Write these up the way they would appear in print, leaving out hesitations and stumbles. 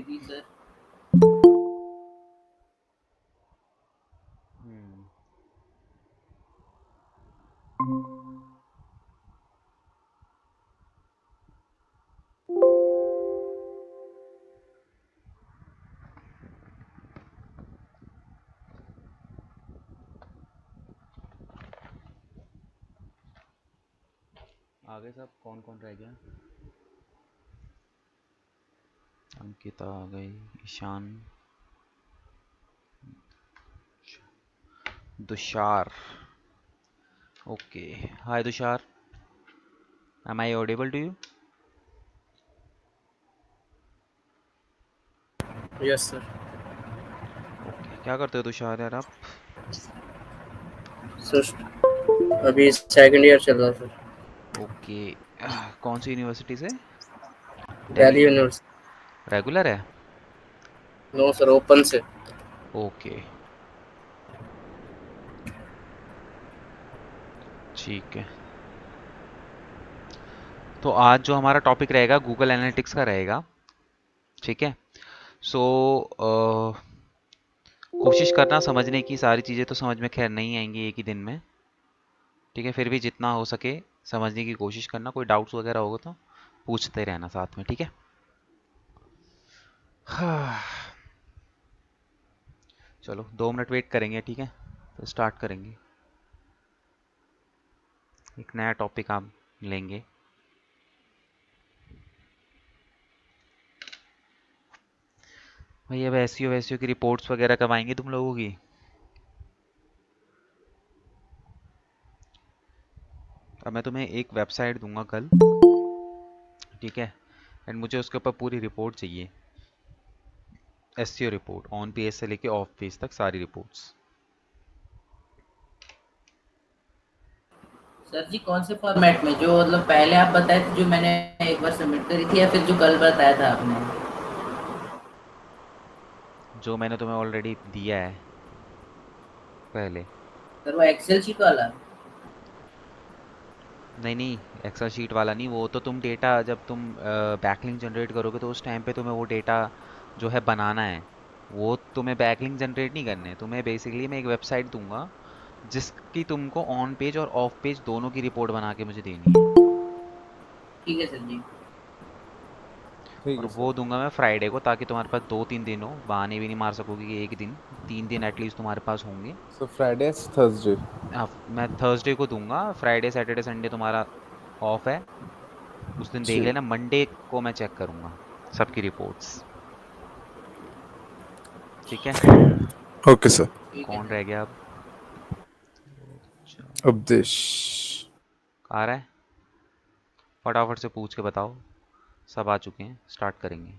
थी सर। आगे सब कौन कौन रह गया? अंकिता आ गई, Ishaan, Tushar. Okay, hi Tushar, am I audible to you? Yes sir. Okay, क्या करते हो तुषार यार आप? सर अभी सेकंड ईयर चल रहा है सर। ओके, कौन सी यूनिवर्सिटी से? दिल्ली? दिल्ली यूनिवर्सिटी। रेगुलर है? नो सर, ओपन से। ओके, ठीक है। तो आज जो हमारा टॉपिक रहेगा गूगल एनालिटिक्स का रहेगा, ठीक है। सो कोशिश करना समझने की, सारी चीज़ें तो समझ में खैर नहीं आएंगी एक ही दिन में, ठीक है। फिर भी जितना हो सके समझने की कोशिश करना। कोई डाउट्स वगैरह होगा तो पूछते रहना साथ में, ठीक है। हाँ, चलो 2 मिनट वेट करेंगे, ठीक है, तो स्टार्ट करेंगे। एक नया टॉपिक आप लेंगे। भाई अब एसईओ वैसीओ की रिपोर्ट्स वगैरह कब आएंगी तुम लोगों की? अब मैं तुम्हें एक वेबसाइट दूंगा कल, ठीक है, एंड मुझे उसके ऊपर पूरी रिपोर्ट चाहिए। एसईओ रिपोर्ट, ऑन पेज से लेके ऑफ पेज तक सारी रिपोर्ट्स। सर जी कौन से फॉर्मेट में, जो मतलब पहले आप बताए थे, जो मैंने एक बार सबमिट करी थी, या फिर जो कल बताया था आपने? जो मैंने तुम्हें ऑलरेडी दिया है पहले। सर वो एक्सेल शीट वाला? नहीं नहीं, एक्सेल शीट वाला नहीं, वो तो तुम डेटा जब तुम बैकलिंक जनरेट करोगे तो उस टाइम पे तुम्हें वो डेटा जो है बनाना है। वो तुम्हें बैकलिंक जनरेट नहीं करने हैं, तुम्हें बेसिकली मैं एक वेबसाइट दूंगा जिसकी तुमको ऑन पेज और ऑफ पेज दोनों की रिपोर्ट बना के मुझे देनी है। ठीक है सर जी। ठीक और है वो सर। दूंगा मैं फ्राइडे को, ताकि तुम्हारे पास 2-3 दिन हो, बहाने भी नहीं मार सकोगे कि एक ही दिन, 3 दिन एटलीस्ट तुम्हारे पास होंगे। So Friday Thursday. हाँ, मैं थर्सडे को दूंगा, फ्राइडे सैटरडे संडे तुम्हारा ऑफ है। उस दिन देख ठीक। लेना, मंडे को मैं चेक करूंगा सबकी रिपोर्ट्स, ठीक है। Okay sir. ठीक है कौन सर। रह गया अब? उपदेश। आ रहा है? फटाफट से पूछ के बताओ। सब आ चुके हैं, स्टार्ट करेंगे।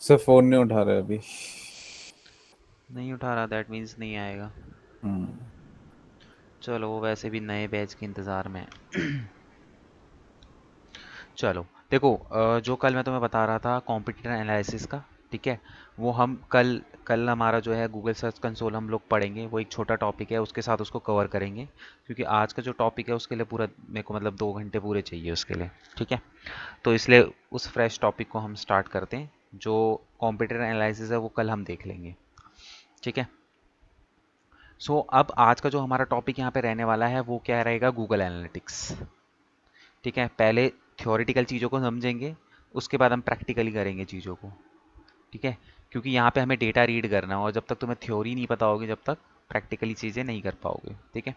सर फोन नहीं उठा रहे अभी। नहीं उठा रहा, दैट मीन्स नहीं आएगा। चलो, वो वैसे भी नए बैच के इंतज़ार में है। चलो देखो, जो कल मैं तुम्हें बता रहा था कॉम्पिटिटर एनालिसिस का, ठीक है, वो हम कल कल हमारा जो है गूगल सर्च कंसोल हम लोग पढ़ेंगे। वो एक छोटा टॉपिक है, उसके साथ उसको कवर करेंगे, क्योंकि आज का जो टॉपिक है उसके लिए पूरा मेरे को मतलब 2 घंटे पूरे चाहिए उसके लिए, ठीक है। तो इसलिए उस फ्रेश टॉपिक को हम स्टार्ट करते हैं। जो कॉम्पिटिटर एनालिसिस है वो कल हम देख लेंगे, ठीक है। सो अब आज का जो हमारा टॉपिक यहाँ पे रहने वाला है वो क्या रहेगा, गूगल एनालिटिक्स, ठीक है। पहले थ्योरेटिकल चीज़ों को समझेंगे, उसके बाद हम प्रैक्टिकली करेंगे चीज़ों को, ठीक है। क्योंकि यहाँ पे हमें डेटा रीड करना है, और जब तक तुम्हें थ्योरी नहीं पता होगी जब तक प्रैक्टिकली चीज़ें नहीं कर पाओगे, ठीक है।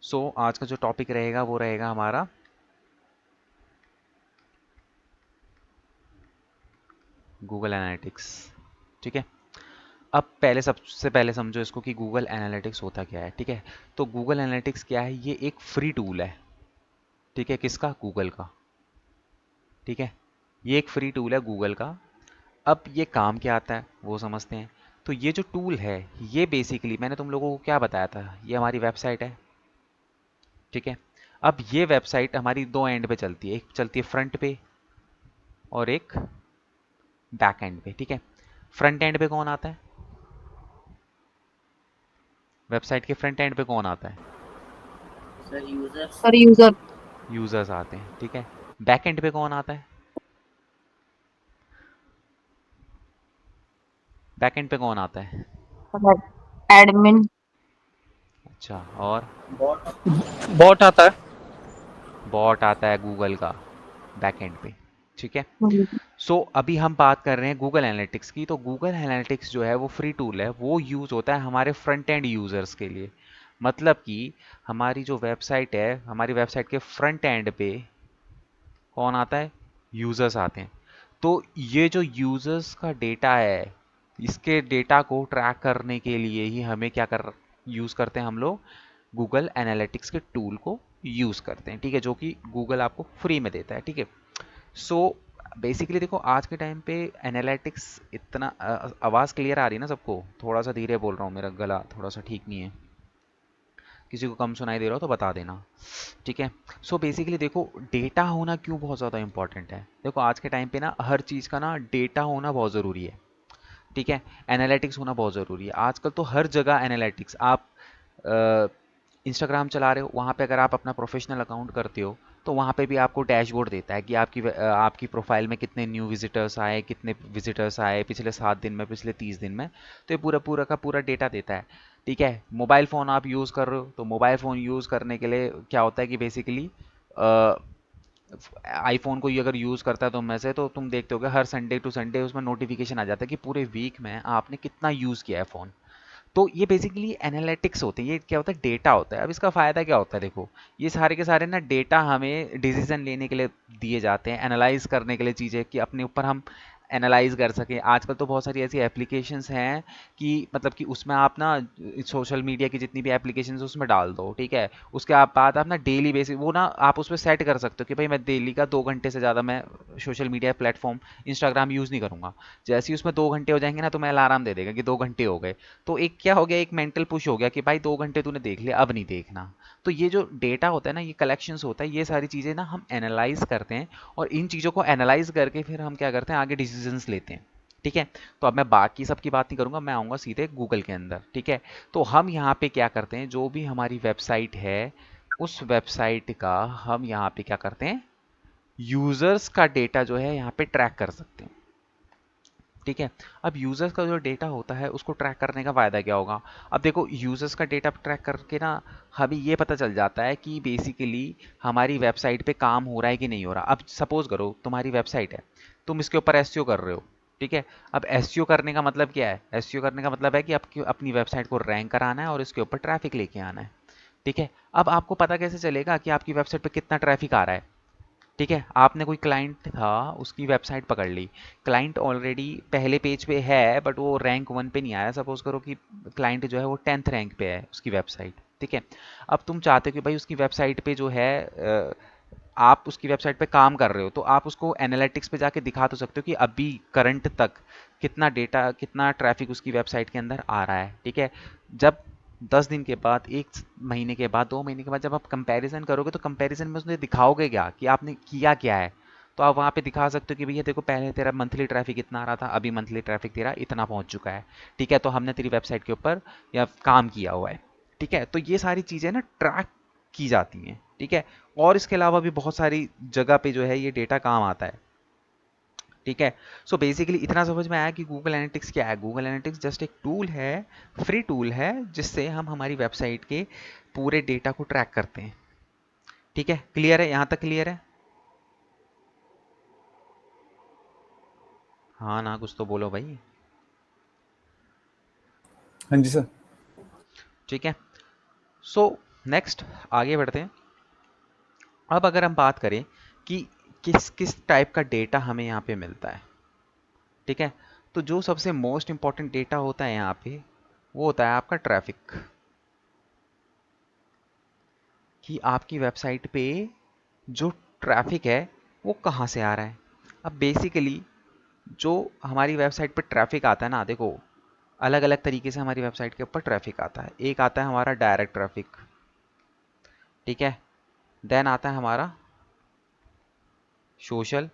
सो आज का जो टॉपिक रहेगा वो रहेगा हमारा गूगल एनालिटिक्स, ठीक है। अब पहले सबसे पहले समझो इसको कि गूगल एनालिटिक्स होता क्या है, ठीक है। तो गूगल एनालिटिक्स क्या है, ये एक फ्री टूल है, ठीक है। किसका, गूगल का, ठीक है। ये एक फ्री टूल है गूगल का। अब ये काम क्या आता है वो समझते हैं। तो ये जो टूल है, ये बेसिकली मैंने तुम लोगों को क्या बताया था, ये हमारी वेबसाइट है, ठीक है। अब ये वेबसाइट हमारी दो एंड पे चलती है, एक चलती है फ्रंट पे और एक बैक एंड पे, ठीक है। फ्रंट एंड पे कौन आता है, वेबसाइट के फ्रंट एंड पे कौन आता है, sir users. Sir user. Users आते हैं, ठीक है। बैक एंड पे कौन आता है, बैक एंड पे कौन आता है, एडमिन। अच्छा। और बॉट। बॉट आता है। बॉट आता है गूगल का बैक एंड पे, ठीक है। सो अभी हम बात कर रहे हैं गूगल एनालिटिक्स की। तो गूगल एनालिटिक्स जो है वो फ्री टूल है, वो यूज़ होता है हमारे फ्रंट एंड यूज़र्स के लिए। मतलब कि हमारी जो वेबसाइट है, हमारी वेबसाइट के फ्रंट एंड पे कौन आता है, यूज़र्स आते हैं। तो ये जो यूज़र्स का डेटा है, इसके डेटा को ट्रैक करने के लिए ही हमें क्या कर यूज़ करते हैं हम लोग, गूगल एनालिटिक्स के टूल को यूज़ करते हैं, ठीक है, जो कि गूगल आपको फ्री में देता है, ठीक है। सो बेसिकली देखो, आज के टाइम पे एनालिटिक्स इतना आवाज़ क्लियर आ रही है ना सबको, थोड़ा सा धीरे बोल रहा हूँ, मेरा गला थोड़ा सा ठीक नहीं है, किसी को कम सुनाई दे रहा हो तो बता देना, ठीक है। सो बेसिकली देखो, डेटा होना क्यों बहुत ज़्यादा इंपॉर्टेंट है। देखो आज के टाइम पे ना हर चीज़ का ना डेटा होना बहुत ज़रूरी है, ठीक है। एनालिटिक्स होना बहुत ज़रूरी है आजकल। तो हर जगह एनालिटिक्स, आप इंस्टाग्राम चला रहे हो, वहाँ पे अगर आप अपना प्रोफेशनल अकाउंट करते हो तो वहाँ पे भी आपको डैशबोर्ड देता है कि आपकी प्रोफाइल में कितने न्यू विजिटर्स आए, कितने विजिटर्स आए पिछले 7 दिन में, पिछले 30 दिन में। तो ये पूरा पूरा का पूरा डेटा देता है, ठीक है। मोबाइल फ़ोन आप यूज़ कर रहे हो, तो मोबाइल फ़ोन यूज़ करने के लिए क्या होता है कि बेसिकली आईफोन को अगर यूज़ करता है तो में से, तो तुम देखते हो कि हर संडे टू संडे उसमें नोटिफिकेशन आ जाता है कि पूरे वीक में आपने कितना यूज़ किया है फ़ोन। तो ये बेसिकली एनालिटिक्स होते हैं, ये क्या होता है, डेटा होता है। अब इसका फ़ायदा क्या होता है, देखो ये सारे के सारे ना डेटा हमें डिसीजन लेने के लिए दिए जाते हैं, एनालाइज करने के लिए चीज़ें, कि अपने ऊपर हम एनालाइज कर सकें। आजकल तो बहुत सारी ऐसी एप्लीकेशंस हैं कि मतलब कि उसमें आप ना सोशल मीडिया की जितनी भी एप्लीकेशंस उसमें डाल दो, ठीक है। उसके बाद आप ना डेली बेसिस वो ना आप उस पर सेट कर सकते हो कि भाई मैं डेली का 2 घंटे से ज़्यादा मैं social media platform Instagram use नहीं करूँगा। जैसे ही उसमें 2 घंटे हो जाएंगे ना, तो मैं अलार्म दे देगा कि 2 घंटे हो गए। तो एक क्या हो गया, एक मेंटल पुश हो गया कि भाई 2 घंटे तूने देख लिया, अब नहीं देखना। तो ये जो डेटा होता है ना, ये कलेक्शंस होता है, ये सारी चीज़ें ना हम एनालाइज करते हैं, और इन चीज़ों को एनालाइज करके फिर हम क्या करते हैं, आगे डिसीजंस लेते हैं, ठीक है। तो अब मैं बाकी सब की बात नहीं करूंगा, मैं आऊँगा सीधे गूगल के अंदर, ठीक है। तो हम यहाँ पे क्या करते हैं, जो भी हमारी वेबसाइट है उस वेबसाइट का हम यहाँ पे क्या करते हैं, यूज़र्स का डेटा जो है यहाँ पे ट्रैक कर सकते हैं, ठीक है। अब यूज़र्स का जो डेटा होता है उसको ट्रैक करने का फ़ायदा क्या होगा। अब देखो, यूज़र्स का डेटा ट्रैक करके ना हमें ये पता चल जाता है कि बेसिकली हमारी वेबसाइट पे काम हो रहा है कि नहीं हो रहा। अब सपोज़ करो तुम्हारी वेबसाइट है, तुम इसके ऊपर एसईओ कर रहे हो, ठीक है। अब एसईओ करने का मतलब क्या है, एसईओ करने का मतलब है कि आपकी अपनी वेबसाइट को रैंक कराना है और इसके ऊपर ट्रैफिक लेके आना है, ठीक है। अब आपको पता कैसे चलेगा कि आपकी वेबसाइट पे कितना ट्रैफिक आ रहा है, ठीक है। आपने कोई क्लाइंट था, उसकी वेबसाइट पकड़ ली, क्लाइंट ऑलरेडी पहले पेज पे है बट वो रैंक 1 पे नहीं आया। सपोज करो कि क्लाइंट जो है वो 10th रैंक पे है उसकी वेबसाइट, ठीक है। अब तुम चाहते हो कि भाई उसकी वेबसाइट पे जो है आप उसकी वेबसाइट पे काम कर रहे हो, तो आप उसको एनालिटिक्स पे जाके दिखा तो सकते हो कि अभी करंट तक कितना डेटा, कितना ट्रैफिक उसकी वेबसाइट के अंदर आ रहा है, ठीक है। जब 10 दिन के बाद, 1 महीने के बाद, 2 महीने के बाद जब आप कंपैरिजन करोगे तो कंपैरिजन में उसने दिखाओगे क्या कि आपने किया क्या है। तो आप वहाँ पे दिखा सकते हो कि भैया देखो पहले तेरा मंथली ट्रैफिक इतना आ रहा था, अभी मंथली ट्रैफिक तेरा इतना पहुँच चुका है। ठीक है, तो हमने तेरी वेबसाइट के ऊपर या काम किया हुआ है। ठीक है, तो ये सारी चीज़ें ना ट्रैक की जाती हैं। ठीक है, और इसके अलावा भी बहुत सारी जगह पे जो है ये डेटा काम आता है। ठीक है, सो बेसिकली इतना समझ में आया कि गूगल एनालिटिक्स क्या है। गूगल एनालिटिक्स जस्ट एक टूल है, फ्री टूल है, जिससे हम हमारी वेबसाइट के पूरे डेटा को ट्रैक करते हैं। ठीक है, क्लियर है? यहाँ तक क्लियर है? हाँ ना, कुछ तो बोलो भाई। हाँ जी सर। ठीक है, सो नेक्स्ट आगे बढ़ते हैं। अब अगर हम बात करें कि किस किस टाइप का डेटा हमें यहाँ पे मिलता है। ठीक है, तो जो सबसे मोस्ट इंपॉर्टेंट डेटा होता है यहाँ पे वो होता है आपका ट्रैफिक, कि आपकी वेबसाइट पे जो ट्रैफिक है वो कहाँ से आ रहा है। अब बेसिकली जो हमारी वेबसाइट पे ट्रैफिक आता है ना, देखो अलग अलग तरीके से हमारी वेबसाइट के ऊपर ट्रैफिक आता है। एक आता है हमारा डायरेक्ट ट्रैफिक, ठीक है, देन आता है हमारा सोशल,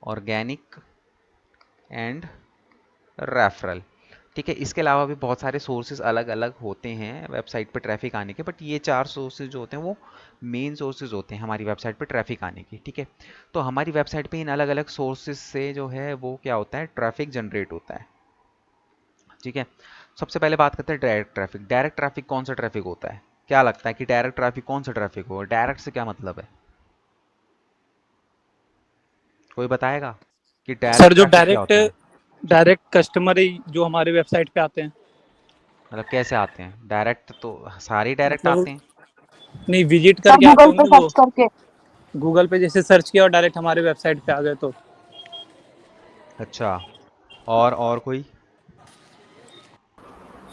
ऑर्गेनिक एंड रेफरल। ठीक है, इसके अलावा भी बहुत सारे सोर्सेज अलग अलग होते हैं वेबसाइट पे ट्रैफिक आने के, बट ये 4 सोर्सेज जो होते हैं वो मेन सोर्सेज होते हैं हमारी वेबसाइट पे ट्रैफिक आने के। ठीक है, तो हमारी वेबसाइट पे इन अलग अलग सोर्सेज से जो है वो क्या होता है, ट्रैफिक जनरेट होता है। ठीक है, सबसे पहले बात करते हैं डायरेक्ट ट्रैफिक। डायरेक्ट ट्रैफिक कौन सा ट्रैफिक होता है? क्या लगता है कि डायरेक्ट ट्रैफिक कौन सा ट्रैफिक होगा? डायरेक्ट से क्या मतलब है? कोई बताएगा कि सर डायरेक्ट जो ट्रैफिक क्या डायरेक्ट होता है? डायरेक्ट कस्टमर ही जो हमारे वेबसाइट पे आते हैं। मतलब कैसे आते हैं? डायरेक्ट तो सारे डायरेक्ट मतलब आते हैं। नहीं, विजिट सर करके आते गूगल पे होंगे वो। सर्च करके। गूगल पे जैसे सर्च किया और डायरेक्ट हमारे वेबसाइट पे आ गए तो। अच्छा, और कोई?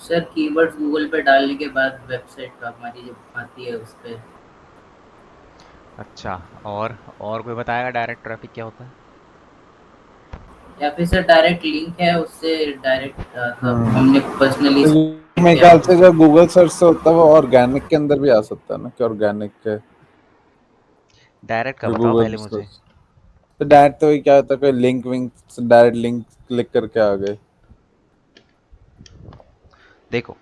सर कीवर्ड्स गूगल पे डालने के बाद वेबसाइट पे हमारी जब आती है उस पे। अच्छा, और कोई बताएगा डायरेक्ट ट्रैफिक क्या होता है? या फिर सर डायरेक्ट लिंक है उससे डायरेक्ट मतलब हाँ, हमने पर्सनली तो ये मेरे किया ख्याल हो से तो। जो गूगल सर्च से होता है वो ऑर्गेनिक के अंदर भी आ सकता है ना, कि ऑर्गेनिक है डायरेक्ट का जो बताओ गूगल पहले मुझे। सर्च। तो डायरेक्ट तो ये क्या होता है, कोई लिंक विंक, डायरेक्ट लिंक क्लिक करके आ गए। देखो,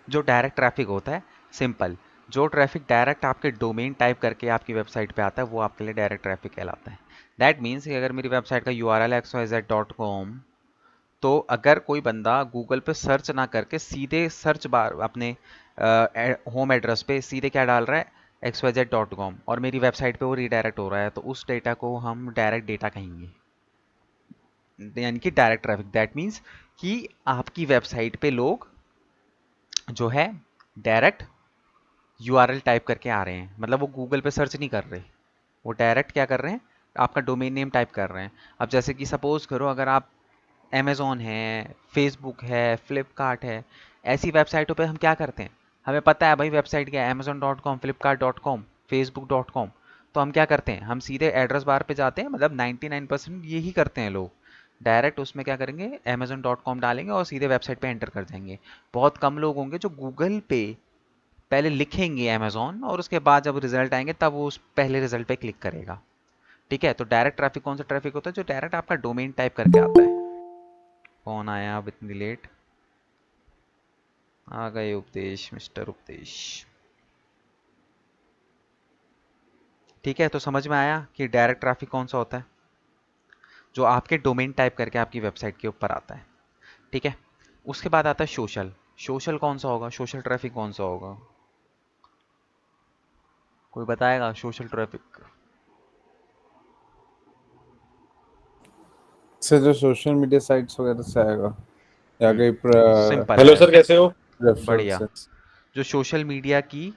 जो डायरेक्ट ट्रैफिक होता है, सिंपल, जो ट्रैफिक डायरेक्ट आपके डोमेन टाइप करके आपकी वेबसाइट पे आता है वो आपके लिए डायरेक्ट ट्रैफिक कहलाता है। दैट मीन्स कि अगर मेरी वेबसाइट का URL है xyz.com, तो अगर कोई बंदा गूगल पे सर्च ना करके सीधे सर्च बार अपने होम एड्रेस पे सीधे क्या डाल रहा है, xyz.com, और मेरी वेबसाइट पे वो रीडायरेक्ट हो रहा है, तो उस डेटा को हम डायरेक्ट डेटा कहेंगे, यानी कि डायरेक्ट ट्रैफिक। दैट मीन्स कि आपकी वेबसाइट पे लोग जो है डायरेक्ट URL टाइप करके आ रहे हैं, मतलब वो गूगल पे सर्च नहीं कर रहे, वो डायरेक्ट क्या कर रहे हैं, आपका डोमेन नेम टाइप कर रहे हैं। अब जैसे कि सपोज करो अगर आप अमेज़ॉन है, फेसबुक है, फ्लिपकार्ट है, ऐसी वेबसाइटों पे हम क्या करते हैं, हमें पता है भाई वेबसाइट क्या है, amazon.com, flipkart.com, facebook.com, तो हम क्या करते हैं, हम सीधे एड्रेस बार पे जाते हैं, मतलब 99% यही करते हैं लोग, डायरेक्ट उसमें क्या करेंगे, amazon.com डालेंगे और सीधे वेबसाइट पे एंटर कर जाएंगे। बहुत कम लोग होंगे जो गूगल पे पहले लिखेंगे अमेज़ॉन और उसके बाद जब रिजल्ट आएंगे तब वो उस पहले रिजल्ट पे क्लिक करेगा। ठीक है, तो डायरेक्ट ट्रैफिक कौन सा ट्रैफिक होता है, जो डायरेक्ट आपका डोमेन टाइप करके आता है। कौन आया अब इतनी लेट? आ गए उपदेश, मिस्टर उपदेश। ठीक है, तो समझ में आया कि डायरेक्ट ट्रैफिक कौन सा होता है, जो आपके डोमेन टाइप करके आपकी वेबसाइट के ऊपर आता है। ठीक है, उसके बाद आता है सोशल। सोशल कौन सा होगा, सोशल ट्रैफिक कौन सा होगा? कोई बताएगा सोशल ट्रैफिक? से जो सोशल मीडिया साइट्स वगैरह से आएगा, या कहीं सिंपल हेलो है, सर, कैसे हो? रेफरल बढ़िया। से। जो सोशल मीडिया की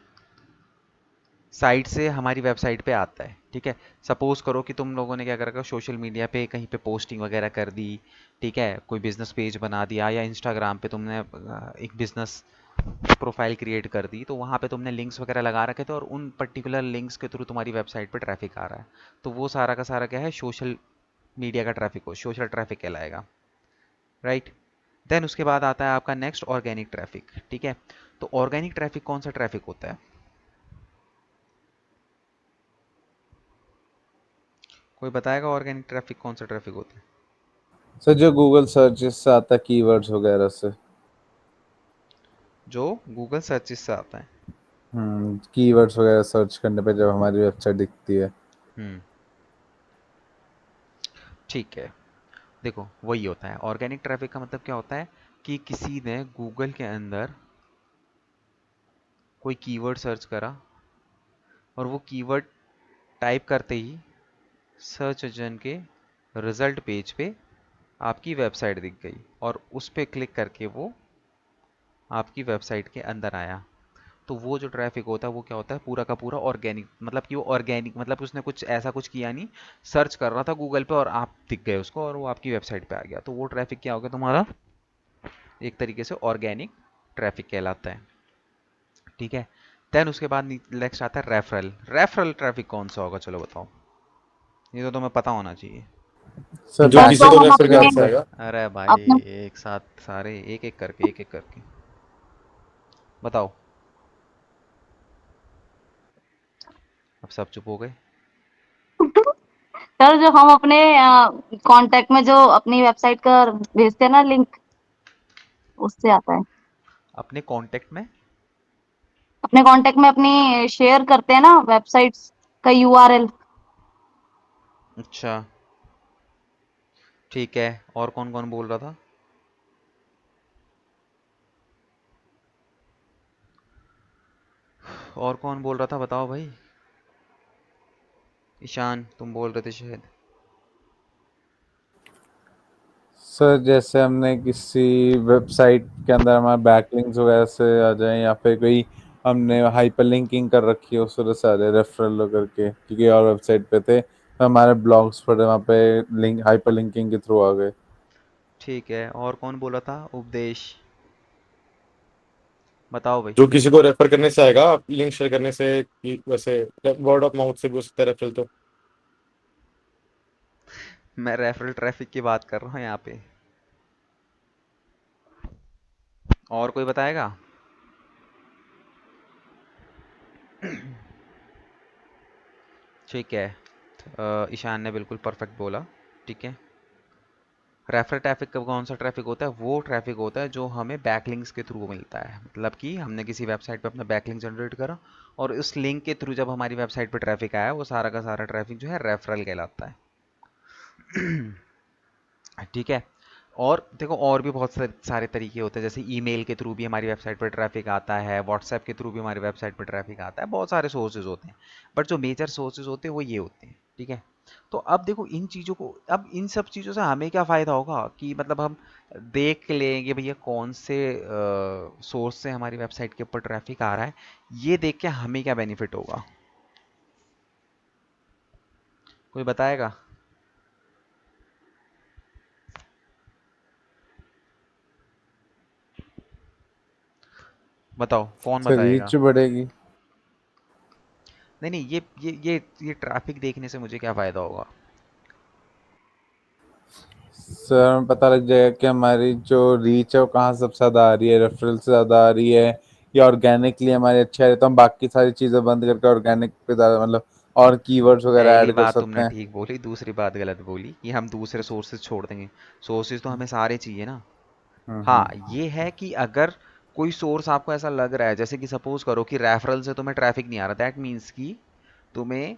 साइट से हमारी वेबसाइट पे आता है। ठीक है, सपोज करो कि तुम लोगों ने क्या कर रखा, सोशल मीडिया पे कहीं पे पोस्टिंग वगैरह कर दी, ठीक है, कोई बिजनेस पेज बना दिया, या इंस्टाग्राम पे तुमने एक बिजनेस प्रोफाइल क्रिएट कर दी, तो वहाँ पे तुमने लिंक्स वगैरह लगा रखे थे और उन पर्टिकुलर लिंक्स के थ्रू तुम्हारी वेबसाइट पे ट्रैफिक आ रहा है, तो वो सारा का सारा क्या है, सोशल मीडिया का ट्रैफिक हो, सोशल ट्रैफिक कहलाएगा। राइट, देन उसके बाद आता है आपका नेक्स्ट ऑर्गेनिक ट्रैफिक, ठीक है। तो ऑर्गेनिक ट्रैफिक कौन सा ट्रैफिक होता है? कोई बताएगा ऑर्गेनिक ट्रैफिक कौन सा ट्रैफिक होता है? सर जो गूगल सर्चेस से आता है कीवर्ड्स वगैरह से। जो गूगल सर्चिस से आता है। कीवर्ड्स वगैरह सर्च करने पे जब हमारी वेबसाइट दिखती है। हम्म, ठीक है। देखो वही होता है ऑर्गेनिक ट्रैफिक का मतलब क्या होता है कि किसी ने गूगल के अंदर कोई कीवर्ड सर्च करा और वो कीवर्ड टाइप करते ही सर्च इंजन के रिजल्ट पेज पे आपकी वेबसाइट दिख गई और उस पे क्लिक करके वो आपकी वेबसाइट के अंदर आया। तो वो जो ट्रैफिक होता है वो क्या होता है, पूरा का पूरा ऑर्गेनिक, मतलब कि वो ऑर्गेनिक मतलब उसने कुछ ऐसा कुछ किया नहीं, सर्च कर रहा था गूगल पे और आप दिख गए उसको और वो आपकी वेबसाइट पे आ गया, तो वो ट्रैफिक क्या हो गया तुम्हारा, एक तरीके से ऑर्गेनिक ट्रैफिक कहलाता है, ठीक है। देन उसके बाद नेक्स्ट आता है रेफरल। रेफरल ट्रैफिक कौन सा होगा, चलो बताओ, ये तो तुम्हें पता होना चाहिए। सर जो सर किसी जो को बैकलिंक हम रेफर से अपने करता आता है। है। अरे भाई अपने एक साथ सारे एक एक करके बताओ। अब सब चुप हो गए। सर जो हम अपने कांटेक्ट में जो अपनी वेबसाइट का भेजते हैं ना लिंक, उससे आता है। अपने कांटेक्ट में? अपने कांटेक्ट में अपनी शेयर करते हैं ना वेबसाइट्स का यूआरएल। अच्छा ठीक है, और कौन कौन बोल रहा था? और कौन बोल रहा था बताओ भाई। ईशान तुम बोल रहे थे शायद। सर जैसे हमने किसी वेबसाइट के अंदर हमारे बैकलिंक्स वगैरह से आ जाए या फिर कोई हमने हाइपरलिंकिंग कर रखी है उस वजह से आ जाए रेफरल करके, क्योंकि और वेबसाइट पे थे तो हमारे ब्लॉग्स पर वहाँ पे लिंक हाइपरलिंकिंग के थ्रू आ गए। ठीक है, और कौन बोला था? उपदेश, बताओ भाई। जो किसी को रेफर करने से आएगा, लिंक शेयर करने से, वैसे वर्ड ऑफ माउथ से भी हो सकता है रेफरल तो। मैं रेफरल ट्रैफिक की बात कर रहा हूँ यहाँ पे। और कोई बताएगा? ठीक है, ईशान ने बिल्कुल परफेक्ट बोला, ठीक है। रेफरल ट्रैफिक का कौन सा ट्रैफिक होता है? वो ट्रैफिक होता है जो हमें बैकलिंक्स के थ्रू मिलता है, मतलब कि हमने किसी वेबसाइट पे अपना बैकलिंक जनरेट करा और उस लिंक के थ्रू जब हमारी वेबसाइट पे ट्रैफिक आया, वो सारा का सारा ट्रैफिक जो है रेफरल कहलाता है। ठीक है। और देखो और भी बहुत सारे तरीके होते हैं, जैसे ईमेल के थ्रू भी हमारी वेबसाइट पर ट्रैफिक आता है, व्हाट्सएप के थ्रू भी हमारी वेबसाइट पर ट्रैफिक आता है, बहुत सारे सोर्सेज होते हैं, बट जो मेजर सोर्सेज होते हैं वो ये होते हैं, ठीक है। तो अब देखो इन चीज़ों को, अब इन सब चीज़ों से हमें क्या फ़ायदा होगा कि मतलब हम देख लेंगे भैया कौन से सोर्स से हमारी वेबसाइट के ऊपर ट्रैफिक आ रहा है, ये देख के हमें क्या बेनिफिट होगा, कोई बताएगा? बताओ कौन सर बताएगा? रीच बढ़ेगी। नहीं नहीं, ये ट्रैफिक देखने से मुझे क्या फ़ायदा होगा? सर हमें पता लग जाएगा कि हमारी जो रीच है वो कहाँ सबसे ज़्यादा आ रही है, रेफरल से ज़्यादा आ रही है या ऑर्गेनिकली हमारी अच्छी आ रही है, तो हम बाकी सारी चीज़ें बंद करके ऑर्गेनिक पे ज़्यादा मतलब और कीवर्ड्स वगैरह पहली ऐड कर बात सकते तुमने हैं। ठीक बोली, दूसरी बात गलत बोली कि हम दूसरे सोर्सेज छोड़ देंगे। सोर्सेज तो हमें सारे चाहिए ना। हाँ, हम्म। ये है कि अगर कोई सोर्स आपको ऐसा लग रहा है, जैसे कि सपोज करो कि रेफरल से तुम्हें ट्रैफिक नहीं आ रहा, दैट मीन्स कि तुम्हें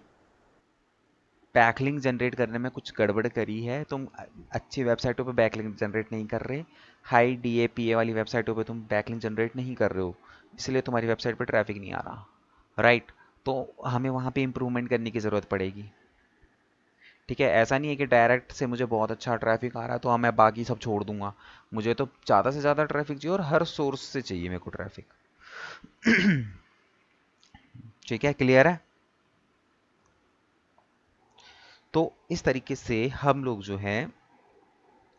बैकलिंक जनरेट करने में कुछ गड़बड़ करी है, तुम अच्छी वेबसाइटों पे बैकलिंक जनरेट नहीं कर रहे, हाई डीएपीए वाली वेबसाइटों पे तुम बैकलिंक जनरेट नहीं कर रहे हो, इसलिए तुम्हारी वेबसाइट पे ट्रैफिक नहीं आ रहा, राइट। तो हमें वहाँ पे इम्प्रूवमेंट करने की ज़रूरत पड़ेगी, ठीक है। ऐसा नहीं है कि डायरेक्ट से मुझे बहुत अच्छा ट्रैफिक आ रहा है तो मैं बाकी सब छोड़ दूंगा, मुझे तो ज़्यादा से ज़्यादा ट्रैफिक चाहिए और हर सोर्स से चाहिए मेरे को ट्रैफिक। ठीक है, क्लियर है? तो इस तरीके से हम लोग जो है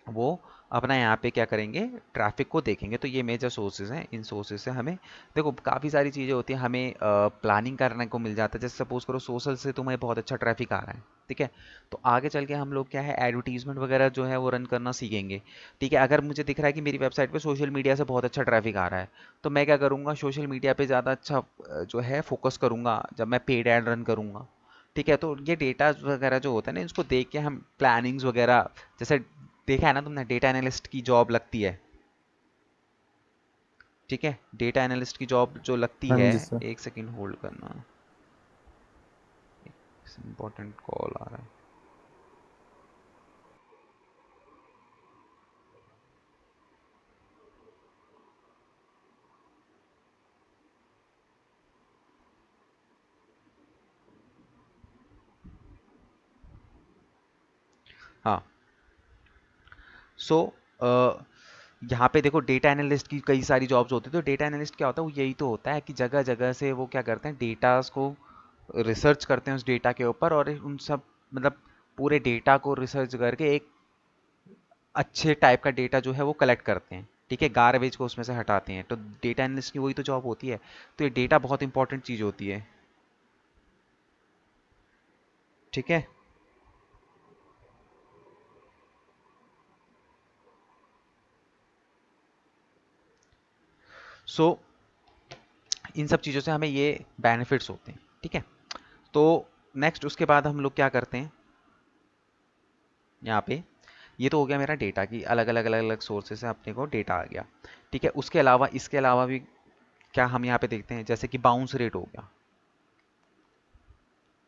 वो अपना यहाँ पे क्या करेंगे, ट्रैफिक को देखेंगे। तो ये मेजर सोर्सेज हैं, इन सोर्सेज से हमें देखो काफ़ी सारी चीज़ें होती हैं, हमें प्लानिंग करने को मिल जाता है। जैसे सपोज करो सोशल से तुम्हें बहुत अच्छा ट्रैफिक आ रहा है, ठीक है। तो आगे चल के हम लोग क्या है एडवर्टीजमेंट वगैरह जो है वो रन करना सीखेंगे। ठीक है, अगर मुझे दिख रहा है कि मेरी वेबसाइट पे सोशल मीडिया से बहुत अच्छा ट्रैफिक आ रहा है, तो मैं क्या करूँगा, सोशल मीडिया पे ज़्यादा अच्छा जो है फोकस करूँगा जब मैं पेड ऐड रन करूँगा। ठीक है, तो ये डेटा वगैरह जो होता है ना, इसको देख के हम प्लानिंग्स वगैरह, जैसे देखा है ना तुमने डेटा एनालिस्ट की जॉब लगती है। ठीक है, डेटा एनालिस्ट की जॉब जो लगती हाँ है, जी सर। एक सेकंड होल्ड करना, इंपॉर्टेंट कॉल आ रहा है। हाँ, सो यहाँ पे देखो डेटा एनालिस्ट की कई सारी जॉब्स होती है। तो डेटा एनालिस्ट क्या होता है, वो यही तो होता है कि जगह जगह से वो क्या करते हैं, डेटास को रिसर्च करते हैं उस डेटा के ऊपर, और उन सब मतलब पूरे डेटा को रिसर्च करके एक अच्छे टाइप का डेटा जो है वो कलेक्ट करते हैं। ठीक है, गार्बेज को उसमें से हटाते हैं। तो डेटा एनालिस्ट की वही तो जॉब होती है। तो ये डेटा बहुत इंपॉर्टेंट चीज़ होती है। ठीक है, सो इन सब चीज़ों से हमें ये बेनिफिट्स होते हैं। ठीक है, तो नेक्स्ट उसके बाद हम लोग क्या करते हैं, यहाँ पे ये तो हो गया मेरा डेटा की अलग अलग सोर्सेस से अपने को डेटा आ गया। ठीक है, उसके अलावा इसके अलावा भी क्या हम यहाँ पे देखते हैं, जैसे कि बाउंस रेट हो गया।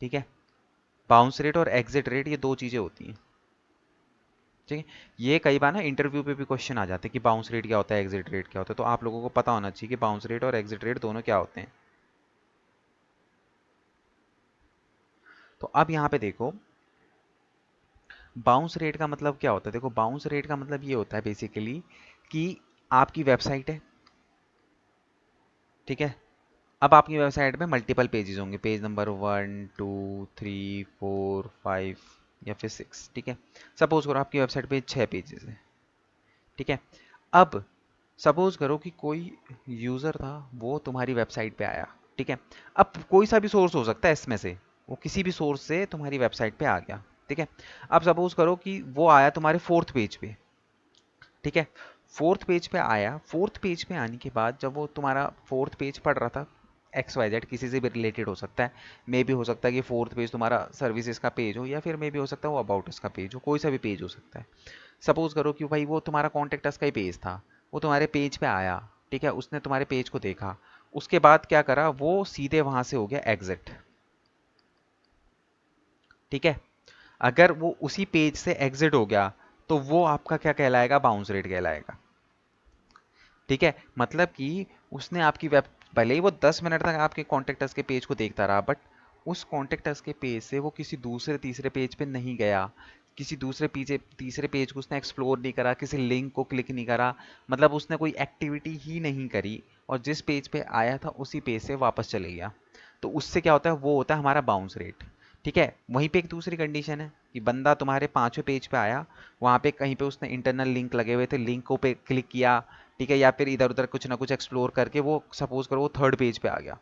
ठीक है, बाउंस रेट और एग्जिट रेट ये दो चीज़ें होती हैं। ठीक है, ये कई बार ना इंटरव्यू पे भी क्वेश्चन आ जाते हैं कि बाउंस रेट क्या होता है, एग्जिट रेट क्या होता है। तो आप लोगों को पता होना चाहिए कि बाउंस रेट और एग्जिट रेट दोनों क्या होते हैं। तो अब यहाँ पे देखो, बाउंस रेट का मतलब क्या होता है। देखो, बाउंस रेट का मतलब ये होता है बेसिकली कि आपकी वेबसाइट है। ठीक है, अब आपकी वेबसाइट में मल्टीपल पेजेस होंगे, पेज नंबर 1 2 3 4 5 या फिर 6। ठीक है, सपोज करो आपकी वेबसाइट पे 6 पेजेस है। ठीक है, अब सपोज करो कि कोई यूज़र था, वो तुम्हारी वेबसाइट पे आया। ठीक है, अब कोई सा भी सोर्स हो सकता है इसमें से, वो किसी भी सोर्स से तुम्हारी वेबसाइट पे आ गया। ठीक है, अब सपोज करो कि वो आया तुम्हारे 4th पेज पे। ठीक है, 4th पेज पे आया। 4th पेज पे आने के बाद जब वो तुम्हारा 4th पेज पढ़ रहा था, XYZ किसी से भी रिलेटेड हो सकता है, मे भी हो सकता है कि 4th पेज तुम्हारा सर्विसेज का पेज हो, या फिर मे भी हो सकता है वो अबाउट अस का पेज हो, कोई सा भी पेज हो सकता है। सपोज करो कि भाई वो तुम्हारा कॉन्टेक्ट अस का ही पेज था, वो तुम्हारे पेज पे आया। ठीक है, उसने तुम्हारे पेज को देखा, उसके बाद क्या करा, वो सीधे वहां से हो गया एग्जिट। ठीक है, अगर वो उसी पेज से एग्जिट हो गया, तो वो आपका क्या कहलाएगा, बाउंस रेट कहलाएगा। ठीक है, मतलब कि उसने आपकी वेब, भले ही वो 10 मिनट तक आपके कॉन्टेक्ट अस के पेज को देखता रहा, बट उस कॉन्टेक्ट अस के पेज से वो किसी दूसरे तीसरे पेज पे नहीं गया, किसी दूसरे पीछे तीसरे पेज को उसने एक्सप्लोर नहीं करा, किसी लिंक को क्लिक नहीं करा, मतलब उसने कोई एक्टिविटी ही नहीं करी, और जिस पेज पे आया था उसी पेज से वापस चले गया। तो उससे क्या होता है, वो होता है हमारा बाउंस रेट। ठीक है, वहीं पे एक दूसरी कंडीशन है कि बंदा तुम्हारे 5वें पेज पे आया, वहाँ पे कहीं पे उसने इंटरनल लिंक लगे हुए थे, लिंकों पे क्लिक किया। ठीक है, या फिर इधर उधर कुछ ना कुछ एक्सप्लोर करके वो सपोज करो वो 3rd पेज पे आ गया।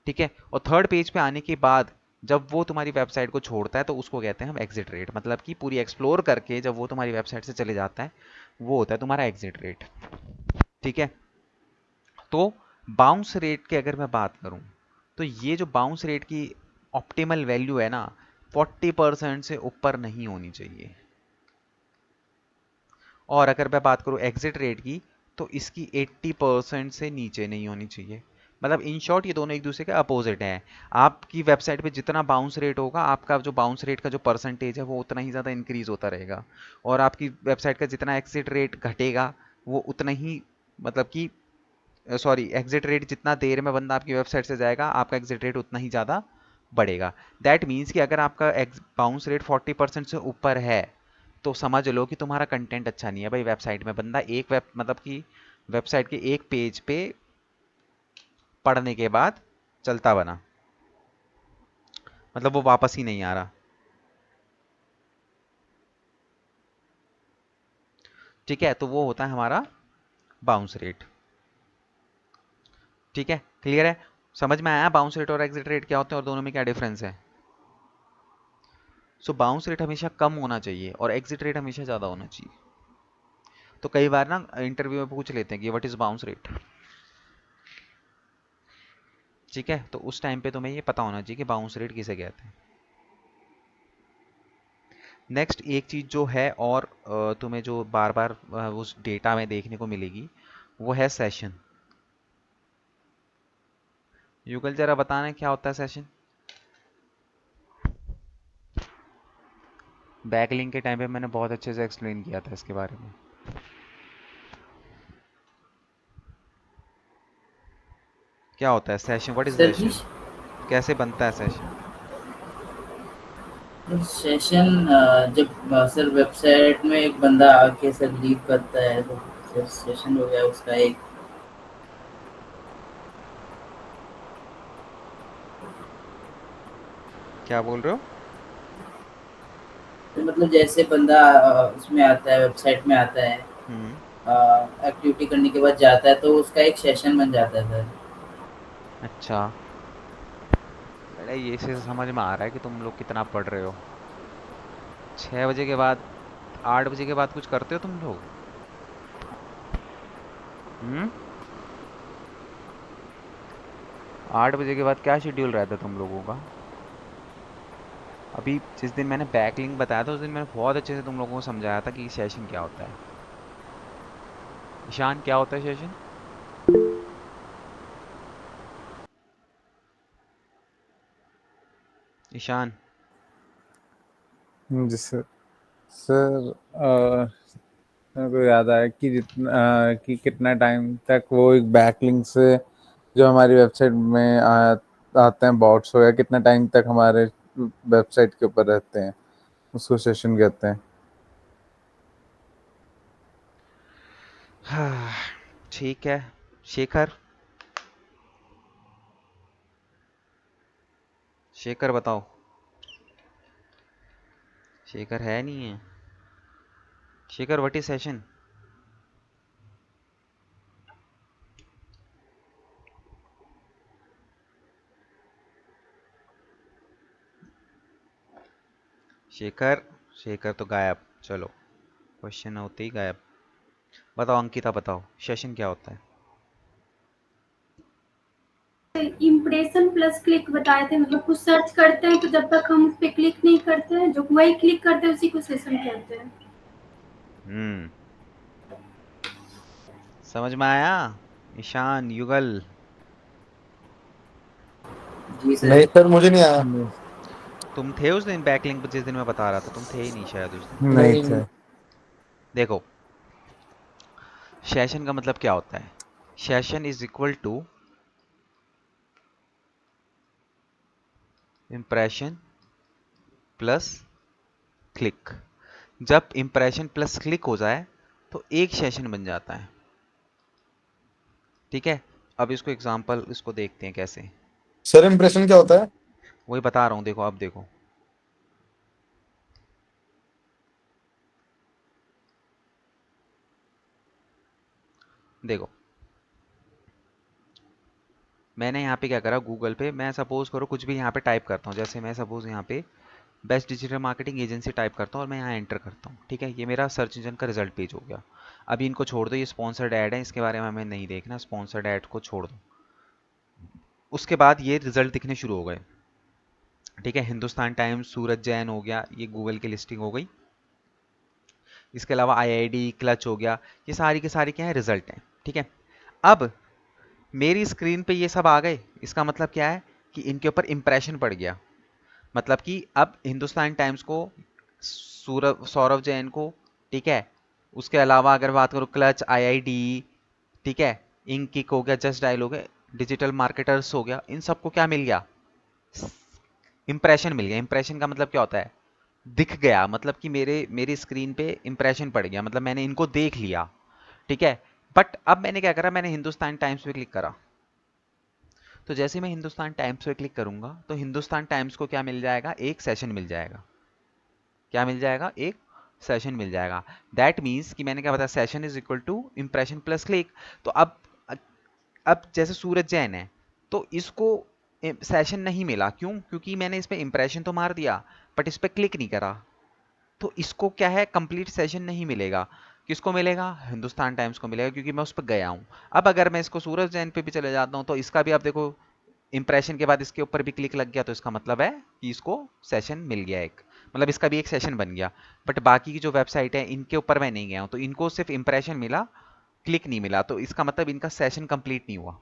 ठीक है, और 3rd पेज पे आने के बाद जब वो तुम्हारी वेबसाइट को छोड़ता है, तो उसको कहते हैं हम एग्जिट रेट, मतलब कि पूरी एक्सप्लोर करके जब वो तुम्हारी वेबसाइट से चले जाता है, वो होता है तुम्हारा एग्जिट रेट। ठीक है, तो बाउंस रेट की अगर मैं बात करूं, तो ये जो बाउंस रेट की ऑप्टिमल वैल्यू है ना, 40% से ऊपर नहीं होनी चाहिए। और अगर मैं बात करूं एग्जिट रेट की, तो इसकी 80% से नीचे नहीं होनी चाहिए। मतलब इन शॉर्ट ये दोनों एक दूसरे के अपोजिट हैं। आपकी वेबसाइट पे जितना बाउंस रेट होगा, आपका जो बाउंस रेट का जो परसेंटेज है वो उतना ही ज़्यादा इंक्रीज होता रहेगा, और आपकी वेबसाइट का जितना एग्जिट रेट घटेगा, वो उतना ही, मतलब कि सॉरी, एग्जिट रेट जितना देर में बंदा आपकी वेबसाइट से जाएगा, आपका एग्जिट रेट उतना ही ज़्यादा बढ़ेगा। दैट मीन्स कि अगर आपका बाउंस रेट 40% से ऊपर है, तो समझ लो कि तुम्हारा कंटेंट अच्छा नहीं है भाई। वेबसाइट में बंदा एक वेब मतलब कि वेबसाइट के एक पेज पे पढ़ने के बाद चलता बना, मतलब वो वापस ही नहीं आ रहा। ठीक है, तो वो होता है हमारा बाउंस रेट। ठीक है, क्लियर है, समझ में आया बाउंस रेट और एग्जिट रेट क्या होते हैं और दोनों में क्या डिफरेंस है। सो बाउंस रेट हमेशा कम होना चाहिए और एग्जिट रेट हमेशा ज़्यादा होना चाहिए। तो कई बार ना इंटरव्यू में पूछ लेते हैं कि व्हाट इज़ बाउंस रेट, ठीक है, तो उस टाइम पे तुम्हें ये पता होना चाहिए कि बाउंस रेट किसे कहते हैं। नेक्स्ट एक चीज़ जो है और तुम्हें जो बार बार उस डेटा में देखने को मिलेगी वो है सेशन। युगल जरा बताना क्या होता है सेशन। बैकलिंक के टाइम पे मैंने बहुत अच्छे से एक्सप्लेन किया था इसके बारे में। क्या होता है session, what is sir ji, session, कैसे बनता है सेशन? सेशन जब सर वेबसाइट में एक बंदा आके सर लीव करता है तो सर सेशन हो गया उसका एक। क्या बोल रहे हो? तो मतलब जैसे बंदा उसमें आता है, वेबसाइट में आता है, हम्म। एक्टिविटी करने के बाद जाता है तो उसका एक सेशन बन जाता है सर। अच्छा बेटा, ये से समझ में आ रहा है कि तुम लोग कितना पढ़ रहे हो। 6 बजे के बाद, 8 बजे के बाद कुछ करते हो तुम लोग? हम्म। 8 बजे के बाद क्या शेड्यूल रहता है तुम लोगों का? अभी जिस दिन मैंने बैकलिंक बताया था उस दिन मैंने बहुत अच्छे से तुम लोगों को समझाया था कि सेशन क्या होता है। ईशान क्या होता है सेशन? ईशान। जी सर। सर मेरे को याद आया कि कि कितना टाइम तक वो एक बैकलिंक से जो हमारी वेबसाइट में आते हैं बॉट्स हो, या कितना टाइम तक हमारे वेबसाइट के ऊपर रहते हैं, उसको सेशन कहते हैं। हाँ, ठीक है। शेखर, शेखर बताओ। शेखर है नहीं है। Shekhar what is session? Shekhar, Shekhar तो गायब। चलो, क्वेश्चन होते ही गायब। बताओ अंकिता, बताओ सेशन क्या होता है? इम्प्रेशन प्लस क्लिक बताए थे, मतलब कुछ सर्च करते हैं तो जब तक हम उस पर क्लिक नहीं करते हैं, जो वही क्लिक करते हैं उसी को सेशन कहते हैं। हम्म, समझ में आया? ईशान, युगल। जी सर। नहीं सर, मुझे नहीं आया। नहीं तुम थे उस दिन बैकलिंक जिस दिन मैं बता रहा था? तुम थे ही नहीं शायद उस दिन। नहीं नहीं। थे। देखो, सेशन का मतलब क्या होता है? Session is equal to impression plus click. जब इम्प्रेशन प्लस क्लिक हो जाए तो एक सेशन बन जाता है, ठीक है। अब इसको एग्जांपल इसको देखते हैं कैसे। सर इम्प्रेशन क्या होता है? वही बता रहा हूँ, देखो अब देखो। देखो, मैंने यहाँ पे क्या करा, गूगल पे मैं सपोज करो कुछ भी यहाँ पे टाइप करता हूँ, जैसे मैं सपोज यहाँ पे best digital marketing agency type करता हूँ और मैं यहाँ एंटर करता हूँ, ठीक है। ये मेरा सर्च इंजन का रिजल्ट पेज हो गया। अभी इनको छोड़ दो, ये स्पॉन्सर्ड ऐड है, इसके बारे में हमें नहीं देखना, स्पॉन्सर्ड ऐड को छोड़ दो। उसके बाद ये रिजल्ट दिखने शुरू हो गए, ठीक है। हिंदुस्तान टाइम्स, सूरज जैन हो गया, ये गूगल की लिस्टिंग हो गई। इसके अलावा आईआईडी, क्लच हो गया, ये सारी के सारी क्या है, रिजल्ट है, ठीक है। अब मेरी स्क्रीन पे ये सब आ गए, इसका मतलब क्या है कि इनके ऊपर इंप्रेशन पड़ गया। मतलब कि अब हिंदुस्तान टाइम्स को, सौरभ जैन को, ठीक है। उसके अलावा अगर बात करूँ क्लच, आईआईडी, ठीक है, इंक किक हो गया, जस्ट डायल हो गया, डिजिटल मार्केटर्स हो गया, इन सबको क्या मिल गया, इंप्रेशन मिल गया। इंप्रेशन का मतलब क्या होता है, दिख गया, मतलब कि मेरी स्क्रीन पे इंप्रेशन पड़ गया, मतलब मैंने इनको देख लिया, ठीक है। बट अब मैंने क्या करा, मैंने हिंदुस्तान टाइम्स पे क्लिक करा, तो जैसे मैं हिंदुस्तान टाइम्स पे क्लिक करूंगा तो हिंदुस्तान टाइम्स को क्या मिल जाएगा, एक सेशन मिल जाएगा। क्या मिल जाएगा, एक सेशन मिल जाएगा। दैट मीन्स कि मैंने क्या बताया, session is equal to impression plus click. तो अब जैसे सूरज जैन है तो इसको सेशन नहीं मिला, क्यों? क्योंकि मैंने इस पे इंप्रेशन तो मार दिया बट इस पर क्लिक नहीं करा, तो इसको क्या है, कंप्लीट सेशन नहीं मिलेगा। किसको मिलेगा? हिंदुस्तान टाइम्स को मिलेगा, क्योंकि मैं उस पर गया हूँ। अब अगर मैं इसको सूरज जैन पे भी चले जाता हूँ, तो इसका भी आप देखो, इंप्रेशन के बाद इसके ऊपर भी क्लिक लग गया, तो इसका मतलब है कि इसको सेशन मिल गया एक, मतलब इसका भी एक सेशन बन गया। बट बाकी की जो वेबसाइट है इनके ऊपर मैं नहीं गया हूँ, तो इनको सिर्फ इंप्रेशन मिला, क्लिक नहीं मिला, तो इसका मतलब इनका सेशन कंप्लीट नहीं हुआ।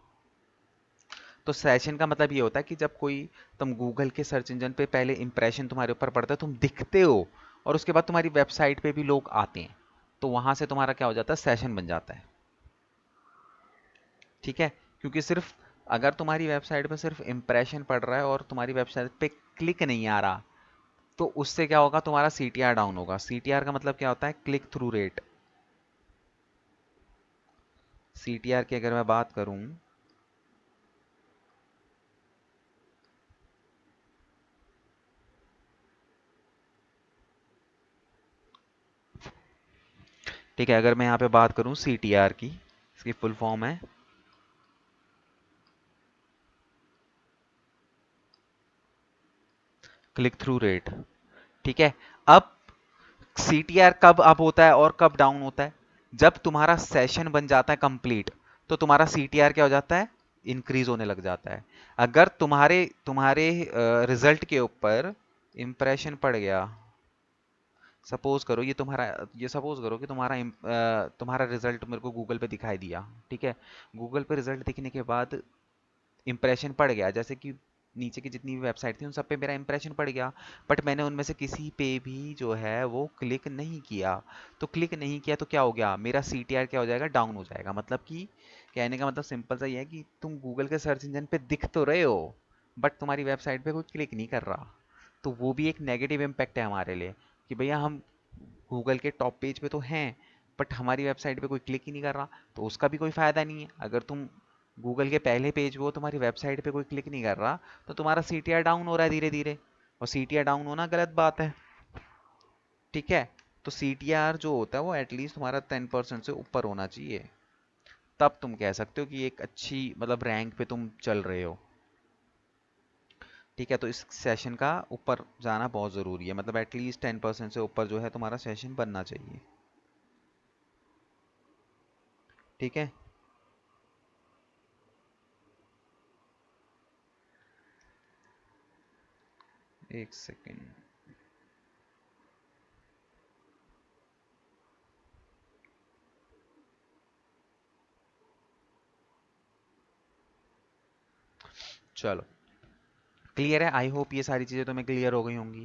तो सेशन का मतलब ये होता है कि जब कोई, तुम गूगल के सर्च इंजन पे पहले इंप्रेशन तुम्हारे ऊपर पड़ता है, तुम दिखते हो, और उसके बाद तुम्हारी वेबसाइट पे भी लोग आते हैं, तो वहां से तुम्हारा क्या हो जाता है, सेशन बन जाता है। ठीक है, क्योंकि सिर्फ अगर तुम्हारी वेबसाइट पे सिर्फ इंप्रेशन पड़ रहा है और तुम्हारी वेबसाइट पे क्लिक नहीं आ रहा, तो उससे क्या होगा, तुम्हारा सीटीआर डाउन होगा। सीटीआर का मतलब क्या होता है, क्लिक थ्रू रेट। सीटीआर की अगर मैं बात करूं, ठीक है, अगर मैं यहाँ पे बात करूं सीटीआर की, इसकी फुल फॉर्म है क्लिक थ्रू रेट। ठीक है, अब सीटीआर कब अप होता है और कब डाउन होता है? जब तुम्हारा सेशन बन जाता है कंप्लीट, तो तुम्हारा सीटीआर क्या हो जाता है, इंक्रीज होने लग जाता है। अगर तुम्हारे तुम्हारे रिजल्ट के ऊपर इंप्रेशन पड़ गया, सपोज करो ये तुम्हारा, ये सपोज करो कि तुम्हारा रिजल्ट मेरे को गूगल पे दिखाई दिया। ठीक है, गूगल पे रिजल्ट दिखने के बाद इंप्रेशन पड़ गया, जैसे कि नीचे की जितनी भी वेबसाइट थी उन सब पे मेरा इंप्रेशन पड़ गया, बट मैंने उनमें से किसी पे भी जो है वो क्लिक नहीं किया। तो क्लिक नहीं किया तो क्या हो गया, मेरा सीटीआर क्या हो जाएगा, डाउन हो जाएगा। मतलब कि कहने का मतलब सिंपल सा ये है कि तुम गूगल के सर्च इंजन पे दिख तो रहे हो, बट तुम्हारी वेबसाइट पे कोई क्लिक नहीं कर रहा। तो वो भी एक नेगेटिव इम्पैक्ट है हमारे लिए, कि भैया हम गूगल के टॉप पेज पे तो हैं, बट हमारी वेबसाइट पे कोई क्लिक ही नहीं कर रहा, तो उसका भी कोई फ़ायदा नहीं है। अगर तुम गूगल के पहले पेज पे हो, तुम्हारी वेबसाइट पे कोई क्लिक नहीं कर रहा, तो तुम्हारा सीटीआर डाउन हो रहा है धीरे धीरे, और सीटीआर डाउन होना गलत बात है। ठीक है, तो सीटीआर जो होता है वो एटलीस्ट तुम्हारा 10% से ऊपर होना चाहिए, तब तुम कह सकते हो कि एक अच्छी मतलब रैंक पे तुम चल रहे हो। ठीक है, तो इस सेशन का ऊपर जाना बहुत ज़रूरी है, मतलब एटलीस्ट 10% से ऊपर जो है तुम्हारा सेशन बनना चाहिए। ठीक है, एक सेकेंड। चलो, क्लियर है, आई होप ये सारी चीज़ें तुम्हें क्लियर हो गई होंगी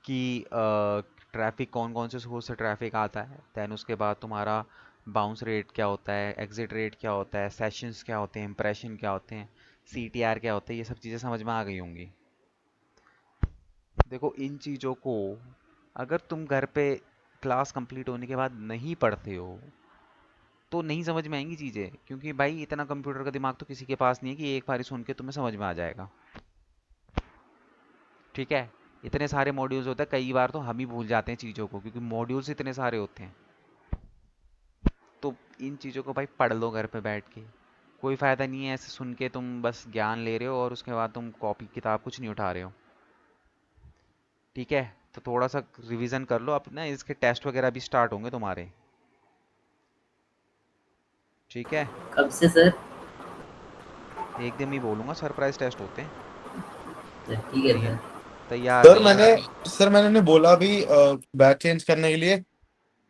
कि ट्रैफिक कौन कौन से सोर्स से ट्रैफिक आता है, दैन उसके बाद तुम्हारा बाउंस रेट क्या होता है, एग्जिट रेट क्या होता है, सेशंस क्या होते हैं, इंप्रेशन क्या होते हैं, सीटीआर क्या होते हैं, ये सब चीज़ें समझ में आ गई होंगी। देखो, इन चीज़ों को अगर तुम घर पे क्लास कंप्लीट होने के बाद नहीं पढ़ते हो, तो नहीं समझ में आएंगी चीज़ें, क्योंकि भाई इतना कंप्यूटर का दिमाग तो किसी के पास नहीं है कि एक बार सुन के तुम्हें समझ में आ जाएगा। ठीक है, इतने सारे मॉड्यूल्स होते हैं, कई बार तो हम ही भूल जाते हैं चीज़ों को, क्योंकि मॉड्यूल्स इतने सारे होते हैं। तो इन चीज़ों को भाई पढ़ लो घर पे बैठ के, कोई फ़ायदा नहीं है ऐसे सुन के तुम बस ज्ञान ले रहे हो और उसके बाद तुम कॉपी किताब कुछ नहीं उठा रहे हो। ठीक है, तो थोड़ा सा रिवीजन कर लो, अब ना इसके टेस्ट वगैरह भी स्टार्ट होंगे तुम्हारे। ठीक है, कब से सर? एक दिन ही बोलूँगा, सरप्राइज टेस्ट होते हैं। तो ठीक है सर। तैयार सर रहिए। मैंने उन्हें बोला भी बैच चेंज करने के लिए,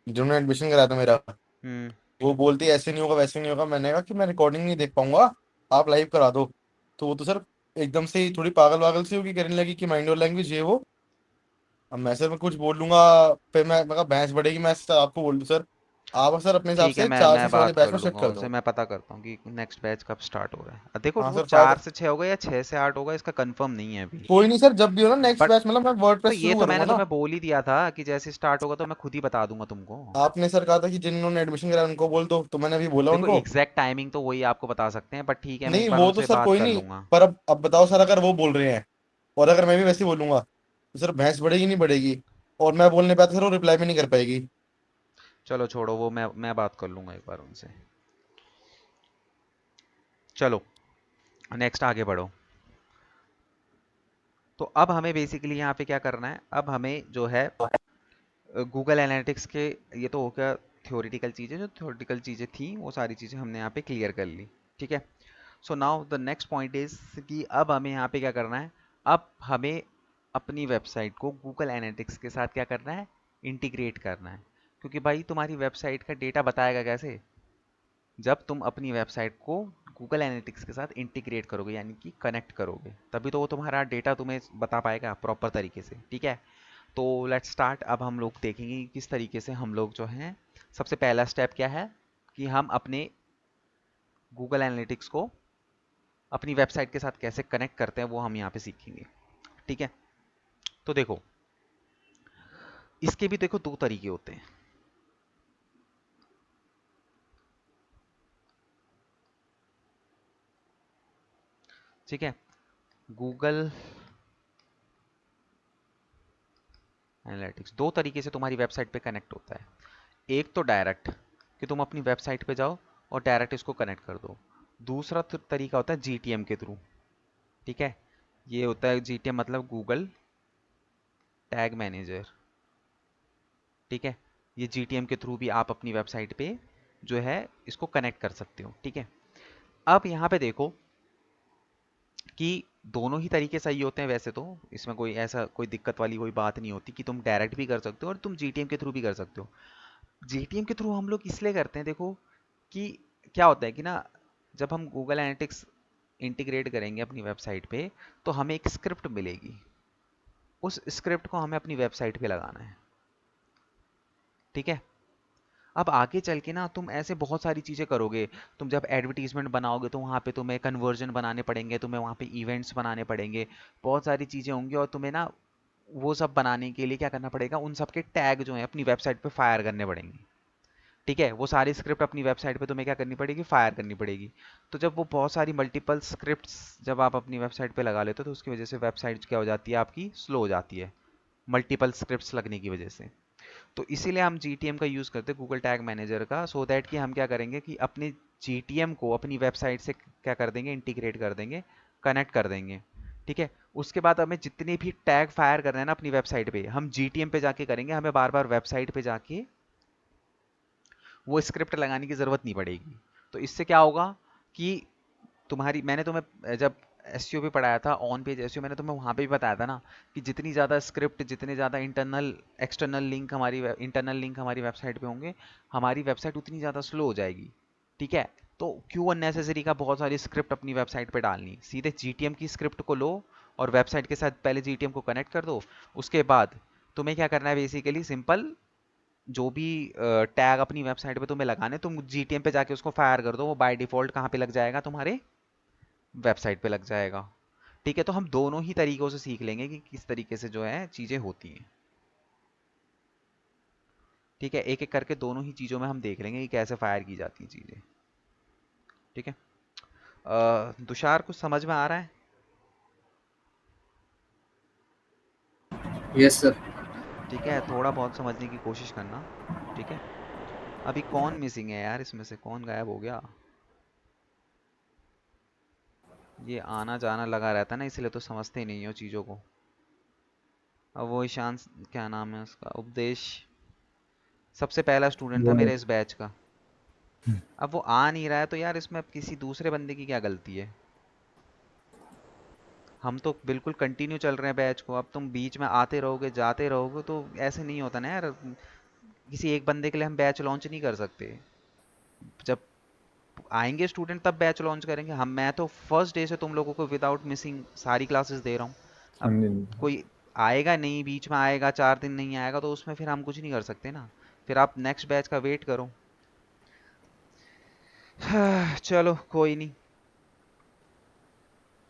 जिन्होंने एडमिशन कराया था मेरा। हम्म। वो बोलती है ऐसे नहीं होगा वैसे नहीं होगा, मैंने कहा कि मैं रिकॉर्डिंग नहीं देख पाऊंगा, आप लाइव करा दो। तो वो तो सर एकदम से ही थोड़ी पागल वागल सी होगी, कहने लगी कि माइंड और लैंग्वेज ये वो। अब मैं सर मैं कुछ बोल लूंगा, फिर मैं कहा भैंस बढ़ेगी, मैं सर आपको बोल दूं सर, आप सर अपने हिसाब ठीक है, से मैं 4 से 6 वाले बात बैच कर में शिफ्ट लूंगा कर उनसे, दो। मैं पता करता हूँ कि नेक्स्ट बैच कब स्टार्ट हो रहा है। देखो, हाँ वो सर फायदा, 4 से 6 होगा या 6 से 8 होगा, इसका कंफर्म नहीं है अभी। कोई नहीं सर, जब भी हो ना नेक्स्ट बट बैच, मतलब मैं तो वर्डप्रेस ये शुरू तो करूंगा मैंने ना। तुम्हें बोल ही दिया था कि जैसे स्टार्ट होगा तो मैं खुद ही बता दूंगा तुमको। आपने सर कहा था कि जिन्होंने एडमिशन कराया उनको बोल दो, तो मैंने अभी बोला देखो, उनको। एग्जैक्ट टाइमिंग तो वही आपको बता सकते हैं, बट ठीक है, मैं एक नहीं बार वो तो उनसे सर बात कोई कर नहीं, लूंगा। पर अब बताओ सर, अगर वो बोल रहे हैं और अगर मैं भी वैसे ही बोलूंगा, तो सर भैंस बढ़ेगी नहीं बढ़ेगी, और मैं बोलने पे आता सर वो रिप्लाई भी नहीं कर पाएगी। चलो छोड़ो, वो मैं बात कर लूंगा एक बार उनसे। चलो, नेक्स्ट आगे बढ़ो। तो अब हमें बेसिकली यहाँ पे क्या करना है, अब हमें जो है गूगल एनालिटिक्स के, ये तो हो गया थ्योरेटिकल चीज़ें, जो थ्योरेटिकल चीज़ें थी वो सारी चीज़ें हमने यहाँ पे क्लियर कर ली, ठीक है। So now the next point is कि अब हमें यहाँ पे क्या करना है, अब हमें अपनी वेबसाइट को गूगल एनालिटिक्स के साथ क्या करना है, इंटीग्रेट करना है। क्योंकि भाई तुम्हारी वेबसाइट का डेटा बताएगा कैसे, जब तुम अपनी वेबसाइट को गूगल एनालिटिक्स के साथ इंटीग्रेट करोगे, यानी कि कनेक्ट करोगे, तभी तो वो तुम्हारा डेटा तुम्हें बता पाएगा प्रॉपर तरीके से, ठीक है। तो लेट्स स्टार्ट। अब हम लोग देखेंगे कि किस तरीके से हम लोग जो हैं, सबसे पहला स्टेप क्या है कि हम अपने गूगल एनालिटिक्स को अपनी वेबसाइट के साथ कैसे कनेक्ट करते हैं, वो हम यहाँ पे सीखेंगे, ठीक है। तो देखो, इसके भी देखो दो तरीके होते हैं, ठीक है। गूगल एनालिटिक्स दो तरीके से तुम्हारी वेबसाइट पे कनेक्ट होता है। एक तो डायरेक्ट, कि तुम अपनी वेबसाइट पे जाओ और डायरेक्ट इसको कनेक्ट कर दो। दूसरा तरीका होता है जीटीएम के थ्रू, ठीक है। ये होता है जीटीएम मतलब गूगल टैग मैनेजर, ठीक है। ये जीटीएम के थ्रू भी आप अपनी वेबसाइट पे जो है इसको कनेक्ट कर सकते हो, ठीक है। अब यहाँ पे देखो कि दोनों ही तरीके सही होते हैं वैसे तो, इसमें कोई ऐसा कोई दिक्कत वाली कोई बात नहीं होती, कि तुम डायरेक्ट भी कर सकते हो और तुम जीटीएम के थ्रू भी कर सकते हो। जीटीएम के थ्रू हम लोग इसलिए करते हैं, देखो कि क्या होता है कि ना, जब हम गूगल एनालिटिक्स इंटीग्रेट करेंगे अपनी वेबसाइट पे, तो हमें एक स्क्रिप्ट मिलेगी, उस स्क्रिप्ट को हमें अपनी वेबसाइट पे लगाना है, ठीक है। अब आगे चल के ना तुम ऐसे बहुत सारी चीज़ें करोगे, तुम जब एडवर्टीजमेंट बनाओगे तो वहाँ पे तुम्हें कन्वर्जन बनाने पड़ेंगे, तुम्हें वहाँ पे इवेंट्स बनाने पड़ेंगे, बहुत सारी चीज़ें होंगी, और तुम्हें ना वो सब बनाने के लिए क्या करना पड़ेगा, उन सब के टैग जो है अपनी वेबसाइट पे फायर करने पड़ेंगे, ठीक है। वो सारी स्क्रिप्ट अपनी वेबसाइट पे तुम्हें क्या करनी पड़ेगी, फायर करनी पड़ेगी। तो जब वो बहुत सारी मल्टीपल स्क्रिप्ट्स जब आप अपनी वेबसाइट पे लगा लेते हो, तो उसकी वजह से वेबसाइट क्या हो जाती है, आपकी स्लो हो जाती है, मल्टीपल स्क्रिप्ट्स लगने की वजह से। तो इसीलिए हम जीटीएम का यूज़ करते हैं, गूगल टैग मैनेजर का, सो दैट कि हम क्या करेंगे कि अपने जीटीएम को अपनी वेबसाइट से क्या कर देंगे, इंटीग्रेट कर देंगे, कनेक्ट कर देंगे, ठीक है। उसके बाद हमें जितने भी टैग फायर करना है ना अपनी वेबसाइट पे, हम जीटीएम पे जाके करेंगे, हमें बार बार वेबसाइट पे जाके वो स्क्रिप्ट लगाने की ज़रूरत नहीं पड़ेगी। तो इससे क्या होगा कि तुम्हारी, मैंने तुम्हें जब एसईओ पे पढ़ाया था, ऑन पेज एसईओ, मैंने तुम्हें वहाँ पे भी बताया था ना, कि जितनी ज़्यादा स्क्रिप्ट, जितने ज़्यादा इंटरनल लिंक हमारी वेबसाइट पे होंगे, हमारी वेबसाइट उतनी ज़्यादा स्लो हो जाएगी, ठीक है। तो क्यों अननेसेसरी का बहुत सारी स्क्रिप्ट अपनी वेबसाइट पे डालनी, सीधे जीटीएम की स्क्रिप्ट को लो और वेबसाइट के साथ पहले जीटीएम को कनेक्ट कर दो। उसके बाद तुम्हें क्या करना है, बेसिकली सिंपल, जो भी टैग अपनी वेबसाइट पे तुम्हें लगाने, तुम जीटीएम पे जाके उसको फायर कर दो, वो बाय डिफॉल्ट कहाँ पे लग जाएगा, तुम्हारे वेबसाइट पे लग जाएगा, ठीक है। तो हम दोनों ही तरीकों से सीख लेंगे कि किस तरीके से जो है चीज़ें होती हैं, ठीक है। एक एक करके दोनों ही चीज़ों में हम देख लेंगे कि कैसे फायर की जाती हैं चीज़ें, ठीक है। तुषार, कुछ समझ में आ रहा है? Yes sir. ठीक है, थोड़ा बहुत समझने की कोशिश करना, ठीक है। अभी कौन मिसिंग है यार, इसमें से कौन गायब हो गया? ये आना जाना लगा रहता है ना, इसलिए तो समझते ही नहीं हो चीज़ों को। अब वो ईशान, क्या नाम है उसका, उपदेश, सबसे पहला स्टूडेंट था वो मेरे इस बैच का। अब वो आ नहीं रहा है, तो यार इसमें अब किसी दूसरे बंदे की क्या गलती है? हम तो बिल्कुल कंटिन्यू चल रहे हैं बैच को, अब तुम बीच में आते रहोगे जाते रहोगे, तो ऐसे नहीं होता ना यार। किसी एक बंदे के लिए हम बैच लॉन्च नहीं कर सकते, जब आएंगे स्टूडेंट तब बैच लॉन्च करेंगे हम। मैं तो फर्स्ट डे से तुम लोगों को विदाउट मिसिंग सारी क्लासेस दे रहा हूँ। हाँ अब जी। कोई आएगा नहीं, बीच में आएगा, 4 दिन नहीं आएगा, तो उसमें फिर हम कुछ नहीं कर सकते ना, फिर आप नेक्स्ट बैच का वेट करो। चलो कोई नहीं,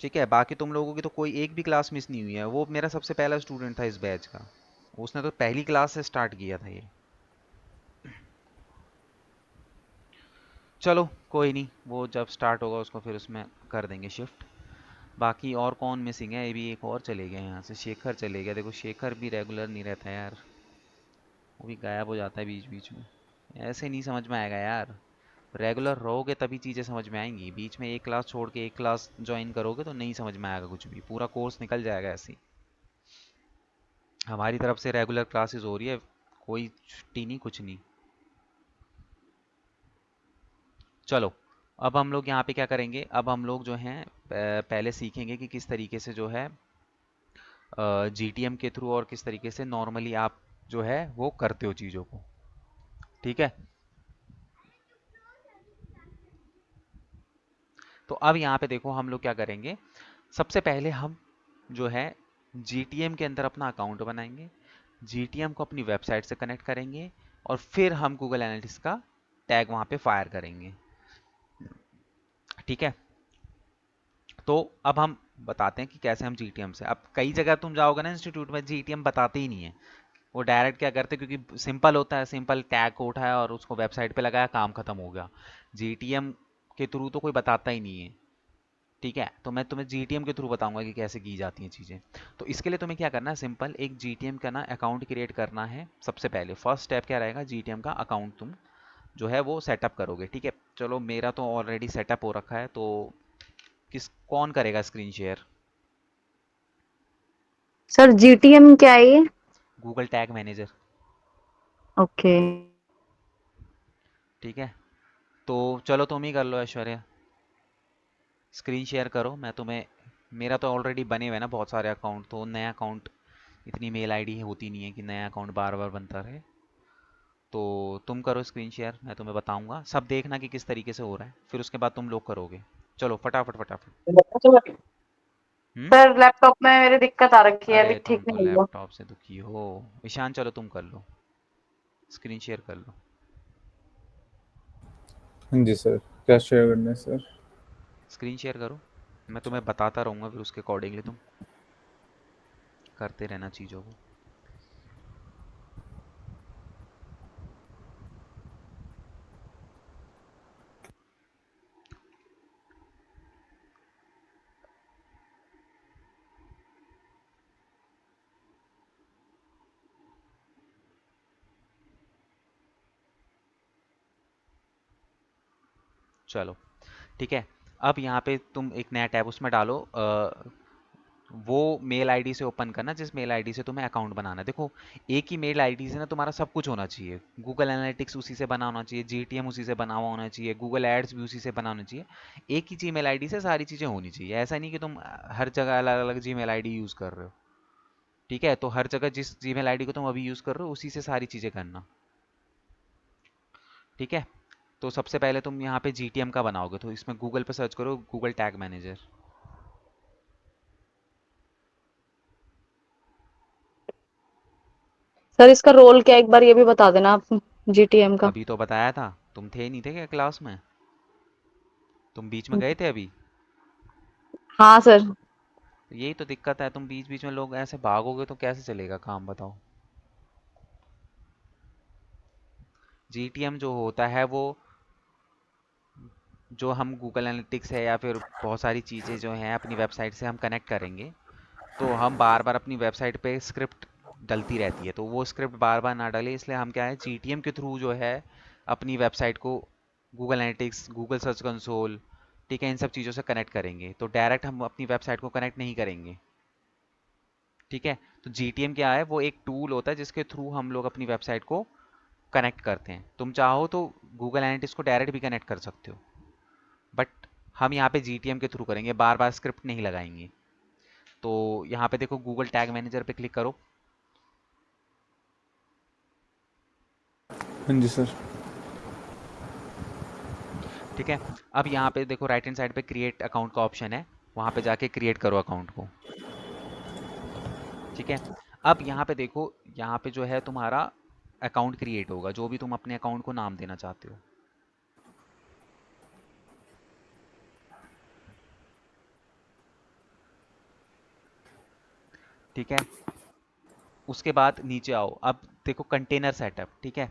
ठीक है। बाकी तुम लोगों की तो कोई एक भी क्लास मिस नहीं हुई है, वो मेरा सबसे पहला स्टूडेंट था इस बैच का, उसने तो पहली क्लास से स्टार्ट किया था ये। चलो कोई नहीं, वो जब स्टार्ट होगा उसको फिर उसमें कर देंगे शिफ्ट। बाकी और कौन मिसिंग है? ये भी एक और चले गए यहाँ से, शेखर चले गया। देखो शेखर भी रेगुलर नहीं रहता यार, वो भी गायब हो जाता है बीच बीच में। ऐसे नहीं समझ में आएगा यार, रेगुलर रहोगे तभी चीज़ें समझ में आएंगी। बीच में एक क्लास छोड़ के एक क्लास ज्वाइन करोगे तो नहीं समझ में आएगा कुछ भी, पूरा कोर्स निकल जाएगा ऐसे ही। हमारी तरफ से रेगुलर क्लासेस हो रही है, कोई छुट्टी नहीं, कुछ नहीं। चलो, अब हम लोग यहाँ पे क्या करेंगे, अब हम लोग जो हैं पहले सीखेंगे कि किस तरीके से जो है GTM के थ्रू और किस तरीके से नॉर्मली आप जो है वो करते हो चीज़ों को। ठीक है, तो अब यहाँ पे देखो हम लोग क्या करेंगे। सबसे पहले हम जो है GTM के अंदर अपना अकाउंट बनाएंगे, GTM को अपनी वेबसाइट से कनेक्ट करेंगे और फिर हम गूगल एनालिटिक्स का टैग वहाँ पे फायर करेंगे। ठीक है, तो अब हम बताते हैं कि कैसे हम GTM से, अब कई जगह तुम जाओगे ना इंस्टीट्यूट में, GTM बताते ही नहीं है। वो डायरेक्ट क्या करते हैं, क्योंकि सिंपल होता है, सिंपल टैग को उठाया और उसको वेबसाइट पे लगाया, काम खत्म हो गया। GTM के थ्रू तो कोई बताता ही नहीं है। ठीक है, तो मैं तुम्हें GTM के थ्रू बताऊंगा कि कैसे की जाती हैं चीज़ें। तो इसके लिए तुम्हें क्या करना है, सिंपल एक GTM का ना अकाउंट क्रिएट करना है। सबसे पहले फर्स्ट स्टेप क्या रहेगा, GTM का अकाउंट तुम जो है वो सेटअप करोगे। ठीक है, चलो मेरा तो ऑलरेडी सेटअप हो रखा है, तो कौन करेगा स्क्रीन शेयर? सर जीटीएम क्या है ये? Google tag manager. ओके। ठीक है, तो चलो तुम ही कर लो ऐश्वर्या, स्क्रीन शेयर करो। मैं तुम्हें, मेरा तो ऑलरेडी बने हुए ना बहुत सारे अकाउंट, तो नया अकाउंट, इतनी मेल आईडी होती नहीं है कि नया अकाउंट बार बार बनता रहे। तो तुम करो स्क्रीन शेयर, मैं तुम्हें बताऊंगा, सब देखना कि किस तरीके से हो रहा है, फिर उसके बाद तुम लोग करोगे। चलो फटाफट फटाफट। हम्म। सर लैपटॉप में मेरी दिक्कत आ रखी है, अरे अभी तुम ठीक तो नहीं हुआ। लैपटॉप से दुखी हो। ईशान चलो तुम कर लो, स्क्रीन शेयर कर लो। हाँ जी सर, क्या शेयर करना है सर? स्क्रीन शेयर करो, मैं तुम्हें बताता रहूँगा, फिर उसके अकॉर्डिंगली तुम करते रहना चीज़ों को। चलो ठीक है, अब यहाँ पे तुम एक नया टैब उसमें डालो, वो मेल आईडी से ओपन करना जिस मेल आईडी से तुम्हें अकाउंट बनाना है। देखो, एक ही मेल आईडी से ना तुम्हारा सब कुछ होना चाहिए। गूगल एनालिटिक्स उसी से बना होना चाहिए, GTM उसी से बना हुआ होना चाहिए, गूगल एड्स भी उसी से बना होना चाहिए। एक ही जीमेल आईडी से सारी चीज़ें होनी चाहिए। ऐसा नहीं कि तुम हर जगह अलग अलग जीमेल आईडी यूज़ कर रहे हो। ठीक है, तो हर जगह जिस जीमेल आईडी को तुम अभी यूज़ कर रहे हो उसी से सारी चीज़ें करना। ठीक है, तो सबसे पहले तुम यहाँ पे GTM का बनाओगे, तो इसमें गूगल पे सर्च करो गूगल टैग मैनेजर। सर इसका रोल क्या है, एक बार ये भी बता देना आप, जीटीएम का। अभी तो बताया था, तुम थे नहीं थे क्या क्लास में? तुम बीच में गए थे अभी? हाँ सर। तो यही तो दिक्कत है, तुम बीच बीच में लोग ऐसे भागोगे तो कैसे चलेगा काम, बताओ। GTM जो होता है वो, जो हम गूगल एनालिटिक्स है या फिर बहुत सारी चीज़ें जो हैं अपनी वेबसाइट से हम कनेक्ट करेंगे, तो हम बार बार अपनी वेबसाइट पे स्क्रिप्ट डलती रहती है, तो वो स्क्रिप्ट बार बार ना डले, इसलिए हम क्या है GTM के थ्रू जो है अपनी वेबसाइट को Google analytics, Google search console, ठीक है, इन सब चीज़ों से कनेक्ट करेंगे। तो डायरेक्ट हम अपनी वेबसाइट को कनेक्ट नहीं करेंगे। ठीक है, तो GTM क्या है, वो एक टूल होता है जिसके थ्रू हम लोग अपनी वेबसाइट को कनेक्ट करते हैं। तुम चाहो तो गूगल एनालिटिक्स को डायरेक्ट भी कनेक्ट कर सकते हो, बट हम यहाँ पे GTM के थ्रू करेंगे, बार बार स्क्रिप्ट नहीं लगाएंगे। तो यहाँ पे देखो गूगल टैग मैनेजर पे क्लिक करो। हाँ जी सर। ठीक है, अब यहाँ पे देखो राइट हैंड साइड पे क्रिएट अकाउंट का ऑप्शन है, वहाँ पे जाके क्रिएट करो अकाउंट को। ठीक है, अब यहाँ पे देखो, यहाँ पे जो है तुम्हारा अकाउंट क्रिएट होगा, जो भी तुम अपने अकाउंट को नाम देना चाहते हो। ठीक है, उसके बाद नीचे आओ, अब देखो कंटेनर सेटअप। ठीक है,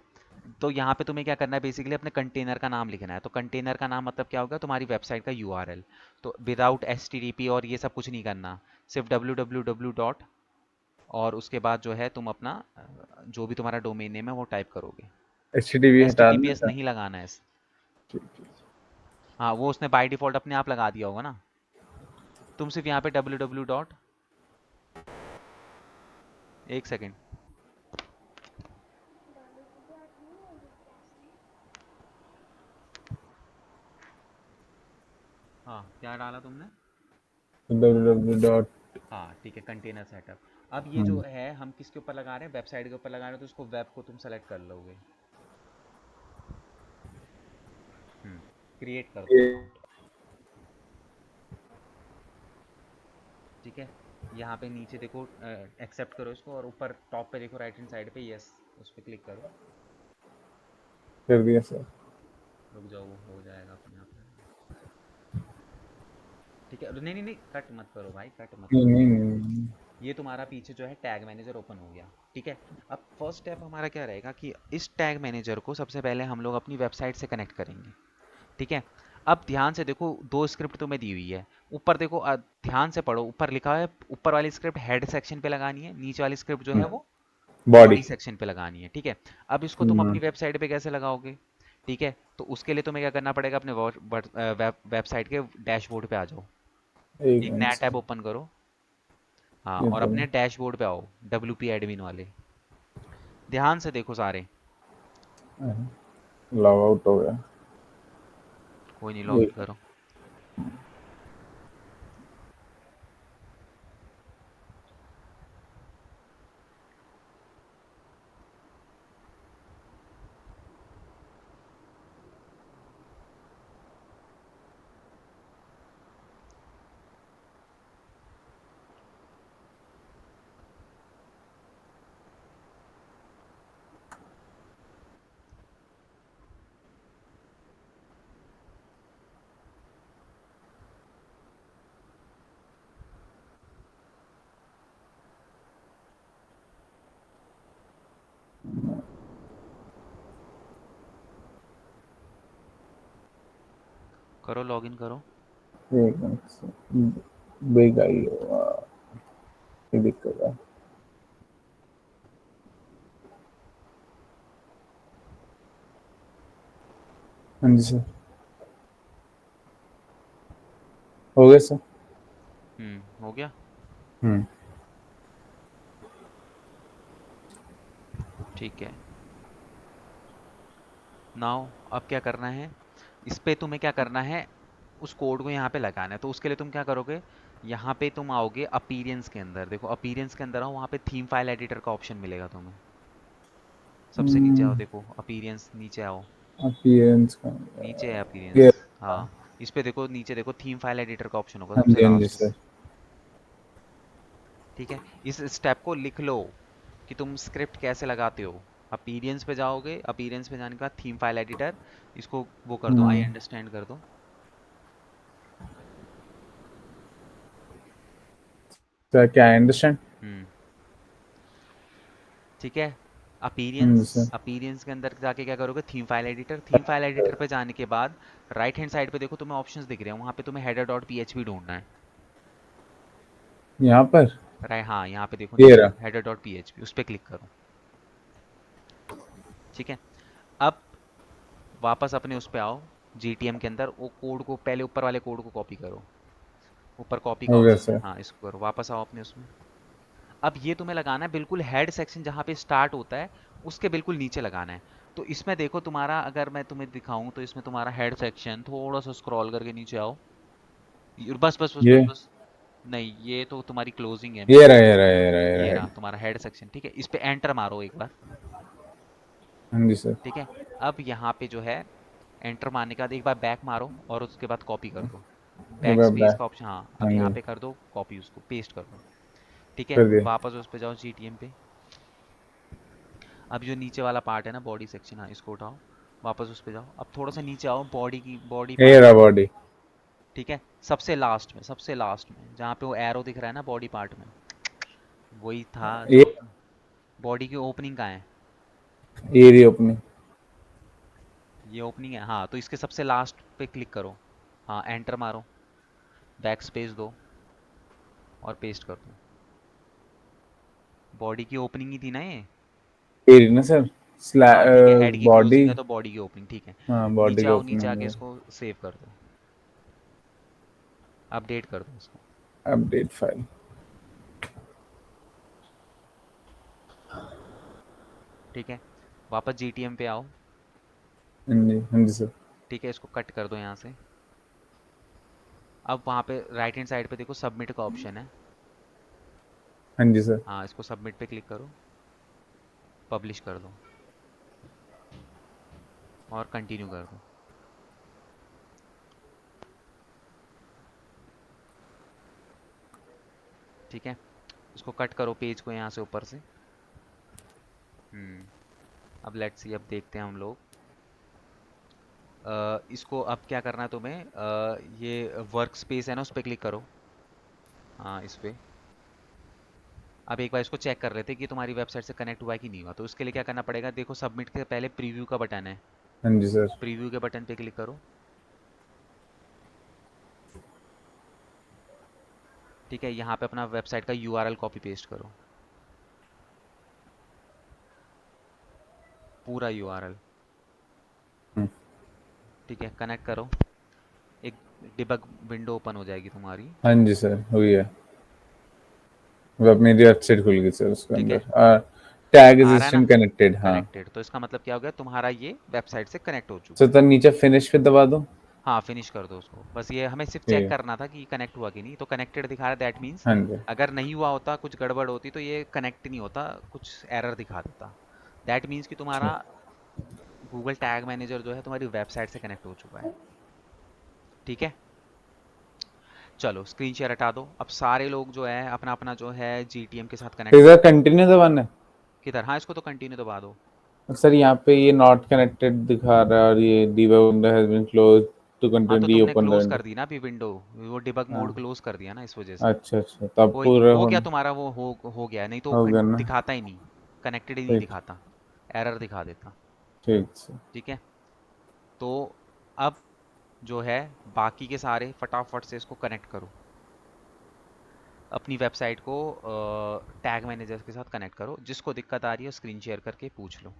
तो यहाँ पे तुम्हें क्या करना है, बेसिकली अपने कंटेनर का नाम लिखना है। तो कंटेनर का नाम मतलब क्या होगा, तुम्हारी वेबसाइट का URL। तो विदाउट HTTP और ये सब कुछ नहीं करना, सिर्फ www डॉट, और उसके बाद जो है तुम अपना जो भी तुम्हारा डोमेन नेम है वो टाइप करोगे। HTTP हटा देना HTTPS था। नहीं लगाना है। हाँ, वो उसने बाय डिफॉल्ट अपने आप लगा दिया होगा ना। तुम सिर्फ यहाँ पे www डॉट एक सेकेंड। हाँ, क्या डाला तुमने? www. हाँ ठीक है, कंटेनर सेटअप। अब ये जो है हम किसके ऊपर लगा रहे हैं, वेबसाइट के ऊपर लगा रहे हैं, तो उसको वेब को तुम सेलेक्ट कर लोगे। क्रिएट कर दो अकाउंट। ठीक है, यहाँ पे नीचे देखो एक्सेप्ट करो इसको, और ऊपर टॉप पे देखो राइट हैंड साइड पे यस, उस पर क्लिक करो। कर दिया सर। रुक जाओ, वो हो जाएगा अपने आप। ठीक है, नहीं नहीं नहीं, कट मत करो भाई, कट मत नहीं करो। नहीं नहीं। ये तुम्हारा पीछे जो है टैग मैनेजर ओपन हो गया। ठीक है, अब फर्स्ट स्टेप हमारा क्या रहेगा कि इस टैग मैनेजर को सबसे पहले हम लोग अपनी वेबसाइट से कनेक्ट करेंगे। ठीक है, अब ध्यान से देखो, दो स्क्रिप्ट तुम्हें दी हुई है। ऊपर देखो, ध्यान से पढ़ो, ऊपर लिखा है, ऊपर वाली स्क्रिप्ट हेड सेक्शन पे लगानी है, नीचे वाली स्क्रिप्ट जो है वो बॉडी। बॉडी सेक्शन पे लगानी है। ठीक है, अब इसको तुम अपनी वेबसाइट पे कैसे लगाओगे? ठीक है, तो उसके लिए तुम्हें क्या करना पड़ेगा, अपने वेबसाइट के डैशबोर्ड पे आ जाओ। एक एक मिनट नया सर। टैब ओपन करो। हाँ, ये और तो अपने डैशबोर्ड पे आओ, WP एडमिन वाले। ध्यान से देखो सारे। लॉग आउट हो गया। कोई नहीं, लॉग इन एक करो। करो, लॉग इन करो। एक मिनट सर। बिग आई ये दिक्कत है। हाँ जी सर, हो गया सर। हो गया। ठीक है, नाउ अब क्या करना है, इस पे तुम्हें क्या करना है, उस कोड को यहाँ पे लगाना है। तो उसके लिए तुम क्या करोगे, यहाँ पे तुम आओगे अपीरियंस के अंदर। देखो अपीरियंस के अंदर आओ, वहाँ पे थीम फाइल एडिटर का ऑप्शन मिलेगा तुम्हें। सबसे नीचे आओ, देखो अपीरियंस, नीचे आओ, अपीयरेंस का। नीचे है ये। अपीरियंस। हाँ, इस पे देखो, नीचे देखो, थीम फाइल एडिटर का ऑप्शन होगा हाँ सबसे जी हाँ जी लास्ट में। सर। ठीक है, इस स्टेप को लिख लो कि तुम स्क्रिप्ट कैसे लगाते हो। अपीरियंस पे जाओगे, अपीरियंस पे जाने के बाद थीम फाइल एडिटर, इसको वो कर दो, आई अंडरस्टैंड कर दो। सर क्या अंडरस्टैंड? हम्म ठीक है, हाँ जी अपीरियंस, सर। अपीरियंस के अंदर जाके क्या करोगे, theme file editor, theme file editor पे जाने के बाद राइट हैंड साइड पे देखो तुम्हें ऑप्शंस दिख रहे हैं, वहां पे तुम्हें हेडर डॉट पीएचपी ढूंढना है। यहाँ पर राइट, हाँ यहाँ पे देखो ये नीचे रहा। हेडर डॉट पीएचपी, उस पर क्लिक करो। ठीक है, अब वापस अपने उस पे आओ, जीटीएम के अंदर वो कोड को, पहले ऊपर वाले कोड को कॉपी करो। ऊपर कॉपी का हो गया ऑप्शन है, सर। हाँ इसको करो, वापस आओ अपने उसमें। अब ये तुम्हें लगाना है बिल्कुल हेड सेक्शन जहाँ पे स्टार्ट होता है, उसके बिल्कुल नीचे लगाना है। तो इसमें देखो तुम्हारा, अगर मैं तुम्हें दिखाऊं तो इसमें तुम्हारा हेड सेक्शन, थोड़ा सा स्क्रॉल करके नीचे आओ। बस बस बस बस ये बस। नहीं, ये तो तुम्हारी क्लोजिंग है ये मेन। रहा ये रहा ये रहा ये ये रहा। रहा तुम्हारा हेड सेक्शन। ठीक है, इस पे एंटर मारो एक बार। हाँ जी सर। ठीक है, अब यहाँ पे जो है एंटर मारने के बाद एक बार बैक मारो, और उसके बाद कॉपी कर दो। ये बैक बात स्पेस है। का ऑप्शन, हाँ हाँ अब यहाँ जी, पे कर दो कॉपी, उसको पेस्ट कर दो। ठीक है, कर दिया। वापस उस पे जाओ, जीटीएम पे। अब जो नीचे वाला पार्ट है ना, बॉडी सेक्शन, हाँ इसको उठाओ, वापस उस पे जाओ। अब थोड़ा सा नीचे आओ, बॉडी की, बॉडी ये पार्ट रहा पे आओ। बॉडी। ठीक है, सबसे लास्ट में, सबसे लास्ट में जहाँ पे वो एरो दिख रहा है ना बॉडी पार्ट में, वही था ये जो बॉडी की ओपनिंग कहाँ है, रही ओपनिंग। ये ओपनिंग है। हाँ, तो इसके सबसे लास्ट पे क्लिक करो, हाँ एंटर मारो, बैक स्पेस दो और पेस्ट कर दो। बॉडी की ओपनिंग ही थी ना ये। ये रही ना सर। हाँ ठीक है, हेड की बॉडी। क्लोजिंग है तो बॉडी की ओपनिंग। ठीक है, हाँ बॉडी नीचे की आओ, नीचे ओपनिंग आके है। इसको सेव कर दो, अपडेट कर दो इसको। Update file. ठीक है, वापस GTM पे आओ। हाँ जी सर। ठीक है, इसको कट कर दो यहाँ से। अब वहाँ पे राइट हैंड साइड पे देखो सबमिट का ऑप्शन है। हाँ जी सर। हाँ, इसको सबमिट पे क्लिक करो, पब्लिश कर दो और कंटिन्यू कर दो। ठीक है, इसको कट करो पेज को यहाँ से ऊपर से। अब लेट्स सी, अब देखते हैं हम लोग। इसको अब क्या करना है तुम्हें, ये वर्क स्पेस है ना, उस पर क्लिक करो। हाँ, इस पे। अब एक बार इसको चेक कर लेते हैं कि तुम्हारी वेबसाइट से कनेक्ट हुआ है कि नहीं हुआ। तो उसके लिए क्या करना पड़ेगा, देखो सबमिट के पहले प्रीव्यू का बटन है, हाँ जी सर। प्रीव्यू के बटन पे क्लिक करो। ठीक है, यहाँ पे अपना वेबसाइट का URL कॉपी पेस्ट करो, पूरा URL। हम्म, ठीक है, कनेक्ट करो, एक डिबग विंडो ओपन हो जाएगी तुम्हारी। हाँ जी सर, हुई है। अब मेरी वेबसाइट खुल गई सर उसके ठीक है, अंदर। टैग आ रहा है ना असिस्टेंट कनेक्टेड, हाँ। कनेक्टेड, तो इसका मतलब क्या हो गया, तुम्हारा ये वेबसाइट से कनेक्ट हो चुका सर है। तब नीचे फिनिश पे दबा दो। हाँ, फिनिश कर दो उसको, बस ये हमें सिर्फ ठीक चेक है। करना था कि कनेक्ट हुआ कि नहीं। तो कनेक्टेड दिखा रहा है, दैट मीन्स हाँ जी। अगर नहीं हुआ होता, कुछ गड़बड़ होती तो ये कनेक्ट नहीं होता, कुछ एरर दिखा देता। दैट मीन्स कि तुम्हारा गूगल टैग मैनेजर जो है तुम्हारी वेबसाइट से कनेक्ट हो चुका है। ठीक है, चलो स्क्रीन शेयर हटा दो। अब सारे लोग जो है अपना अपना जो है GTM के साथ कनेक्ट इधर करो। कंटिन्यू दबाना किधर? हाँ, इसको तो कंटिन्यू दबा दो। है सर। यहाँ पे ये नॉट कनेक्टेड दिखा रहा है और ये debug window has been closed to हाँ, तो continue तुमने reopen the क्लोज window। कर दी ना अभी विंडो, वो डिबग मोड हाँ। क्लोज कर दिया ना, इस वजह से। अच्छा अच्छा, तब कोई नहीं, पूरा हो हो गया तुम्हारा वो, हो गया, नहीं तो हो गया ना। दिखाता ही नहीं, कनेक्टेड ही नहीं ठीक। दिखाता, एरर दिखा देता। ठीक सर। ठीक है, तो अब जो है बाकी के सारे फटाफट से इसको कनेक्ट करो, अपनी वेबसाइट को टैग मैनेजर के साथ कनेक्ट करो। जिसको दिक्कत आ रही है स्क्रीन शेयर करके पूछ लो।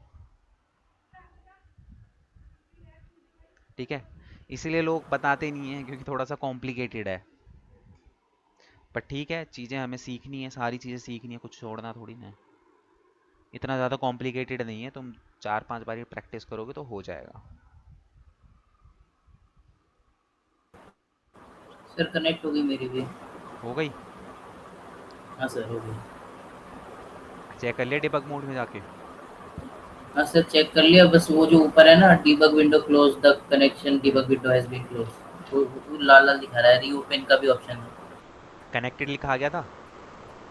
ठीक है, इसीलिए लोग बताते नहीं हैं, क्योंकि थोड़ा सा कॉम्प्लिकेटेड है। पर ठीक है, चीज़ें हमें सीखनी है, सारी चीज़ें सीखनी है, कुछ छोड़ना थोड़ी ना है। इतना ज़्यादा कॉम्प्लिकेटेड नहीं है, तुम 4-5 बार प्रैक्टिस करोगे तो हो जाएगा। सर कनेक्ट होगी मेरी भी। हो गई? हाँ सर, हो गई। चेक कर लिया डिबग मोड में जाके? हाँ सर, चेक कर लिया। बस वो जो ऊपर है ना, debug window close, the connection debug window has been close, वो लाल लाल दिखा रहा है। रीओपन का भी ऑप्शन है। कनेक्टेड लिखा आ गया था?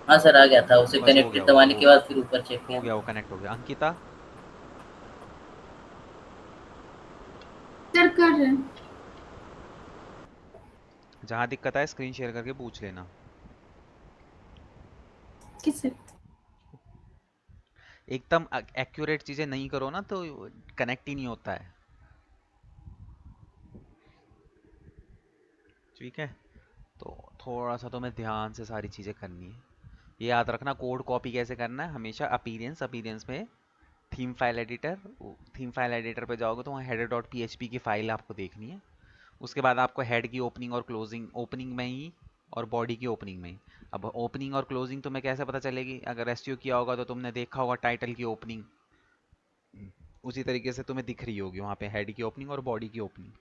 हाँ सर, आ गया था। उसे बस हो गया, कनेक्टेड दबाने के बाद फिर ऊपर चेक हो किया। गया, वो कनेक्ट हो गया। अंकिता, सर कर रहे हैं। जहाँ दिक्कत आए स्क्रीन शेयर करके पूछ लेना। किससे? एकदम एक्यूरेट चीज़ें नहीं करो ना तो कनेक्ट ही नहीं होता है। ठीक है, तो थोड़ा सा तुम्हें ध्यान से सारी चीज़ें करनी है। ये याद रखना, कोड कॉपी कैसे करना है हमेशा। अपीरियंस, अपीरियंस में theme file editor, theme file editor पे जाओगे तो वहाँ हेडर डॉट PHP की फाइल आपको देखनी है। उसके बाद आपको हेड की ओपनिंग और क्लोजिंग, ओपनिंग में ही और बॉडी की ओपनिंग में ही। अब ओपनिंग और क्लोजिंग तुम्हें कैसे पता चलेगी? अगर एसईओ किया होगा तो तुमने देखा होगा टाइटल की ओपनिंग, उसी तरीके से तुम्हें दिख रही होगी वहाँ पे हेड की ओपनिंग और बॉडी की ओपनिंग।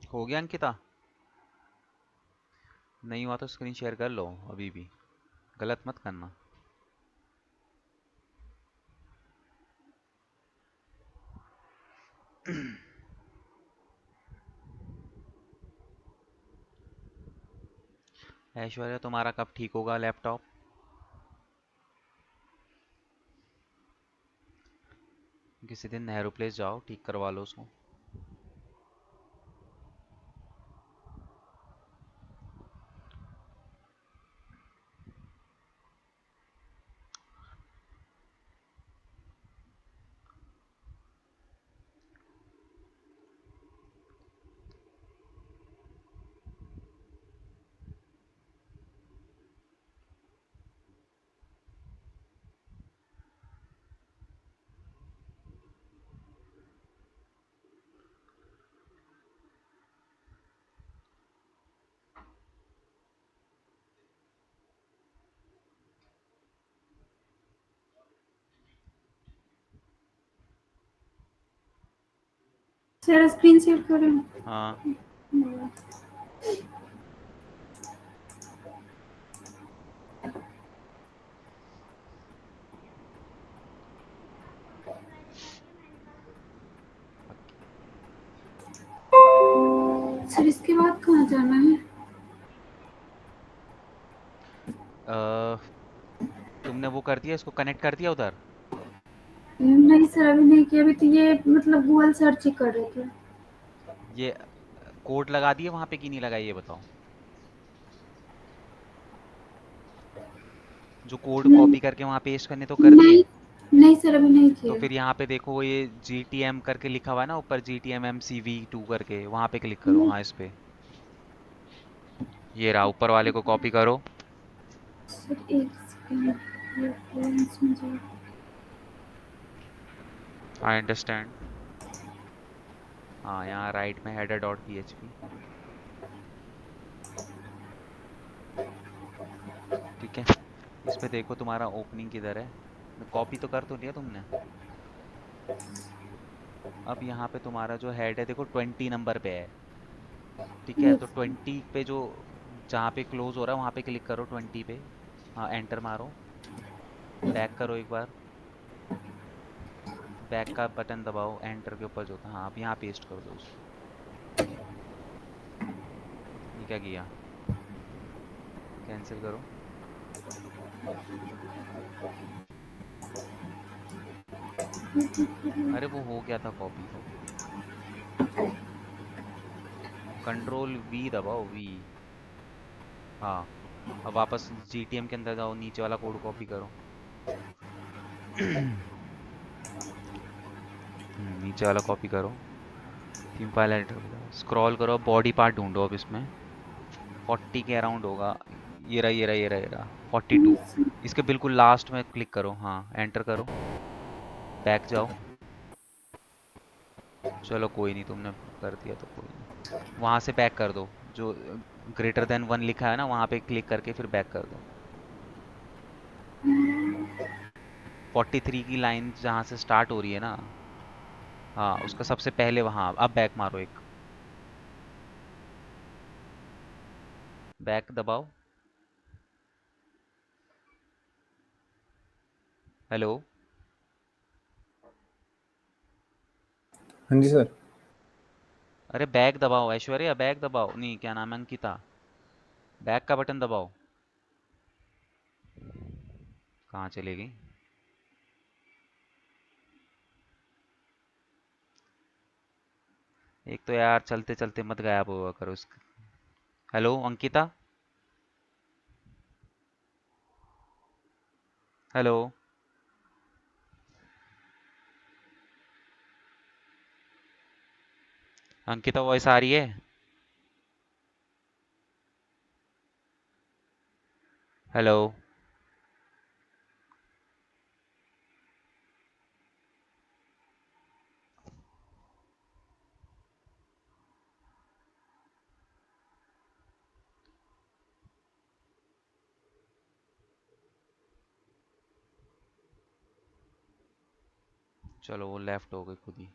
हो गया अंकिता? नहीं हुआ तो स्क्रीन शेयर कर लो अभी भी, गलत मत करना। ऐश्वर्या तुम्हारा कब ठीक होगा लैपटॉप? किसी दिन नेहरू प्लेस जाओ, ठीक करवा लो उसको। सर स्क्रीन शेयर करें। हाँ सर इसके बाद कहाँ जाना है? अ, तुमने वो कर दिया, इसको कनेक्ट कर दिया उधर? नहीं सर अभी नहीं किया, अभी तो ये मतलब गूगल सर्च ही कर रहे थे। ये कोड लगा दिए वहां पे कि नहीं लगाई, ये बताओ। जो कोड नहीं कॉपी करके वहां पेस्ट करने तो कर नहीं दिए? नहीं सर अभी नहीं तो किया। फिर यहाँ पे देखो ये GTM करके लिखा हुआ है ना ऊपर, GTM MCV2 करके, वहां पे क्लिक करो। नहीं हाँ इस पे, ये रहा, ऊपर वाले को कॉपी करो। सर एक सेकंड, रेफरेंस में जाओ। I understand. हाँ यहाँ राइट में header.php, ठीक है। इस पे देखो तुम्हारा ओपनिंग किधर है, कॉपी तो कर तो लिया तुमने। अब यहाँ पे तुम्हारा जो हेड है देखो 20 नंबर पे है, ठीक है। तो यस 20 पे जो, जहाँ पे क्लोज हो रहा है वहाँ पे क्लिक करो 20 पे। हाँ एंटर मारो, बैक करो एक बार, बैक का बटन दबाओ, एंटर के ऊपर जो था। हाँ अब यहाँ पेस्ट कर दो उसको। ये क्या किया? कैंसिल करो। अरे वो हो गया था कॉपी तो, Ctrl V दबाओ, V। हाँ अब वापस GTM के अंदर जाओ, नीचे वाला कोड कॉपी करो। नीचे वाला कॉपी करो, थीम फाइल एडिटर पे जाओ, स्क्रॉल करो, बॉडी पार्ट ढूंढो अब इसमें। 40 के अराउंड होगा। ये रहा ये रहा ये रहा ये रहा, 42। इसके बिल्कुल लास्ट में क्लिक करो, हाँ एंटर करो, बैक जाओ। चलो कोई नहीं, तुमने कर दिया तो कोई नहीं। वहां से बैक कर दो, जो >1 लिखा है ना वहां पे क्लिक करके फिर बैक कर दो। 43 की लाइन जहां से स्टार्ट हो रही है ना, हाँ उसका सबसे पहले वहां, अब बैक मारो एक, बैक दबाओ। हेलो? हाँ जी सर। अरे बैक दबाओ ऐश्वर्या, बैक दबाओ, नहीं क्या नाम है, अंकिता, बैक का बटन दबाओ। कहाँ चली गई? एक तो यार चलते चलते मत गायब हुआ करो उसका। Hello Ankita? Hello? Ankita voice आ रही है? हेलो? चलो वो लेफ्ट हो गई खुद ही।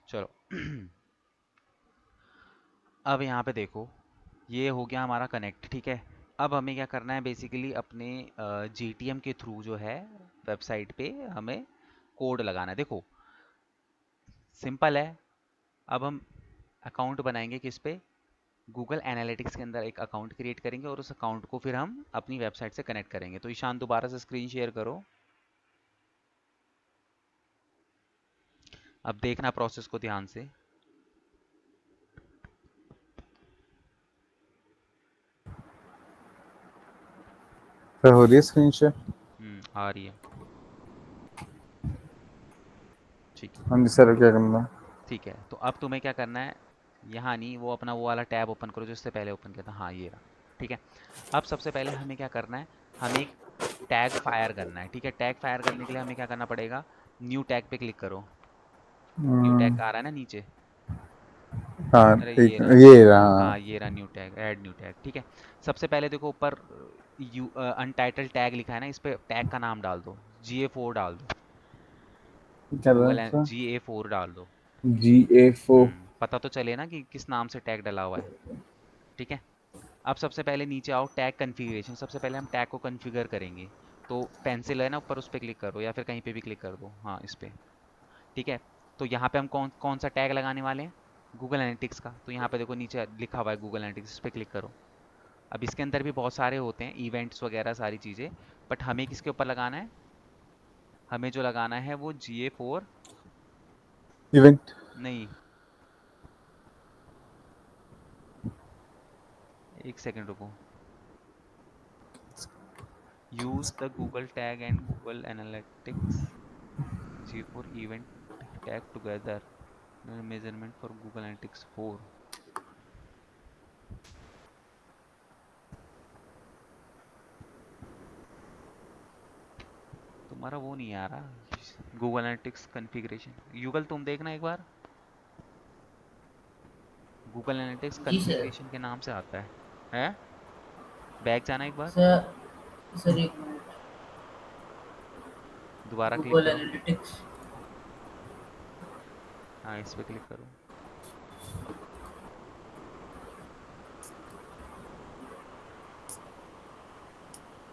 चलो अब यहाँ पे देखो, ये हो गया हमारा कनेक्ट, ठीक है। अब हमें क्या करना है, बेसिकली अपने GTM के थ्रू जो है वेबसाइट पे हमें कोड लगाना है। देखो सिंपल है। अब हम अकाउंट बनाएंगे किस पे, गूगल एनालिटिक्स के अंदर एक अकाउंट क्रिएट करेंगे और उस अकाउंट को फिर हम अपनी वेबसाइट से कनेक्ट करेंगे। तो ईशान दोबारा से स्क्रीन शेयर करो, अब देखना प्रोसेस को ध्यान से। फिर हो रही है स्क्रीन शेयर? आ रही है, ठीक है। हाँ जी सर, क्या करना है? ठीक है, तो अब तुम्हें क्या करना है, यहाँ नहीं, वो अपना वो वाला टैब ओपन करो जो इससे पहले ओपन किया था, हाँ ये रहा, ठीक है। अब सबसे पहले हमें क्या करना है, हमें एक टैग फायर करना है, ठीक है। टैग फायर करने के लिए हमें क्या करना पड़ेगा, न्यू टैग पे क्लिक करो। न्यू टैग आ रहा है ना नीचे, हाँ अरे ठीक ये है, रहा, ये रहा। हाँ ये रहा new tag, add new tag, ठीक है। सबसे पहले देखो ऊपर अनटाइटल टैग लिखा है ना, इस पे टैग का नाम डाल दो, GA4 डाल दो, क्या रहा गूगल है? GA4 डाल दो। GA4। पता तो चले ना कि किस नाम से टैग डाला हुआ है, ठीक है। अब सबसे पहले नीचे आओ, टैग कन्फिग्रेशन, सबसे पहले हम टैग को कन्फिगर करेंगे। तो पेंसिल है ना ऊपर, उस पर क्लिक करो या फिर कहीं पे भी क्लिक कर दो, हाँ इस पे, ठीक है। तो यहाँ पे हम कौन कौन सा टैग लगाने वाले हैं, गूगल एनालिटिक्स का। तो यहाँ पे देखो नीचे लिखा हुआ है गूगल एनालिटिक्स, इस पे क्लिक करो। अब इसके अंदर भी बहुत सारे होते हैं, इवेंट्स वगैरह सारी चीज़ें, बट हमें किसके ऊपर लगाना है, हमें जो लगाना है वो GA4 इवेंट। नहीं, एक सेकंड रुको, use the Google tag and Google analytics GA4 event tag together measurement for Google analytics 4। तुम्हारा वो नहीं आ रहा, गूगल एनालिटिक्स कॉन्फ़िगरेशन, गूगल तुम देखना एक बार, गूगल एनालिटिक्स जी सर। कॉन्फ़िगरेशन के नाम से आता है? बैक जाना एक बार, सर सर एक मिनट। दोबारा क्लिक गूगल करो, एनालिटिक्स। हाँ इस पे क्लिक करो।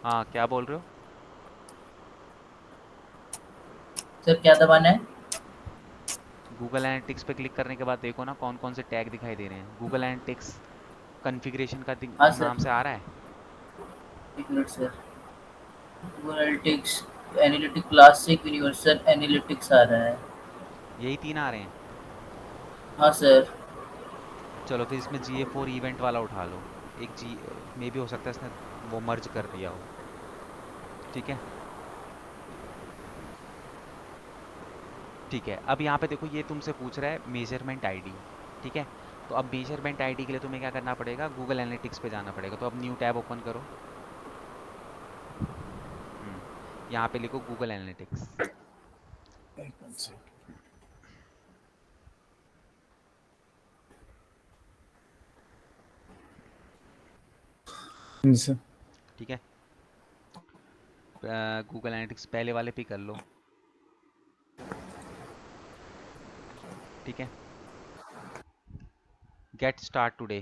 हाँ क्या बोल रहे हो, सर क्या दबाना है? गूगल एनालिटिक्स पे क्लिक करने के बाद देखो ना कौन कौन से टैग दिखाई दे रहे हैं, गूगल एनालिटिक्स कॉन्फ़िगरेशन का हाँ सर, नाम से आ रहा है। एक minute sir. Google analytics, analytic classic, universal analytics आ रहा है। यही तीन आ रहे हैं। हाँ सर। चलो फिर इसमें GA4 इवेंट वाला उठा लो, एक जी मे भी हो सकता है इसने वो मर्ज कर दिया हो, ठीक है। ठीक है, अब यहाँ पे देखो ये तुमसे पूछ रहा है मेजरमेंट आईडी, ठीक है। तो अब मेजरमेंट आईडी के लिए तुम्हें क्या करना पड़ेगा, गूगल एनालिटिक्स पे जाना पड़ेगा। तो अब न्यू टैब ओपन करो, यहाँ पे लिखो गूगल एनालिटिक्स, जी ठीक है। गूगल एनालिटिक्स पहले वाले पे कर लो, ठीक है। गेट स्टार्ट टुडे,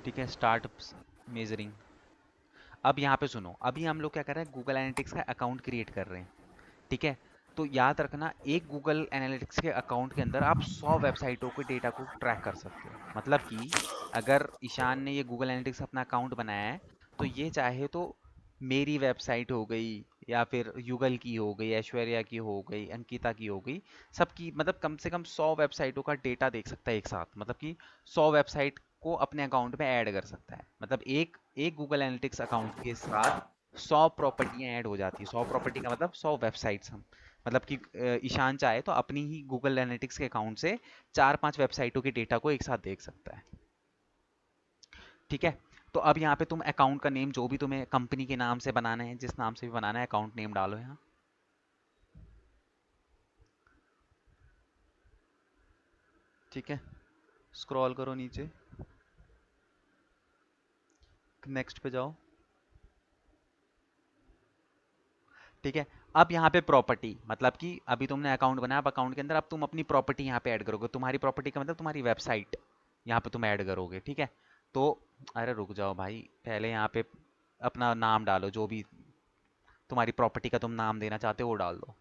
ठीक है। Start measuring. अब यहाँ पे सुनो, अभी हम लोग क्या कर रहे हैं, गूगल एनालिटिक्स का अकाउंट क्रिएट कर रहे हैं, ठीक है। तो याद रखना, एक गूगल एनालिटिक्स के अकाउंट के अंदर आप 100 वेबसाइटों के डेटा को ट्रैक कर सकते हो। मतलब कि अगर ईशान ने ये गूगल एनालिटिक्स अपना अकाउंट बनाया है, तो ये चाहे तो मेरी वेबसाइट हो गई, या फिर युगल की हो गई, ऐश्वर्या की हो गई, अंकिता की हो गई, सबकी, मतलब कम से कम 100 वेबसाइटों का डेटा देख सकता है एक साथ। मतलब कि 100 वेबसाइट को अपने अकाउंट में ऐड कर सकता है। मतलब एक एक गूगल एनालिटिक्स अकाउंट के साथ 100 प्रॉपर्टियां ऐड हो जाती है। 100 प्रॉपर्टी का मतलब 100 वेबसाइट्स हम, मतलब कि ईशान चाहे तो अपनी ही गूगल एनालिटिक्स के अकाउंट से 4-5 वेबसाइटों के डेटा को एक साथ देख सकता है, ठीक है। तो अब यहाँ पे तुम अकाउंट का नेम जो भी तुम्हें कंपनी के नाम से बनाना है, जिस नाम से भी बनाना है, अकाउंट नेम डालो यहाँ, ठीक है। स्क्रॉल करो नीचे, नेक्स्ट पे जाओ, ठीक है। अब यहाँ पे प्रॉपर्टी, मतलब कि अभी तुमने अकाउंट बनाया, अब अकाउंट के अंदर अब तुम अपनी प्रॉपर्टी यहाँ पे ऐड करोगे। तुम्हारी प्रॉपर्टी का मतलब तुम्हारी वेबसाइट यहाँ पे तुम ऐड करोगे, ठीक है। तो अरे रुक जाओ भाई, पहले यहाँ पे अपना नाम डालो, जो भी तुम्हारी प्रॉपर्टी का तुम नाम देना चाहते हो वो डाल दो।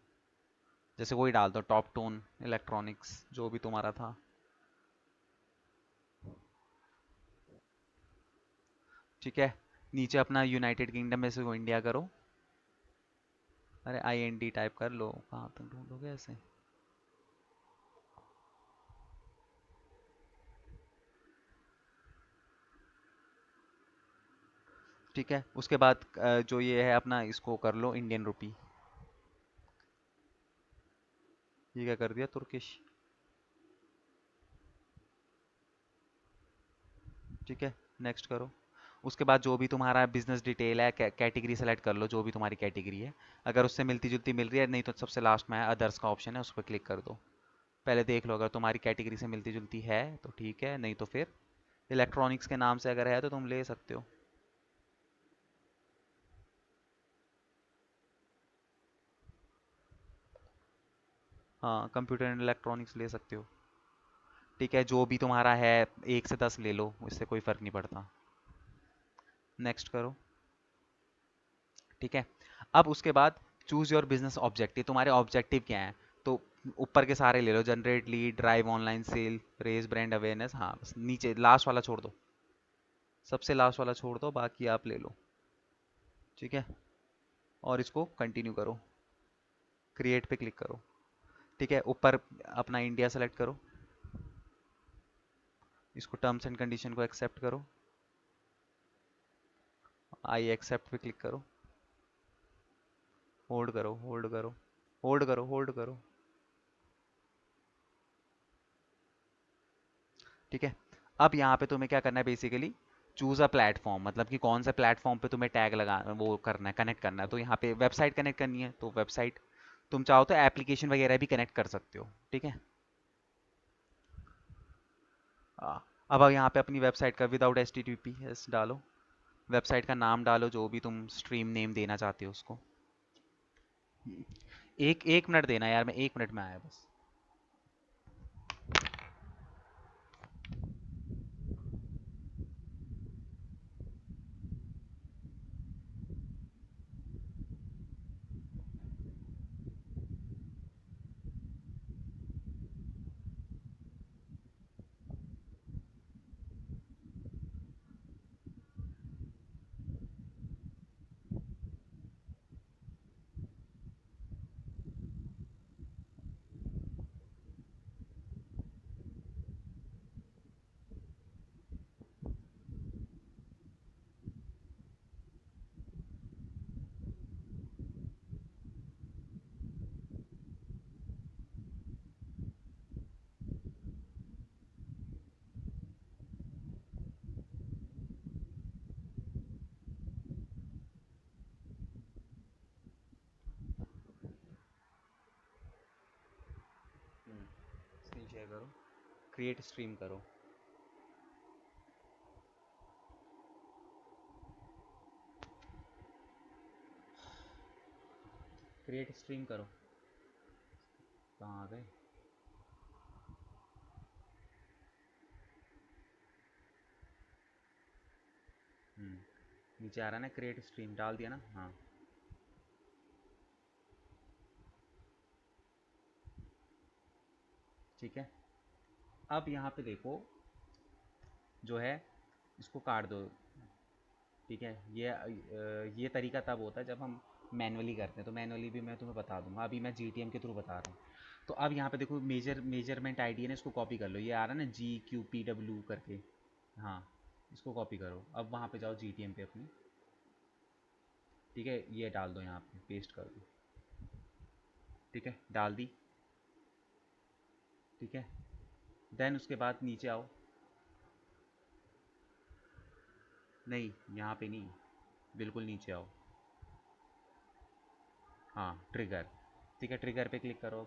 जैसे वही डाल दो, टॉप टोन इलेक्ट्रॉनिक्स, जो भी तुम्हारा था। ठीक है, नीचे अपना यूनाइटेड किंगडम में से वो इंडिया करो। अरे IND टाइप कर लो, कहाँ तक ढूंढोगे ऐसे। ठीक है, उसके बाद जो ये है अपना, इसको कर लो इंडियन रुपी। ये क्या कर दिया, तुर्किश। ठीक है, नेक्स्ट करो। उसके बाद जो भी तुम्हारा बिजनेस डिटेल है, कैटेगरी सेलेक्ट कर लो, जो भी तुम्हारी कैटेगरी है। अगर उससे मिलती जुलती मिल रही है, नहीं तो सबसे लास्ट में है अदर्स का ऑप्शन है, उस पर क्लिक कर दो। पहले देख लो, अगर तुम्हारी कैटेगरी से मिलती जुलती है तो ठीक है, नहीं तो फिर इलेक्ट्रॉनिक्स के नाम से अगर है तो तुम ले सकते हो। हाँ, कंप्यूटर एंड इलेक्ट्रॉनिक्स ले सकते हो। ठीक है, जो भी तुम्हारा है 1 से 10 ले लो, इससे कोई फ़र्क नहीं पड़ता। नेक्स्ट करो। ठीक है, अब उसके बाद चूज़ योर बिजनेस ऑब्जेक्टिव, तुम्हारे ऑब्जेक्टिव क्या हैं। तो ऊपर के सारे ले लो, generate lead, drive online sale, raise brand awareness. हाँ, बस नीचे लास्ट वाला छोड़ दो, सबसे लास्ट वाला छोड़ दो, बाकी आप ले लो। ठीक है, और इसको कंटिन्यू करो, क्रिएट पे क्लिक करो। ठीक है, ऊपर अपना इंडिया सेलेक्ट करो, इसको टर्म्स एंड कंडीशन को एक्सेप्ट करो, आई एक्सेप्ट पे क्लिक करो, होल्ड करो, होल्ड करो, होल्ड करो, होल्ड करो। ठीक है, अब यहाँ पे तुम्हें क्या करना है, बेसिकली चूज अ प्लेटफॉर्म, मतलब कि कौन से प्लेटफॉर्म पे तुम्हें टैग लगा वो करना है, कनेक्ट करना है। तो यहाँ पे वेबसाइट कनेक्ट करनी है, तो वेबसाइट, तुम चाहो तो एप्लीकेशन वगैरह भी कनेक्ट कर सकते हो। ठीक है, अब यहाँ पे अपनी वेबसाइट का विदाउट HTTPS डालो, वेबसाइट का नाम डालो, जो भी तुम स्ट्रीम नेम देना चाहते हो उसको। एक एक मिनट देना यार, मैं 1 मिनट में आया बस। स्क्रीन शेयर करो, क्रिएट स्ट्रीम करो। क्रिएट स्ट्रीम करो, कहाँ आ गए। नीचे आ रहा है ना, क्रिएट स्ट्रीम डाल दिया ना। हाँ, ठीक है, अब यहाँ पे देखो जो है, इसको काट दो। ठीक है, ये तरीका तब होता है जब हम मैनुअली करते हैं, तो मैनुअली भी मैं तुम्हें बता दूंगा, अभी मैं GTM के थ्रू बता रहा हूँ। तो अब यहाँ पे देखो, मेजरमेंट ID है ना, इसको कॉपी कर लो, ये आ रहा है ना GQPW करके। हाँ, इसको कॉपी करो, अब वहाँ पे जाओ GTM पे अपनी। ठीक है, ये डाल दो यहाँ पे, पेस्ट कर दो। ठीक है, डाल दी। ठीक है, देन उसके बाद नीचे आओ, नहीं यहाँ पे नहीं, बिल्कुल नीचे आओ। हाँ, ट्रिगर। ठीक है, ट्रिगर पे क्लिक करो।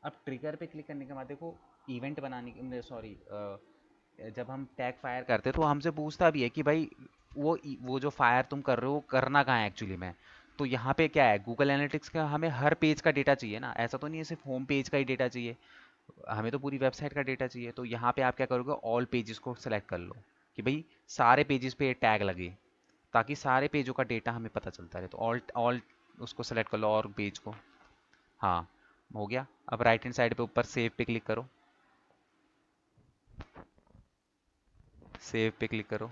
अब ट्रिगर पे क्लिक करने के बाद देखो, इवेंट बनाने के, सॉरी, जब हम टैग फायर करते हैं तो हमसे पूछता भी है कि भाई वो जो फायर तुम कर रहे हो करना कहाँ है एक्चुअली में। तो यहाँ पे क्या है, गूगल एनालिटिक्स का हमें हर पेज का डेटा चाहिए ना, ऐसा तो नहीं है सिर्फ होम पेज का ही डेटा चाहिए, हमें तो पूरी वेबसाइट का डेटा चाहिए। तो यहाँ पे आप क्या करोगे, ऑल पेजेस को सेलेक्ट कर लो कि भाई सारे पेजेस पे टैग लगे, ताकि सारे पेजों का डेटा हमें पता चलता रहे। तो ऑल ऑल उसको सेलेक्ट कर लो और पेज को। हाँ, हो गया। अब राइट हैंड साइड पे ऊपर सेव पे क्लिक करो, सेव पे क्लिक करो,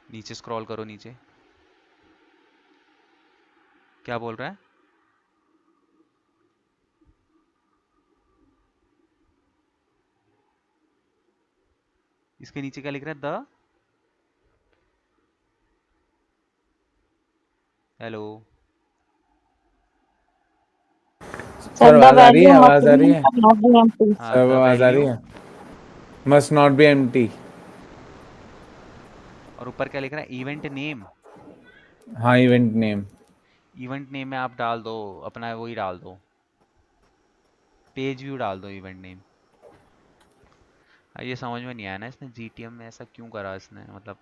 नीचे स्क्रॉल करो नीचे। क्या बोल रहा है? इसके नीचे क्या लिख रहा है, the, hello, sir sir the आवाज आ रही है, वैल्यू आवाज आ रही है, मस्ट नॉट बी एम्प्टी। हाँ, सब द आवाज आ रही वैल्यू, है। Must not be empty. और ऊपर क्या लिख रहा है, इवेंट नेम। हाँ, इवेंट नेम। इवेंट नेम में आप डाल दो अपना, वही डाल दो, पेज व्यू डाल दो इवेंट नेम। ये समझ में नहीं आया ना, इसने जीटीएम में ऐसा क्यों करा इसने, मतलब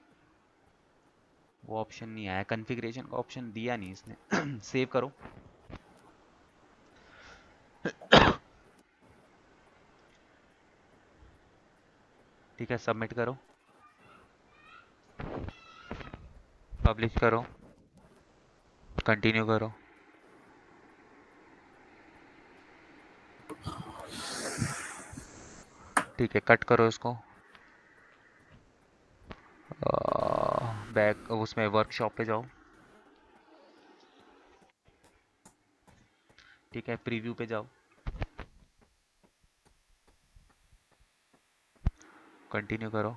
वो ऑप्शन नहीं आया, कॉन्फ़िगरेशन का ऑप्शन दिया नहीं इसने। सेव करो, ठीक है, सबमिट करो, पब्लिश करो, कंटिन्यू करो। ठीक है, कट करो इसको, बैक उसमें वर्कशॉप पे जाओ, ठीक है, प्रीव्यू पे जाओ, कंटिन्यू करो।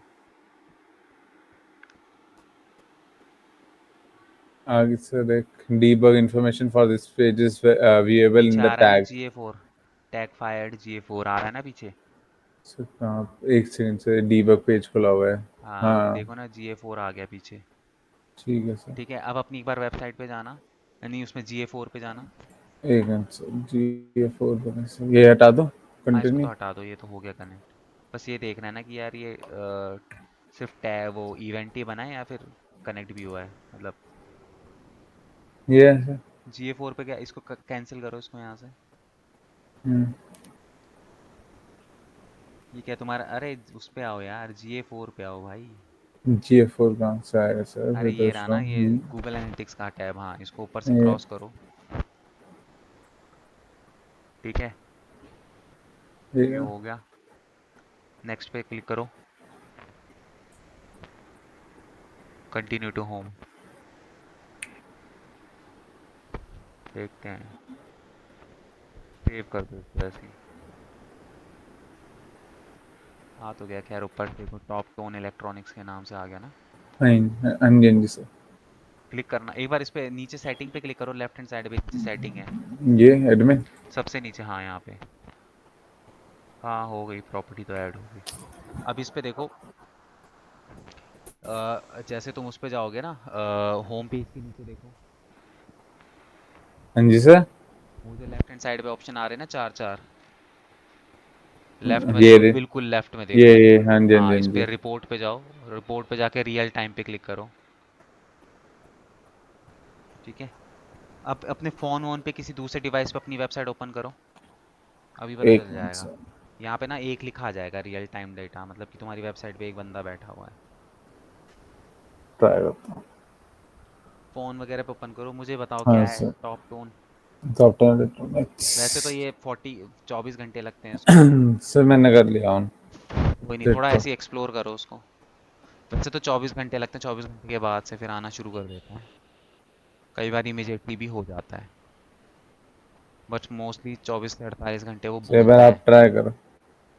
आगे से देख, debug information for this page is viewable पीछे in आ the रहा है ना tag। GA4, tag fired GA4 आ रहा है ना पीछे। सर कहाँ, एक सेकंड से debug पेज खुला हुआ है। हाँ, अभी हाँ देखो ना GA4 आ गया पीछे। ठीक है सर। ठीक है, अब अपनी एक बार वेबसाइट पे जाना, नहीं उसमें GA4 पे जाना। एक मिनट सर, GA4 बने से ये हटा दो, हाँ, इसको तो कंटिन्यू। हटा दो, ये तो हो गया कनेक्ट। बस ये देखना है ना कि यार ये सिर्फ टैग वो इवेंट ही बना है या फिर कनेक्ट भी हुआ है, मतलब ये है सर। GA4 पे क्या, इसको कैंसिल करो इसको यहाँ से। हम्म, ये क्या तुम्हारा, अरे उस पे आओ यार, GA4 पे आओ भाई। GA4 कहाँ से आएगा सर, अरे फिर तो ये रहा ना, ये गूगल एनालिटिक्स का टैब, हाँ इसको ऊपर से ये क्रॉस करो, ठीक है, ठीक ये है। हो गया। नेक्स्ट पे क्लिक करो, कंटिन्यू टू होम, देखते हैं, सेव कर दो इसको ऐसे ही। आ तो गया, खैर ऊपर देखो टॉप टोन इलेक्ट्रॉनिक्स के नाम से आ गया ना। फाइन, हाँ जी हाँ जी सर। क्लिक करना एक बार, इस पे नीचे सेटिंग पे क्लिक करो, लेफ्ट हैंड साइड पे नीचे सेटिंग है, ये एडमिन। सबसे नीचे, हाँ यहाँ पे, हाँ हो गई, प्रॉपर्टी तो ऐड हो गई। अब इस पे देखो, जैसे तुम उस पे जाओगे ना, होम पेज के नीचे देखो, हाँ जी सर। वो जो लेफ्ट हैंड साइड पे ऑप्शन आ रहे हैं ना, चार चार, लेफ्ट में ये देखो, रे, बिल्कुल लेफ्ट में देखो। ये हाँ जी हाँ जी हाँ, हाँ इस जी। पे रिपोर्ट पे जाओ, रिपोर्ट पे जाके रियल टाइम पे क्लिक करो, ठीक है। अब अपने फ़ोन वोन पे किसी दूसरे डिवाइस पे अपनी वेबसाइट ओपन करो, अभी पता एक चल मिनट जाएगा। सर, यहाँ पे ना एक लिखा आ जाएगा रियल टाइम डेटा, मतलब कि तुम्हारी वेबसाइट पे एक बंदा बैठा हुआ है। ट्राई करता हूँ। फ़ोन वगैरह पे ओपन करो, मुझे बताओ हाँ क्या है sir, top tone. Software electronics. वैसे तो ये 24 घंटे लगते हैं इसको। सर मैंने कर लिया ऑन, कोई नहीं, थोड़ा देखता हूँ। ऐसे एक्सप्लोर करो उसको। वैसे तो 24 घंटे लगते हैं, 24 घंटे के बाद से फिर आना शुरू कर देता है, कई बार इमीडिएटली भी हो जाता है, बट मोस्टली 24 से 48 घंटे वो सर एक बार बोलता है। आप ट्राई करो,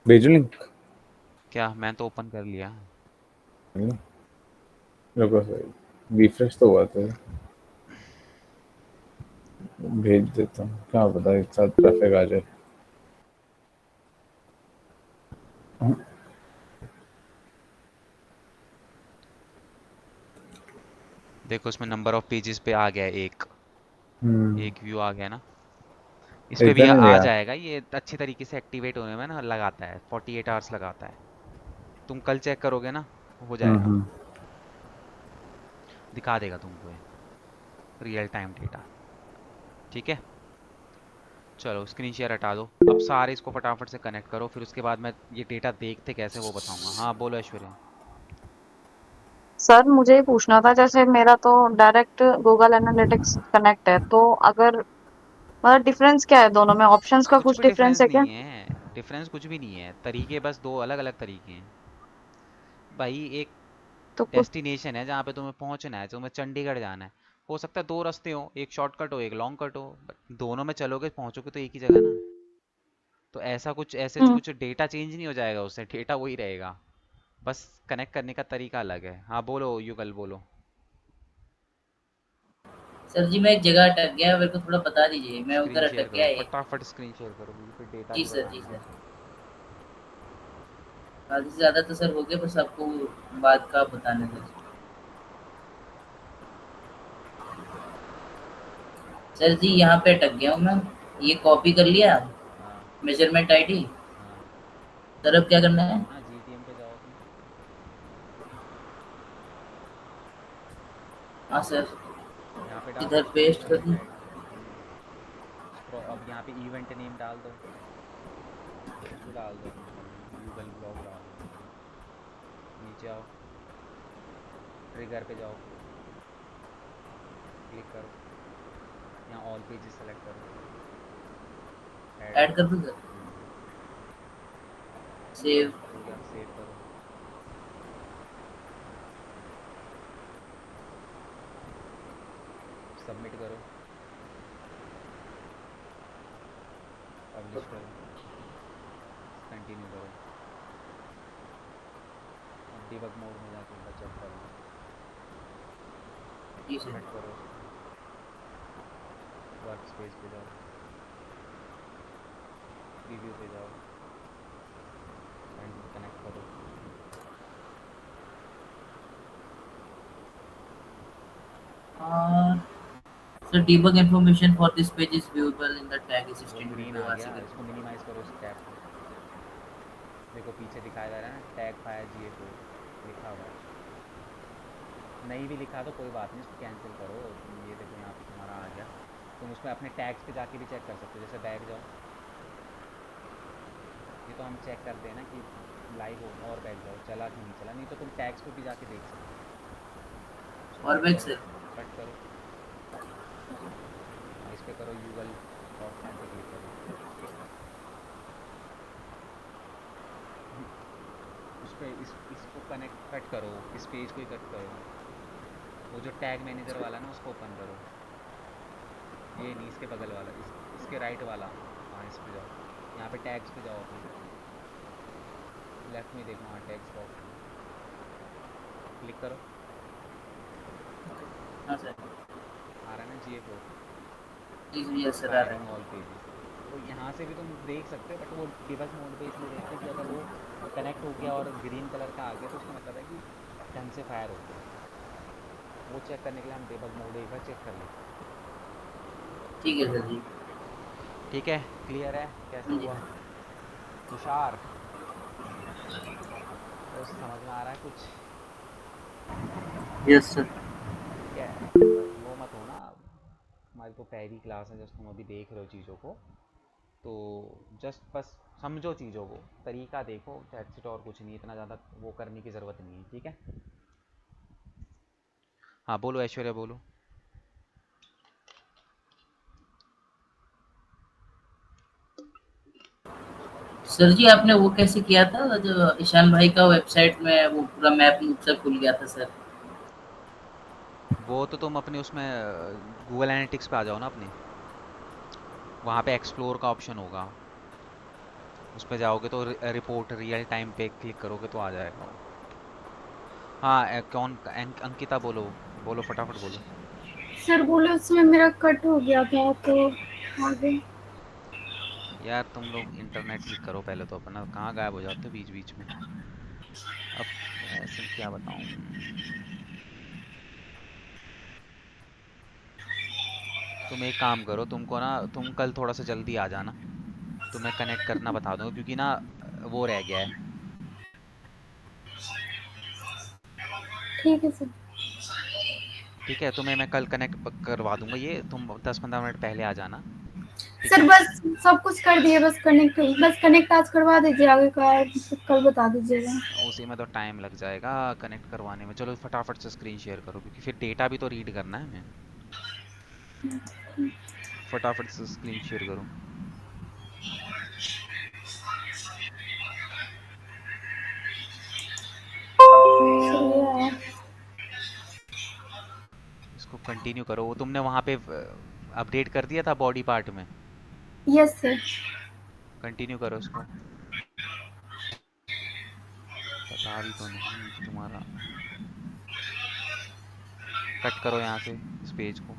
भेजो लिंक। क्या, मैं तो ओपन कर लिया। रुको सर, रिफ्रेश तो हुआ था, भेज देता हूँ, क्या पता एक साथ ट्रैफिक आ जाए। देखो उसमें नंबर ऑफ पेजेस पे आ गया है एक, हम्म, एक व्यू आ गया ना। इस पे भी इधर नहीं आ गया। जाएगा, ये अच्छी तरीके से एक्टिवेट होने में ना लगाता है 48 आवर्स लगाता है। तुम कल चेक करोगे ना, हो जाएगा, हम्म, दिखा देगा तुमको ये। Real time data. ठीक है, चलो स्क्रीन शेयर हटा दो। अब सारे इसको फटाफट से कनेक्ट करो, फिर उसके बाद मैं ये डेटा देखते कैसे वो बताऊंगा। हाँ बोलो ऐश्वर्या। सर मुझे ये पूछना था, जैसे मेरा तो डायरेक्ट गूगल एनालिटिक्स कनेक्ट है, तो अगर मतलब डिफरेंस क्या है दोनों में? ऑप्शंस का कुछ कुछ भी डिफरेंस डिफरेंस है क्या? नहीं है, डिफरेंस कुछ भी नहीं है, तरीके बस दो अलग अलग तरीके हैं भाई। एक तो कुछ डेस्टिनेशन है जहाँ पे तुम्हें पहुंचना है, तुम्हें चंडीगढ़ जाना है, हो सकता है दो रास्ते हो, एक शॉर्टकट हो एक लॉन्ग कट हो, but दोनों में चलोगे पहुंचोगे तो एक ही जगह ना। तो ऐसे हम्म कुछ डेटा चेंज नहीं हो जाएगा, उससे डेटा वही रहेगा, बस कनेक्ट करने का तरीका अलग है। हाँ बोलो युगल बोलो। सर जी मैं एक जगह अटक गया, मेरे को थोड़ा बता दीजिए, मैं स्क्रीन उधर शेयर अटक गया करो एक। फटाफट, स्क्रीन शेयर करो क्योंकि फिर डेटा जी पूरा सर, जी जाएगा। सर। आधे से ज़्यादा तो सर हो गया, बस आपको बात का बताने थे। सर जी यहाँ पे अटक गया हूँ मैं, ये कॉपी कर लिया, हाँ मेजरमेंट आईडी। हाँ सर अब क्या करना है? हाँ, जीटीएम पे जाओ अपने। हाँ सर, यहाँ पे डाल इधर दो उसको पेस्ट कर मेजरमेंट दूँ। आईडी। अब यहाँ पे इवेंट नेम डाल दो, उसको डाल दो अपना गूगल ब्लॉग डाल दो। नीचे आओ, ट्रिगर पे जाओ, क्लिक करो, यहाँ ऑल पेजेस सेलेक्ट करो, ऐड ऐड कर करो। दूँ सर? सेव। हो गया, सेव करो। सबमिट करो, पब्लिश करो, कंटिन्यू करो। अब डिबग मोड में जाके एक बार चेक कर लो, जी सर। कट करो उसको, वर्क स्पेस पे जाओ, प्रीव्यू पे जाओ एंड कनेक्ट करो। Sir debug information for this page is viewable in the tag वो assistant ग्रीन window, आ वहाँ से गया, कर इसको मिनिमाइज करो इस टैब को। देखो पीछे दिखाया जा रहा है ना, टैग फायर GA4 लिखा हुआ है। नहीं भी लिखा तो कोई बात नहीं, इसको कैंसिल करो। ये देखो यहाँ पे तुम्हारा आ गया, तुम उसमें अपने टैग्स पे जाके भी चेक कर सकते हो। जैसे बैक जाओ, ये तो हम चेक करते हैं ना कि लाइव हो, और बैक जाओ चला कि नहीं चला, नहीं तो तुम टैग्स पे भी जाके देख सकते हो। इसको और कट बैक करो, सर। कट करो। हाँ इस पे करो, google.com पे क्लिक करो। उस पे इसको कनेक्ट कट करो, इस पेज को ही कट करो। वो जो टैग मैनेजर वाला ना उसको ओपन करो, ये नहीं इसके बगल वाला, इसके राइट वाला। हाँ इस पे जाओ, यहाँ पे टैग्स पे जाओ अपने, लेफ्ट में देखो, हाँ टैग्स का ऑप्शन है, क्लिक करो। हाँ सर। आ रहा है ना GA4 जी यस सर, आ रहा फायरिंग है। All pages. तो यहाँ से भी तुम देख सकते हो, बट वो डिबग मोड पे इसलिए देखते हैं कि अगर वो कनेक्ट हो गया और ग्रीन कलर का आ गया तो उसका मतलब है कि ढंग से फायर हो गया। वो चेक करने के लिए हम डिबग मोड एक बार चेक कर लेते हैं। ठीक है सर जी। ठीक है, क्लियर है कैसे हाँ जी। हुआ? तुषार तो समझ में आ रहा है कुछ? Yes sir. ठीक है, वो मत होना, हमारी तो पहली क्लास है, जस्ट तुम अभी देख रहे हो चीज़ों को, तो जस्ट बस समझो चीज़ों को, तरीका देखो, दैट्स इट, और कुछ नहीं, इतना ज़्यादा वो करने की ज़रूरत नहीं है। ठीक है, हाँ बोलो ऐश्वर्या बोलो। सर जी आपने वो कैसे किया था, जो ईशान भाई का वेबसाइट में वो पूरा मैप मूप सब खुल गया था सर? वो तो तुम अपने उसमें गूगल एनालिटिक्स पे आ जाओ ना अपने, वहाँ पे एक्सप्लोर का ऑप्शन होगा, उस पर जाओगे तो रिपोर्ट रियल टाइम पे क्लिक करोगे तो आ जाएगा वो। हाँ कौन अंकिता बोलो, बोलो फटाफट बोलो। सर बोले उसमें मेरा कट हो गया था तो आगे। यार तुम लोग इंटरनेट ठीक करो पहले तो अपना, कहाँ गायब हो जाते हो बीच बीच में। अब ऐसे क्या बताऊँ। तुम एक काम करो, तुमको ना तुम कल थोड़ा सा जल्दी आ जाना, तो मैं कनेक्ट करना बता दूंगा, क्योंकि ना वो रह गया है। ठीक है सर। ठीक है, तुम्हें मैं कल कनेक्ट करवा दूंगा, ये तुम 10-15 मिनट पहले आ जाना। ठीक सर है, बस सब कुछ कर दिए, बस कनेक्ट आज करवा दीजिए, आगे का कल बता दीजिएगा। उसी में तो टाइम लग जाएगा कनेक्ट करवाने में। चलो फटाफट से स्क्रीन शेयर करो, क्योंकि फिर डेटा भी तो रीड करना है हमें। फटाफट से स्क्रीन शेयर करो। चलिए। इसको कंटिन्यू करो। वो तुमने वहाँ पे अपडेट कर दिया था बॉडी पार्ट में? Yes sir. कंटिन्यू करो इसको। पता भी तो नहीं तुम्हारा। कट करो यहाँ से इस पेज को।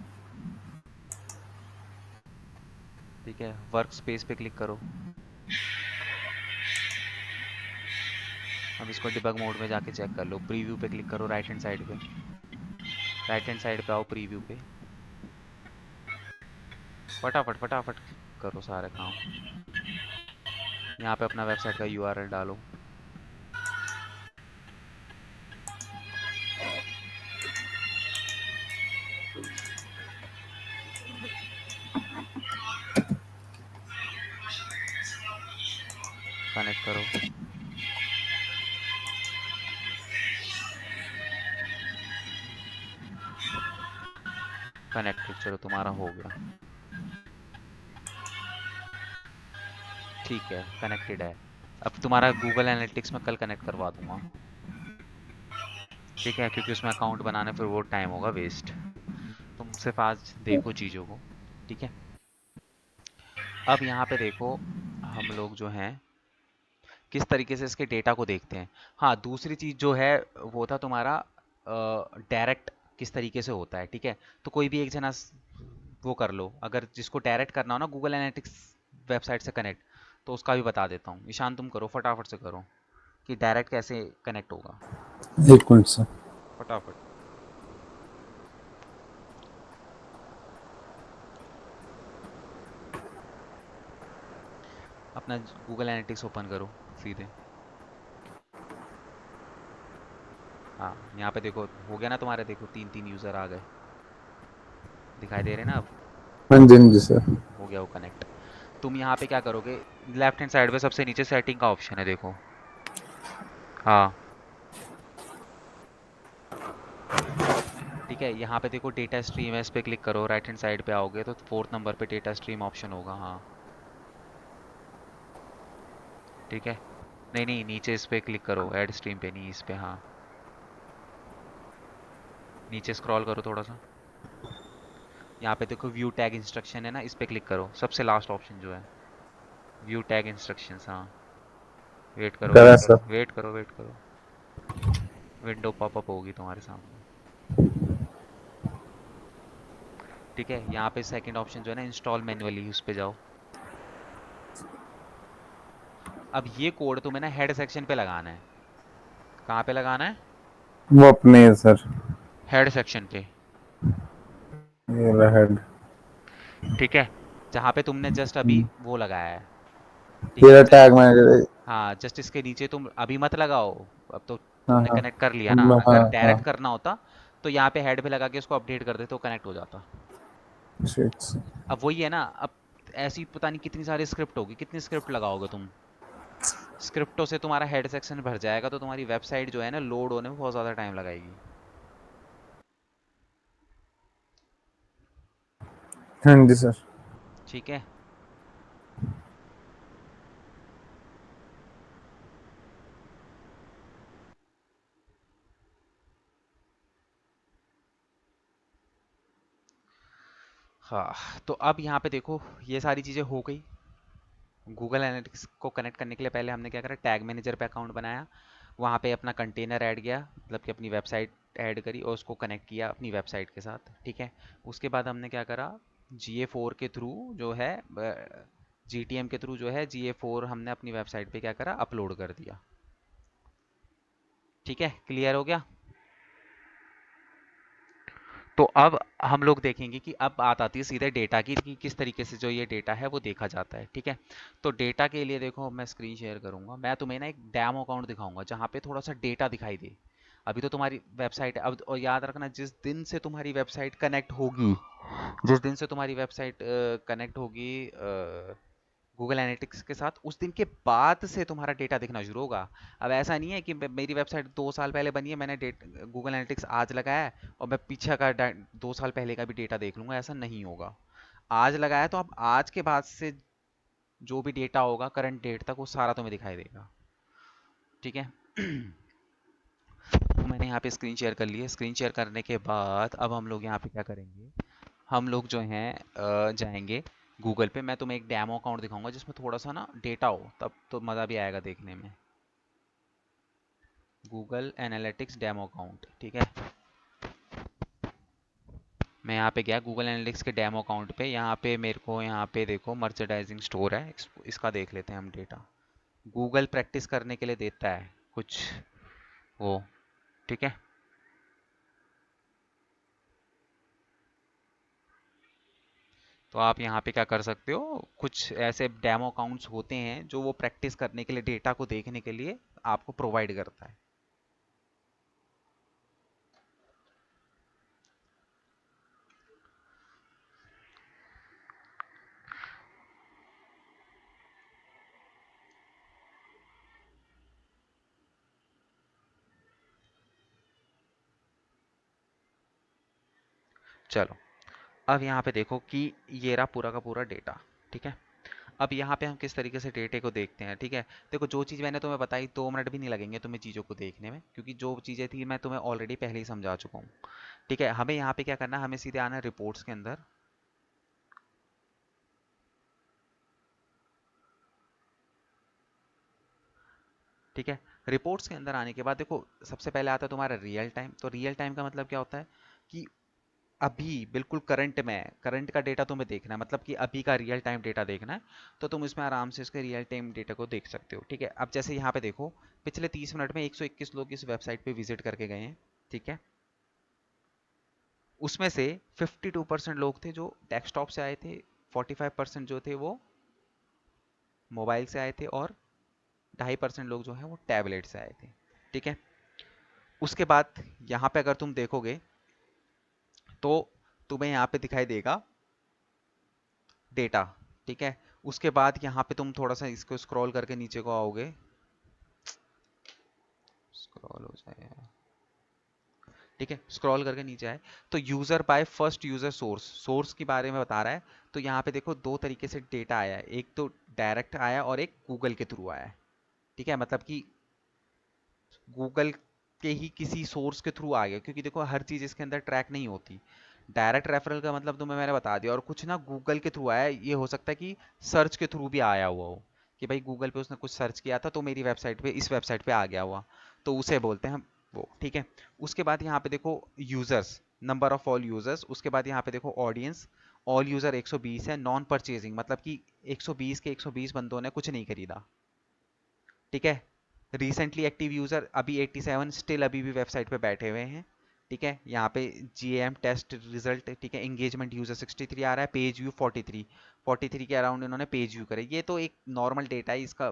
ठीक है, वर्क स्पेस पे क्लिक करो। अब इसको डिबग मोड में जाके चेक कर लो। प्रीव्यू पे क्लिक करो, राइट हैंड साइड पे। राइट हैंड साइड पे आओ, प्रीव्यू पे। फटाफट फटाफट करो सारे काम। यहाँ पे अपना वेबसाइट का यूआरएल डालो। कनेक्ट करो। कनेक्टेड, चलो तुम्हारा हो गया। ठीक है, कनेक्टेड है। अब तुम्हारा गूगल एनालिटिक्स में कल कनेक्ट करवा दूंगा। ठीक है, क्योंकि उसमें अकाउंट बनाने फिर वो टाइम होगा वेस्ट। तुम सिर्फ आज देखो चीज़ों को। ठीक है, अब यहाँ पे देखो हम लोग जो हैं किस तरीके से इसके डेटा को देखते हैं। हाँ, दूसरी चीज़ जो है वो था तुम्हारा डायरेक्ट किस तरीके से होता है। ठीक है, तो कोई भी एक जना वो कर लो, अगर जिसको डायरेक्ट करना हो ना गूगल एनालिटिक्स वेबसाइट से कनेक्ट, तो उसका भी बता देता हूँ। ईशान तुम करो, फटाफट से करो कि डायरेक्ट कैसे कनेक्ट होगा। एक मिनट सर। फटाफट। अपना गूगल एनालिटिक्स ओपन करो सीधे। हाँ, यहाँ पे देखो हो गया ना तुम्हारे, देखो 3-3 यूज़र आ गए, दिखाई दे रहे हैं ना अब? हाँ जी, हाँ जी सर। हो गया वो कनेक्ट। तुम यहाँ पे क्या करोगे, लेफ्ट हैंड साइड पे सबसे नीचे सेटिंग का ऑप्शन है, देखो। हाँ, ठीक है, यहाँ पे देखो डेटा स्ट्रीम है, इस पे क्लिक करो। राइट हैंड साइड पे आओगे तो 4th नंबर पे डेटा स्ट्रीम ऑप्शन होगा। हाँ, ठीक है। नहीं नहीं, नीचे इस पे क्लिक करो, ऐड स्ट्रीम पे नहीं, इस पे। हाँ, नीचे स्क्रॉल करो थोड़ा सा। यहाँ पे देखो व्यू टैग इंस्ट्रक्शन है ना, इस पे क्लिक करो, सबसे लास्ट ऑप्शन जो है व्यू टैग इंस्ट्रक्शंस। हाँ, वेट करो वेट करा करो सर। वेट करो वेट करो, विंडो पॉपअप होगी तुम्हारे सामने। ठीक है, यहाँ पे सेकंड ऑप्शन जो है ना इंस्टॉल मैन्युअली, उस पे जाओ। अब ये कोड तुम्हें ना हेड सेक्शन पे लगाना है। कहाँ पे लगाना है? वो अपने है सर। हेड सेक्शन पे। ये रहा हेड। ठीक है, जहाँ पे तुमने जस्ट अभी वो लगाया है। ठीक ये है, रहा टैग मैनेजर। हाँ, जस्ट इसके नीचे तुम अभी मत लगाओ। अब तो हाँ तुमने हाँ। कनेक्ट कर लिया ना, हाँ अगर हाँ। डायरेक्ट करना होता तो यहाँ पे हेड पे लगा के उसको अपडेट कर दे तो कनेक्ट हो जाता। ठीक सर। अब वही है ना, अब ऐसी पता नहीं कितनी सारी स्क्रिप्ट होगी, कितनी स्क्रिप्ट लगाओगे तुम। स्क्रिप्टों से तुम्हारा हेड सेक्शन भर जाएगा, तो तुम्हारी वेबसाइट जो है ना लोड होने में बहुत ज़्यादा टाइम लगाएगी। हाँ जी सर। ठीक है, हाँ। तो अब यहाँ पे देखो ये सारी चीज़ें हो गई। गूगल एनालिटिक्स को कनेक्ट करने के लिए पहले हमने क्या करा, टैग मैनेजर पे अकाउंट बनाया, वहाँ पे अपना कंटेनर ऐड किया, मतलब कि अपनी वेबसाइट ऐड करी और उसको कनेक्ट किया अपनी वेबसाइट के साथ। ठीक है, उसके बाद हमने क्या करा, GA4 के थ्रू जो है, GTM के थ्रू जो है GA4 हमने अपनी वेबसाइट पे क्या करा, अपलोड कर दिया। ठीक है, क्लियर हो गया? तो अब हम लोग देखेंगे कि अब बात आती है सीधे डेटा की, कि किस तरीके से जो ये डेटा है वो देखा जाता है। ठीक है, तो डेटा के लिए देखो मैं स्क्रीन शेयर करूंगा, मैं तुम्हें ना एक डेमो अकाउंट दिखाऊंगा जहाँ पे थोड़ा सा डेटा दिखाई दे। अभी तो तुम्हारी वेबसाइट है अब, और याद रखना जिस दिन से तुम्हारी वेबसाइट कनेक्ट होगी, जिस दिन से तुम्हारी वेबसाइट कनेक्ट होगी गूगल एनालिटिक्स के साथ, उस दिन के बाद से तुम्हारा डेटा दिखना शुरू होगा। अब ऐसा नहीं है कि मेरी वेबसाइट 2 साल पहले बनी है, मैंने गूगल एनालिटिक्स आज लगाया है और मैं पीछे का 2 साल पहले का भी डेटा देख लूंगा, ऐसा नहीं होगा। आज लगाया तो अब आज के बाद से जो भी डेटा होगा करंट डेट तक वो सारा तुम्हें दिखाई देगा। ठीक है। तो मैंने यहाँ पे स्क्रीन शेयर कर ली है। स्क्रीन शेयर करने के बाद अब हम लोग यहाँ पे क्या करेंगे, हम लोग जो हैं जाएंगे गूगल पे। मैं तुम्हें एक डेमो अकाउंट दिखाऊंगा जिसमें थोड़ा सा ना डेटा हो, तब तो मज़ा भी आएगा देखने में। गूगल एनालिटिक्स डेमो अकाउंट, ठीक है। मैं यहाँ पे गया गूगल एनालिटिक्स के डेमो अकाउंट पे। यहाँ पे मेरे को, यहाँ पे देखो मर्चेंडाइजिंग स्टोर है, इसका देख लेते हैं हम डेटा। गूगल प्रैक्टिस करने के लिए देता है कुछ वो, ठीक है। तो आप यहाँ पे क्या कर सकते हो, कुछ ऐसे डेमो अकाउंट्स होते हैं जो वो प्रैक्टिस करने के लिए, डेटा को देखने के लिए आपको प्रोवाइड करता है। चलो अब यहाँ पे देखो कि ये रहा पूरा का पूरा डेटा, ठीक है। अब यहाँ पे हम किस तरीके से डेटे को देखते हैं, ठीक है। देखो जो चीज़ मैंने तुम्हें बताई, 2 मिनट भी नहीं लगेंगे तुम्हें चीज़ों को देखने में, क्योंकि जो चीज़ें थी मैं तुम्हें ऑलरेडी पहले ही समझा चुका हूँ। ठीक है, हमें यहाँ पे क्या करना है, हमें सीधे आना है रिपोर्ट्स के अंदर। ठीक है, रिपोर्ट्स के अंदर आने के बाद देखो सबसे पहले आता है तुम्हारा रियल टाइम। तो रियल टाइम का मतलब क्या होता है कि अभी बिल्कुल करंट में, करंट का डेटा तुम्हें देखना है, मतलब कि अभी का रियल टाइम डेटा देखना है, तो तुम इसमें आराम से इसके रियल टाइम डेटा को देख सकते हो। ठीक है, अब जैसे यहाँ पे देखो पिछले 30 मिनट में 121 लोग इस वेबसाइट पे विजिट करके गए हैं। ठीक है, उसमें से 52% लोग थे जो डेस्कटॉप से आए थे, 45% जो थे वो मोबाइल से आए थे, और 2.5% लोग जो हैं वो टैबलेट से आए थे। ठीक है, उसके बाद यहाँ पे अगर तुम देखोगे तो तुम्हें यहाँ पे दिखाई देगा डेटा। ठीक है, उसके बाद यहाँ पे तुम थोड़ा सा इसको स्क्रॉल करके नीचे को आओगे, स्क्रॉल हो जाए यार। ठीक है, स्क्रॉल करके नीचे आए तो user by first user source, source के बारे में बता रहा है। तो यहाँ पे देखो दो तरीके से डेटा आया है, एक तो डायरेक्ट आया और एक गूगल के थ्रू आया है। ठीक है, मतलब कि गूगल के ही किसी सोर्स के थ्रू आ गया, क्योंकि देखो हर चीज़ इसके अंदर ट्रैक नहीं होती। डायरेक्ट रेफरल का मतलब तुम्हें मैंने बता दिया, और कुछ ना गूगल के थ्रू आया, ये हो सकता है कि सर्च के थ्रू भी आया हुआ हो, कि भाई गूगल पे उसने कुछ सर्च किया था तो मेरी वेबसाइट पे, इस वेबसाइट पे आ गया हुआ, तो उसे बोलते हैं हम वो। ठीक है, उसके बाद यहाँ पे देखो users, number of all users. उसके बाद यहाँ पे देखो ऑडियंस, ऑल यूजर 120 है। नॉन परचेजिंग मतलब कि 120 के 120 बंदों ने कुछ नहीं खरीदा। ठीक है, रिसेंटली एक्टिव यूजर अभी 87 स्टिल अभी भी वेबसाइट पे बैठे हुए हैं। ठीक है, यहाँ पे जीएम टेस्ट रिजल्ट, ठीक है, एंगेजमेंट यूजर 63 आ रहा है, पेज व्यू 43 के अराउंड इन्होंने पेज व्यू करे। ये तो एक नॉर्मल डेटा है, इसका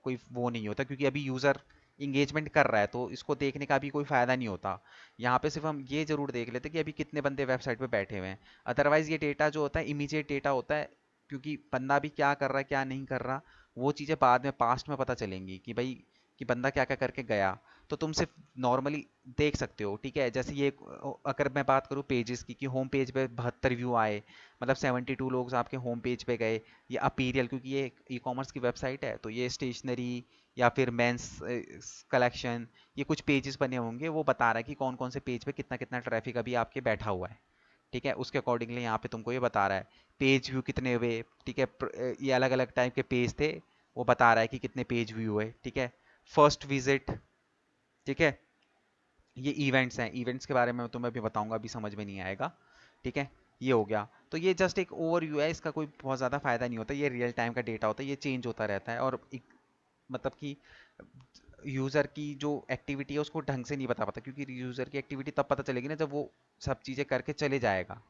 कोई वो नहीं होता, क्योंकि अभी यूजर इंगेजमेंट कर रहा है तो इसको देखने का भी कोई फायदा नहीं होता। यहाँ पे सिर्फ हम ये जरूर देख लेते कि अभी कितने बंदे वेबसाइट पे बैठे हुए हैं। अदरवाइज ये डेटा जो होता है इमीडिएट डेटा होता है, क्योंकि बंदा भी क्या कर रहा है क्या नहीं कर रहा, वो चीज़ें बाद में पास्ट में पता चलेंगी कि भाई कि बंदा क्या क्या करके गया, तो तुम सिर्फ नॉर्मली देख सकते हो। ठीक है, जैसे ये अगर मैं बात करूँ पेजेस की, कि होम पेज पे 72 व्यू आए, मतलब 72 लोग आपके होम पेज पे गए। ये अपीरियल, क्योंकि ये ई कॉमर्स की वेबसाइट है तो ये स्टेशनरी या फिर मेंस कलेक्शन, ये कुछ पेजेस बने होंगे, वो बता रहा है कि कौन कौन से पेज पे कितना कितना ट्रैफिक अभी आपके बैठा हुआ है। ठीक है, उसके अकॉर्डिंगली यहाँ पे तुमको ये बता रहा है पेज व्यू कितने हुए। ठीक है, ये अलग अलग टाइप के पेज थे, वो बता रहा है कि कितने पेज व्यू हुए। ठीक है, फर्स्ट विजिट। ठीक है, ये इवेंट्स हैं, इवेंट्स के बारे में तुम्हें भी बताऊंगा, अभी समझ में नहीं आएगा। ठीक है, ये हो गया। तो ये जस्ट एक ओवरव्यू है, इसका कोई बहुत ज़्यादा फायदा नहीं होता, ये रियल टाइम का डेटा होता है, ये चेंज होता रहता है, और एक मतलब कि यूज़र की जो एक्टिविटी है उसको ढंग से नहीं बता पाता, क्योंकि यूज़र की एक्टिविटी तब पता चलेगी ना जब वो सब चीज़ें करके चले जाएगा।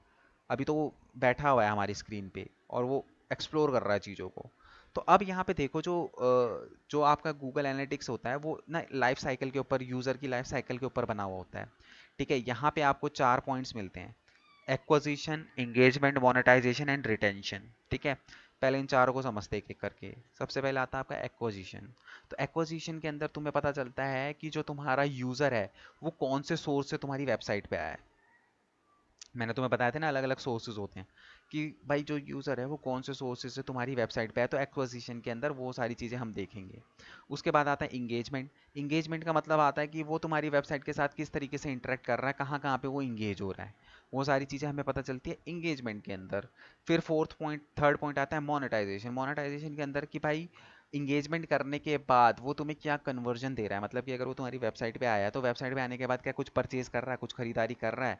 अभी तो वो बैठा हुआ है हमारी स्क्रीन पे और वो एक्सप्लोर कर रहा है चीज़ों को, तो अब यहाँ पे देखो जो आपका गूगल एनालिटिक्स होता है वो ना लाइफ साइकिल के ऊपर, यूज़र की लाइफ साइकिल के ऊपर बना हुआ होता है। ठीक है, यहाँ पे आपको 4 पॉइंट्स मिलते हैं: acquisition, engagement, monetisation and retention. ठीक है, पहले इन चारों को समझते हैं एक एक करके। सबसे पहले आता है आपका एक्विजिशन। तो एक्विजिशन के अंदर तुम्हें पता चलता है कि जो तुम्हारा यूज़र है वो कौन से सोर्स से तुम्हारी वेबसाइट पे आया है। मैंने तुम्हें बताया था ना, अलग अलग सोर्सेज होते हैं कि भाई जो यूज़र है वो कौन से सोर्सेज से तुम्हारी वेबसाइट पे है। तो एक्विजिशन के अंदर वो सारी चीज़ें हम देखेंगे। उसके बाद आता है इंगेजमेंट। इंगेजमेंट का मतलब आता है कि वो तुम्हारी वेबसाइट के साथ किस तरीके से इंटरेक्ट कर रहा है, कहाँ कहाँ पे वो इंगेज हो रहा है, वो सारी चीज़ें हमें पता चलती है इंगेजमेंट के अंदर। फिर थर्ड पॉइंट आता है मोनेटाइजेशन। मोनेटाइजेशन के अंदर कि भाई इंगेजमेंट करने के बाद वो तुम्हें क्या कन्वर्जन दे रहा है, मतलब कि अगर वो तुम्हारी वेबसाइट पे आया है तो वेबसाइट पे आने के बाद क्या कुछ परचेज कर रहा है, कुछ खरीदारी कर रहा है,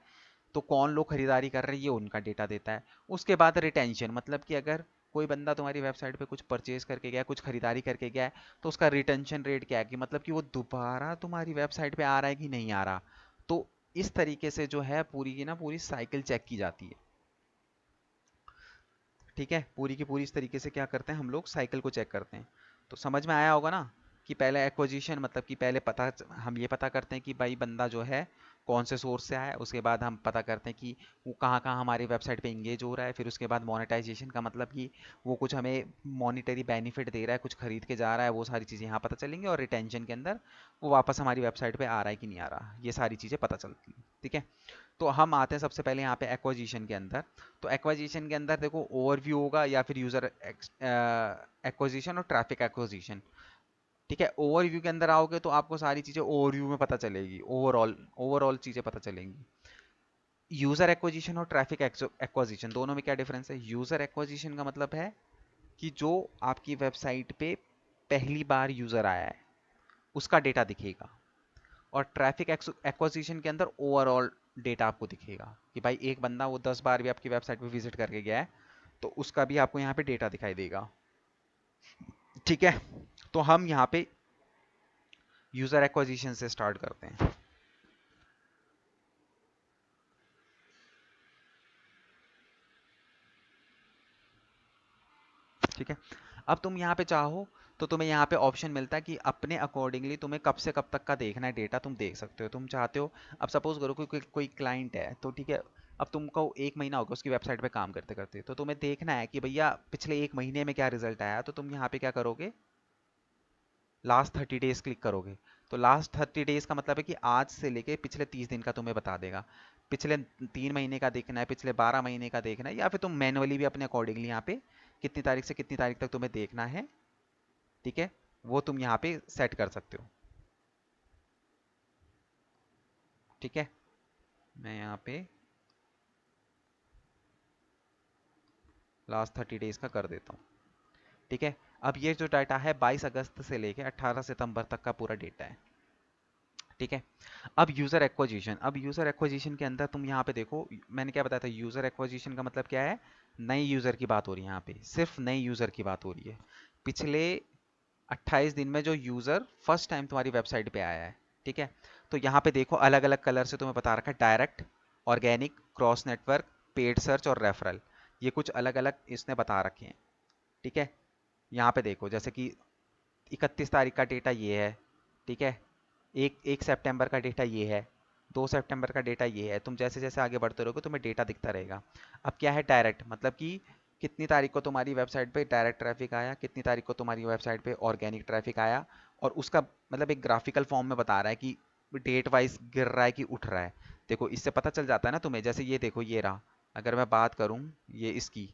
तो कौन लोग खरीदारी कर रहे हैं ये उनका डेटा देता है। उसके बाद रिटेंशन, मतलब कि अगर कोई बंदा तुम्हारी वेबसाइट पे कुछ परचेज करके गया, कुछ खरीदारी करके गया है, तो उसका रिटेंशन रेट क्या है, कि मतलब कि वो दोबारा तुम्हारी वेबसाइट पे आ रहा है कि नहीं आ रहा। तो इस तरीके से जो है पूरी की ना पूरी साइकिल चेक की जाती है। ठीक है, पूरी की पूरी इस तरीके से क्या करते हैं हम लोग, साइकिल को चेक करते हैं। तो समझ में आया होगा ना कि पहले एक्विजिशन, मतलब कि पहले हम ये पता करते हैं कि भाई बंदा जो है कौन से सोर्स से आया है। उसके बाद हम पता करते हैं कि वो कहाँ कहाँ हमारी वेबसाइट पे इंगेज हो रहा है। फिर उसके बाद मोनेटाइजेशन का मतलब कि वो कुछ हमें मॉनिटरी बेनिफिट दे रहा है, कुछ खरीद के जा रहा है, वो सारी चीज़ें यहाँ पता चलेंगी। और रिटेंशन के अंदर वो वापस हमारी वेबसाइट पर आ रहा है कि नहीं आ रहा, ये सारी चीज़ें पता चलती हैं। ठीक है, तो हम आते हैं सबसे पहले यहाँ पे एक्विजिशन के अंदर। तो एक्विजिशन के अंदर देखो ओवरव्यू होगा या फिर यूजर एक्विजिशन और ट्रैफिक एक्विजिशन। ठीक है, ओवरव्यू के अंदर आओगे तो आपको सारी चीजें ओवरव्यू में पता चलेगी, ओवरऑल ओवरऑल चीजें पता चलेंगी। यूजर एक्विजिशन और ट्रैफिक एक्विजिशन दोनों में क्या डिफरेंस है? यूजर एक्विजिशन का मतलब है कि जो आपकी वेबसाइट पे पहली बार यूजर आया है उसका डेटा दिखेगा। और ट्रैफिक एक्विजिशन के अंदर ओवरऑल डेटा आपको दिखेगा कि भाई एक बंदा वो 10 बार भी आपकी वेबसाइट पे विजिट करके गया है तो उसका भी आपको यहाँ पे डेटा दिखाई देगा। ठीक है, तो हम यहाँ पे यूजर एक्विजिशन से स्टार्ट करते हैं। ठीक है, अब तुम यहाँ पे चाहो तो तुम्हें यहाँ पे ऑप्शन मिलता है कि अपने अकॉर्डिंगली तुम्हें कब से कब तक का देखना है डेटा, तुम देख सकते हो। तुम चाहते हो, अब सपोज करो कोई क्लाइंट है तो ठीक है, अब तुमको 1 महीना होगा उसकी वेबसाइट पे काम करते करते, तो तुम्हें देखना है कि भैया पिछले 1 महीने में क्या रिजल्ट आया। तो तुम यहाँ पे क्या करोगे, लास्ट 30 डेज क्लिक करोगे। तो लास्ट 30 डेज का मतलब है कि आज से लेके पिछले 30 दिन का तुम्हें बता देगा। पिछले 3 महीने का देखना है, पिछले 12 महीने का देखना है, या फिर तुम मैनुअली भी अपने अकॉर्डिंगली यहाँ पे कितनी तारीख से कितनी तारीख तक तुम्हें देखना है, ठीक है, वो तुम यहाँ पे सेट कर सकते हो। ठीक है, मैं यहाँ पे लास्ट 30 डेज का कर देता हूँ। ठीक है, अब ये जो डाटा है 22 अगस्त से लेके 18 सितंबर तक का पूरा डेटा है। ठीक है, अब यूजर एक्विजिशन। अब यूजर एक्विजिशन के अंदर तुम यहाँ पे देखो, मैंने क्या बताया था, यूजर एक्विजिशन का मतलब क्या है, नए यूजर की बात हो रही है। यहाँ पे सिर्फ नए यूजर की बात हो रही है। पिछले 28 दिन में जो यूजर फर्स्ट टाइम तुम्हारी वेबसाइट पे आया है। ठीक है, तो यहाँ पे देखो अलग अलग कलर से तुम्हें बता रखा है, direct, organic, cross network, paid search और रेफरल, ये कुछ अलग अलग इसने बता रखे हैं। ठीक है, यहाँ पे देखो जैसे कि 31 तारीख का डेटा ये है। ठीक है, एक सितंबर का डेटा ये है, 2 सितंबर का डेटा ये है। तुम जैसे जैसे आगे बढ़ते रहोगे तुम्हें डेटा दिखता रहेगा। अब क्या है डायरेक्ट, मतलब कि कितनी तारीख को तुम्हारी वेबसाइट पे डायरेक्ट ट्रैफिक आया, कितनी तारीख को तुम्हारी वेबसाइट पे ऑर्गेनिक ट्रैफिक आया, और उसका मतलब एक ग्राफिकल फॉर्म में बता रहा है कि डेट वाइज गिर रहा है कि उठ रहा है। देखो इससे पता चल जाता है ना तुम्हें, जैसे ये देखो ये रहा, अगर मैं बात करूँ ये इसकी,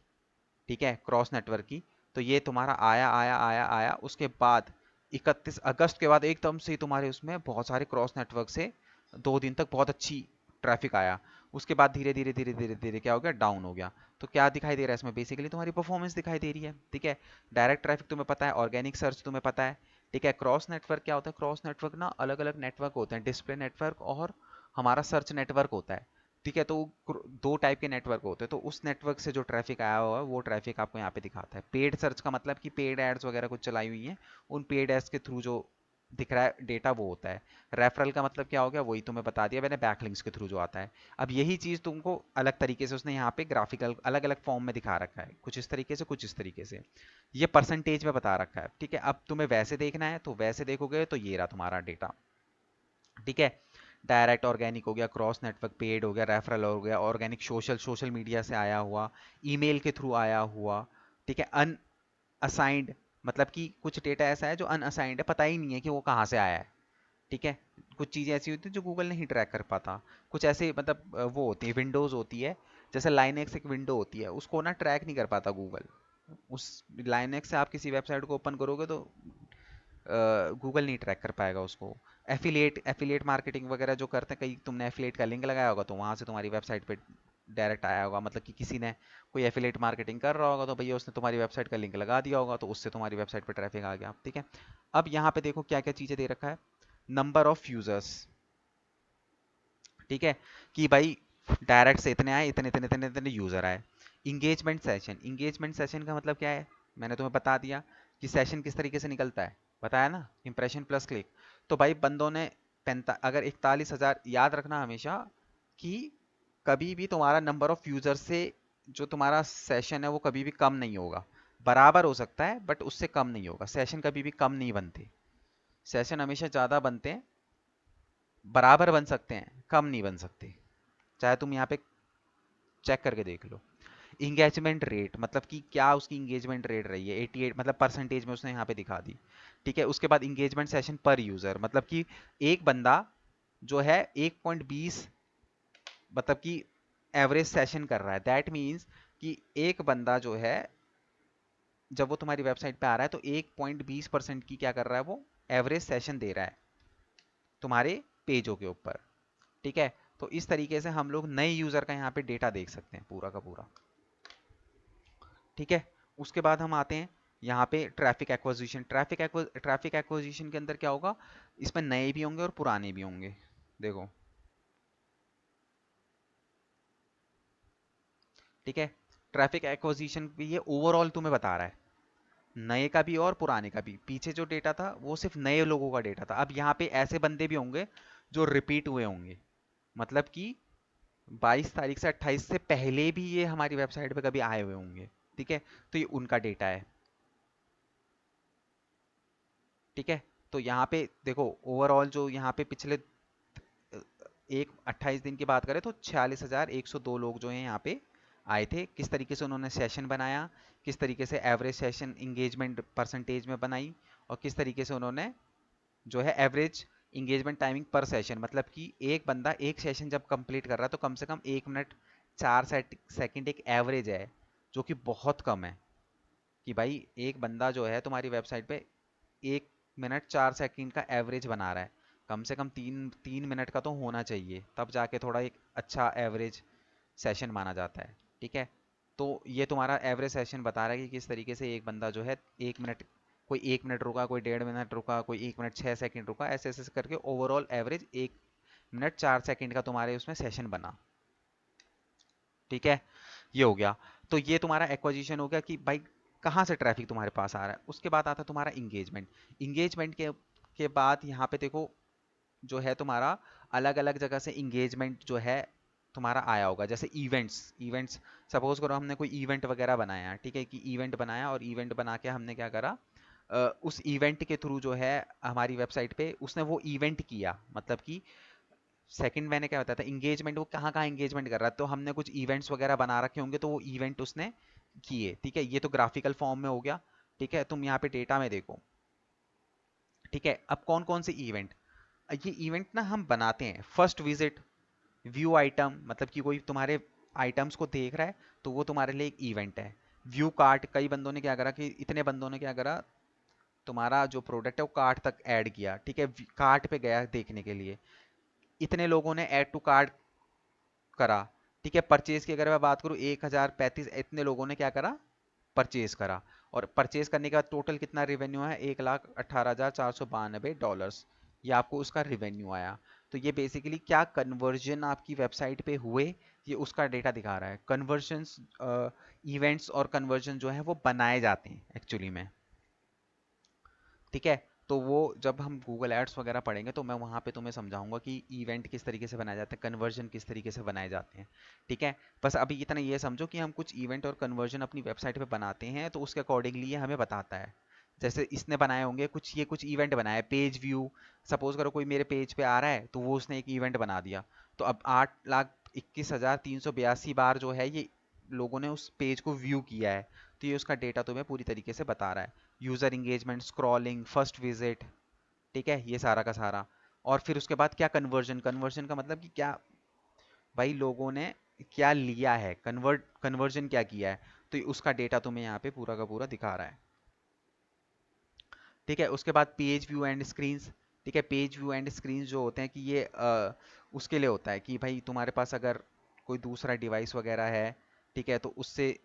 ठीक है, क्रॉस नेटवर्क की, तो ये तुम्हारा आया आया आया आया, उसके बाद 31 अगस्त के बाद एकदम से तुम्हारे उसमें बहुत सारे क्रॉस नेटवर्क से 2 दिन तक बहुत अच्छी ट्रैफिक आया। उसके बाद धीरे धीरे धीरे धीरे धीरे क्या हो गया, डाउन हो गया। तो क्या दिखाई दे रहा है इसमें, बेसिकली तुम्हारी परफॉर्मेंस दिखाई दे रही है। ठीक है, डायरेक्ट ट्रैफिक तुम्हें पता है, ऑर्गेनिक सर्च तुम्हें पता है। ठीक है, क्रॉस नेटवर्क क्या होता है, क्रॉस नेटवर्क ना अलग अलग नेटवर्क होते हैं, डिस्प्ले नेटवर्क और हमारा सर्च नेटवर्क होता है। ठीक है, तो 2 टाइप के नेटवर्क होते हैं, तो उस नेटवर्क से जो ट्रैफिक आया हुआ है वो ट्रैफिक आपको यहाँ पे दिखाता है। पेड सर्च का मतलब कि पेड एड्स वगैरह कुछ चलाई हुई हैं, उन पेड एड्स के थ्रू जो दिख रहा है डेटा वो होता है। रेफरल का मतलब क्या हो गया, वही तुम्हें बता दिया मैंने, बैकलिंक्स के थ्रू जो आता है। अब यही चीज़ तुमको अलग तरीके से उसने यहाँ पे ग्राफिकल अलग अलग फॉर्म में दिखा रखा है, कुछ इस तरीके से कुछ इस तरीके से, ये परसेंटेज में बता रखा है। ठीक है, अब तुम्हें वैसे देखना है तो वैसे देखोगे तो ये रहा तुम्हारा डेटा। ठीक है, डायरेक्ट ऑर्गेनिक हो गया, क्रॉस नेटवर्क पेड हो गया, रेफरल हो गया, ऑर्गेनिक सोशल सोशल मीडिया से आया हुआ, ईमेल के थ्रू आया हुआ। ठीक है, असाइंड मतलब कि कुछ डेटा ऐसा है जो अनअसाइंड है, पता ही नहीं है कि वो कहाँ से आया है। ठीक है, कुछ चीज़ें ऐसी होती हैं जो गूगल नहीं ट्रैक कर पाता। कुछ ऐसे मतलब वो होती है, विंडोज़ होती है, जैसे लाइनेक्स एक विंडो होती है, उसको ना ट्रैक नहीं कर पाता गूगल। उस लाइनेक्स से आप किसी वेबसाइट को ओपन करोगे तो गूगल नहीं ट्रैक कर पाएगा उसको। एफिलिएट मार्केटिंग वगैरह जो करते हैं, कहीं तुमने एफिलिएट का लिंक लगाया होगा तो वहाँ से तुम्हारी वेबसाइट पे डायरेक्ट आया होगा, मतलब कि किसी ने कोई एफिलिएट मार्केटिंग कर रहा होगा तो भैया उसने तुम्हारी वेबसाइट का लिंक लगा दिया होगा, तो उससे तुम्हारी वेबसाइट पे ट्रैफिक आ गया। ठीक है, अब यहाँ पे देखो क्या क्या चीज़ें दे रखा है। नंबर ऑफ यूजर्स, ठीक है, कि भाई डायरेक्ट से इतने आए, इतने इतने इतने इतने यूजर आए। इंगेजमेंट सेशन का मतलब क्या है, मैंने तुम्हें बता दिया कि सेशन किस तरीके से निकलता है, बताया ना, इंप्रेशन प्लस क्लिक। तो भाई बंदों ने अगर 41,000, याद रखना हमेशा कि कभी भी तुम्हारा नंबर ऑफ यूजर से जो तुम्हारा सेशन है वो कभी भी कम नहीं होगा। बराबर हो सकता है बट उससे कम नहीं होगा। सेशन कभी भी कम नहीं बनते, सेशन हमेशा ज़्यादा बनते हैं, बराबर बन सकते हैं, कम नहीं बन सकते, चाहे तुम यहाँ पे चेक करके देख लो। इंगेजमेंट रेट मतलब कि क्या उसकी इंगेजमेंट रेट रही है, 88 मतलब परसेंटेज में उसने यहाँ पे दिखा दी। ठीक है, उसके बाद इंगेजमेंट सेशन पर यूजर, मतलब कि एक बंदा जो है 1.20 मतलब कि एवरेज सेशन कर रहा है। दैट मीन्स कि एक बंदा जो है जब वो तुम्हारी वेबसाइट पे आ रहा है तो 1.20% की क्या कर रहा है, वो एवरेज सेशन दे रहा है तुम्हारे पेजों के ऊपर। ठीक है, तो इस तरीके से हम लोग नए यूजर का यहाँ पे डेटा देख सकते हैं पूरा का पूरा। ठीक है, उसके बाद हम आते हैं यहाँ पे ट्रैफिक एक्विजिशन। ट्रैफिक एक्विजिशन के अंदर क्या होगा, इसमें नए भी होंगे और पुराने भी होंगे। देखो, ठीक है, ट्रैफिक एक्विजिशन ये ओवरऑल तुम्हें बता रहा है, नए का भी और पुराने का भी। पीछे जो डेटा था वो सिर्फ नए लोगों का डेटा था। अब यहाँ पे ऐसे बंदे भी होंगे जो रिपीट हुए होंगे, मतलब कि 22 तारीख से 28 से पहले भी ये हमारी वेबसाइट पे कभी आए हुए होंगे। ठीक है, तो ये उनका डेटा है। ठीक है, तो यहाँ पे देखो ओवरऑल जो यहाँ पे पिछले एक 28 दिन की बात करें तो 46,102 लोग जो हैं यहाँ पे आए थे। किस तरीके से उन्होंने सेशन बनाया, किस तरीके से एवरेज सेशन इंगेजमेंट परसेंटेज में बनाई, और किस तरीके से उन्होंने जो है एवरेज इंगेजमेंट टाइमिंग पर सेशन, मतलब कि एक बंदा एक सेशन जब कंप्लीट कर रहा है तो कम से कम 1 मिनट 4 सेकंड एक एवरेज है, जो कि बहुत कम है। कि भाई एक बंदा जो है तुम्हारी वेबसाइट पे 1 मिनट 4 सेकंड का एवरेज बना रहा है, कम से कम 3 मिनट का तो होना चाहिए, तब जाके थोड़ा एक अच्छा एवरेज सेशन माना जाता है। ठीक है, तो ये तुम्हारा एवरेज सेशन बता रहा है कि किस तरीके से एक बंदा जो है 1 मिनट, कोई 1 मिनट रुका, कोई 1.5 मिनट रुका, कोई 1 मिनट 6 सेकंड रुका, ऐसे ऐसे करके ओवरऑल एवरेज 1 मिनट 4 सेकंड का तुम्हारे उसमें सेशन बना। ठीक है, ये हो गया। तो ये तुम्हारा एक्विजिशन हो गया कि भाई कहाँ से ट्रैफिक तुम्हारे पास आ रहा है। उसके बाद आता है तुम्हारा इंगेजमेंट। इंगेजमेंट के बाद यहाँ पे देखो जो है तुम्हारा अलग अलग जगह से इंगेजमेंट जो है तुम्हारा आया होगा। जैसे इवेंट्स इवेंट्स सपोज करो हमने कोई इवेंट वगैरह बनाया, ठीक है, कि इवेंट बनाया और इवेंट बना के हमने क्या करा, उस इवेंट के थ्रू जो है हमारी वेबसाइट पे उसने वो इवेंट किया, मतलब कि सेकंड मैंने क्या बताया था, इंगेजमेंट, वो कहाँ कहाँ इंगेजमेंट कर रहा है, तो हमने कुछ इवेंट्स वगैरह बना रखे होंगे तो वो इवेंट उसने किए। ठीक है, ये तो ग्राफिकल फॉर्म में हो गया। ठीक है, तुम यहाँ पे डेटा में देखो। ठीक है, अब कौन कौन से इवेंट, ये इवेंट ना हम बनाते हैं। फर्स्ट विजिट, व्यू आइटम, मतलब कि कोई तुम्हारे आइटम्स को देख रहा है तो वो तुम्हारे लिए एक इवेंट है। व्यू कार्ट, कई बंदों ने क्या करा कि इतने बंदों ने क्या करा, तुम्हारा जो प्रोडक्ट है वो कार्ट तक ऐड किया। ठीक है, कार्ट पे गया देखने के लिए, इतने लोगों ने ऐड टू कार्ट करा। ठीक है, परचेज की अगर मैं बात करूँ 1,035 इतने लोगों ने क्या करा, परचेज करा। और परचेज करने के बाद टोटल कितना रिवेन्यू है, $1,18,492, ये आपको उसका रिवेन्यू आया। तो ये बेसिकली क्या कन्वर्जन आपकी वेबसाइट पे हुए, ये उसका डेटा दिखा रहा है। कन्वर्जन्स, इवेंट्स और कन्वर्जन जो है वो बनाए जाते हैं एक्चुअली में। ठीक है, तो वो जब हम गूगल एड्स वगैरह पढ़ेंगे तो मैं वहाँ पे तुम्हें समझाऊंगा कि इवेंट किस तरीके से बनाए जाते हैं, कन्वर्जन किस तरीके से बनाए जाते हैं। ठीक है, बस अभी इतना ये समझो कि हम कुछ इवेंट और कन्वर्जन अपनी वेबसाइट पे बनाते हैं तो उसके अकॉर्डिंगली ये हमें बताता है। जैसे इसने बनाए होंगे कुछ, ये कुछ इवेंट बनाया, पेज व्यू, सपोज करो कोई मेरे पेज पे आ रहा है तो वो उसने एक इवेंट बना दिया, तो अब 8,21,382 बार जो है ये लोगों ने उस पेज को व्यू किया है, तो ये उसका डेटा तुम्हें पूरी तरीके से बता रहा है। User engagement, scrolling, first visit, ठीक है, ये सारा का सारा। और फिर उसके बाद क्या कन्वर्जन, कन्वर्जन का मतलब कि क्या भाई लोगों ने क्या लिया है, कन्वर्जन क्या किया है, तो उसका डेटा तुम्हें यहाँ पे पूरा का पूरा दिखा रहा है। ठीक है, उसके बाद पेज व्यू एंड स्क्रीन्स। ठीक है, पेज व्यू एंड स्क्रीन्स जो होते हैं कि ये उसके लिए होता है कि भाई तुम्हारे पास अगर कोई दूसरा डिवाइस वगैरह है, ठीक है, तो उससे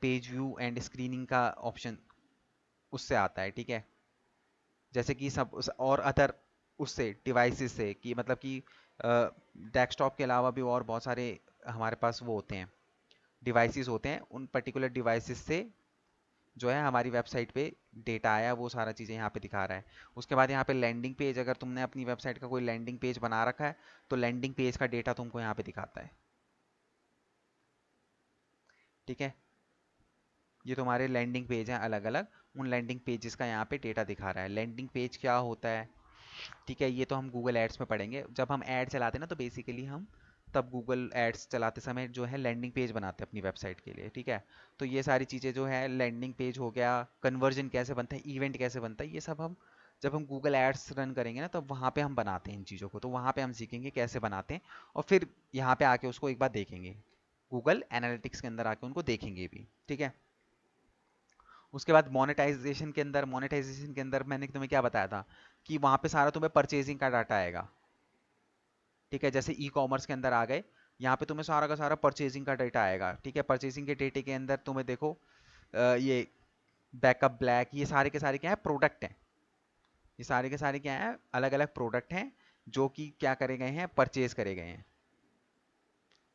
पेज व्यू एंड स्क्रीनिंग का ऑप्शन उससे आता है। ठीक है, जैसे कि सब और अदर उससे डिवाइसेस से, कि मतलब कि डेस्कटॉप के अलावा भी और बहुत सारे हमारे पास वो होते हैं, डिवाइसेस होते हैं, उन पर्टिकुलर डिवाइसेस से जो है हमारी वेबसाइट पे डेटा आया, वो सारा चीज़ें यहाँ पे दिखा रहा है। उसके बाद यहाँ पे लैंडिंग पेज, अगर तुमने अपनी वेबसाइट का कोई लैंडिंग पेज बना रखा है तो लैंडिंग पेज का डेटा तुमको यहाँ पे दिखाता है। ठीक है, ये तुम्हारे लैंडिंग पेज हैं अलग अलग, उन लैंडिंग पेजेस का यहाँ पे डेटा दिखा रहा है। लैंडिंग पेज क्या होता है, ठीक है, ये तो हम गूगल एड्स में पढ़ेंगे। जब हम ऐड चलाते हैं ना तो बेसिकली हम तब गूगल एड्स चलाते समय जो है लैंडिंग पेज बनाते हैं अपनी वेबसाइट के लिए। ठीक है, तो ये सारी चीज़ें जो है, लैंडिंग पेज हो गया, कन्वर्जन कैसे बनता है, इवेंट कैसे बनता है, ये सब हम जब हम गूगल एड्स रन करेंगे ना तब वहाँ पे हम बनाते हैं इन चीज़ों को, तो वहाँ पे हम सीखेंगे कैसे बनाते हैं, और फिर यहाँ पे आके उसको एक बार देखेंगे, गूगल एनालिटिक्स के अंदर आके उनको देखेंगे भी। ठीक है, उसके बाद मोनेटाइजेशन के अंदर मैंने तुम्हें क्या बताया था कि वहाँ पे सारा तुम्हें परचेजिंग का डाटा आएगा। ठीक है, जैसे ई कॉमर्स के अंदर आ गए, यहाँ पे तुम्हें सारा का सारा परचेजिंग का डेटा आएगा। ठीक है, परचेजिंग के डेटे के अंदर तुम्हें देखो ये बैकअप ब्लैक, ये सारे के सारे क्या है, प्रोडक्ट हैं। ये सारे के सारे क्या है, अलग अलग प्रोडक्ट हैं जो कि क्या करे गए हैं, परचेज करे गए हैं।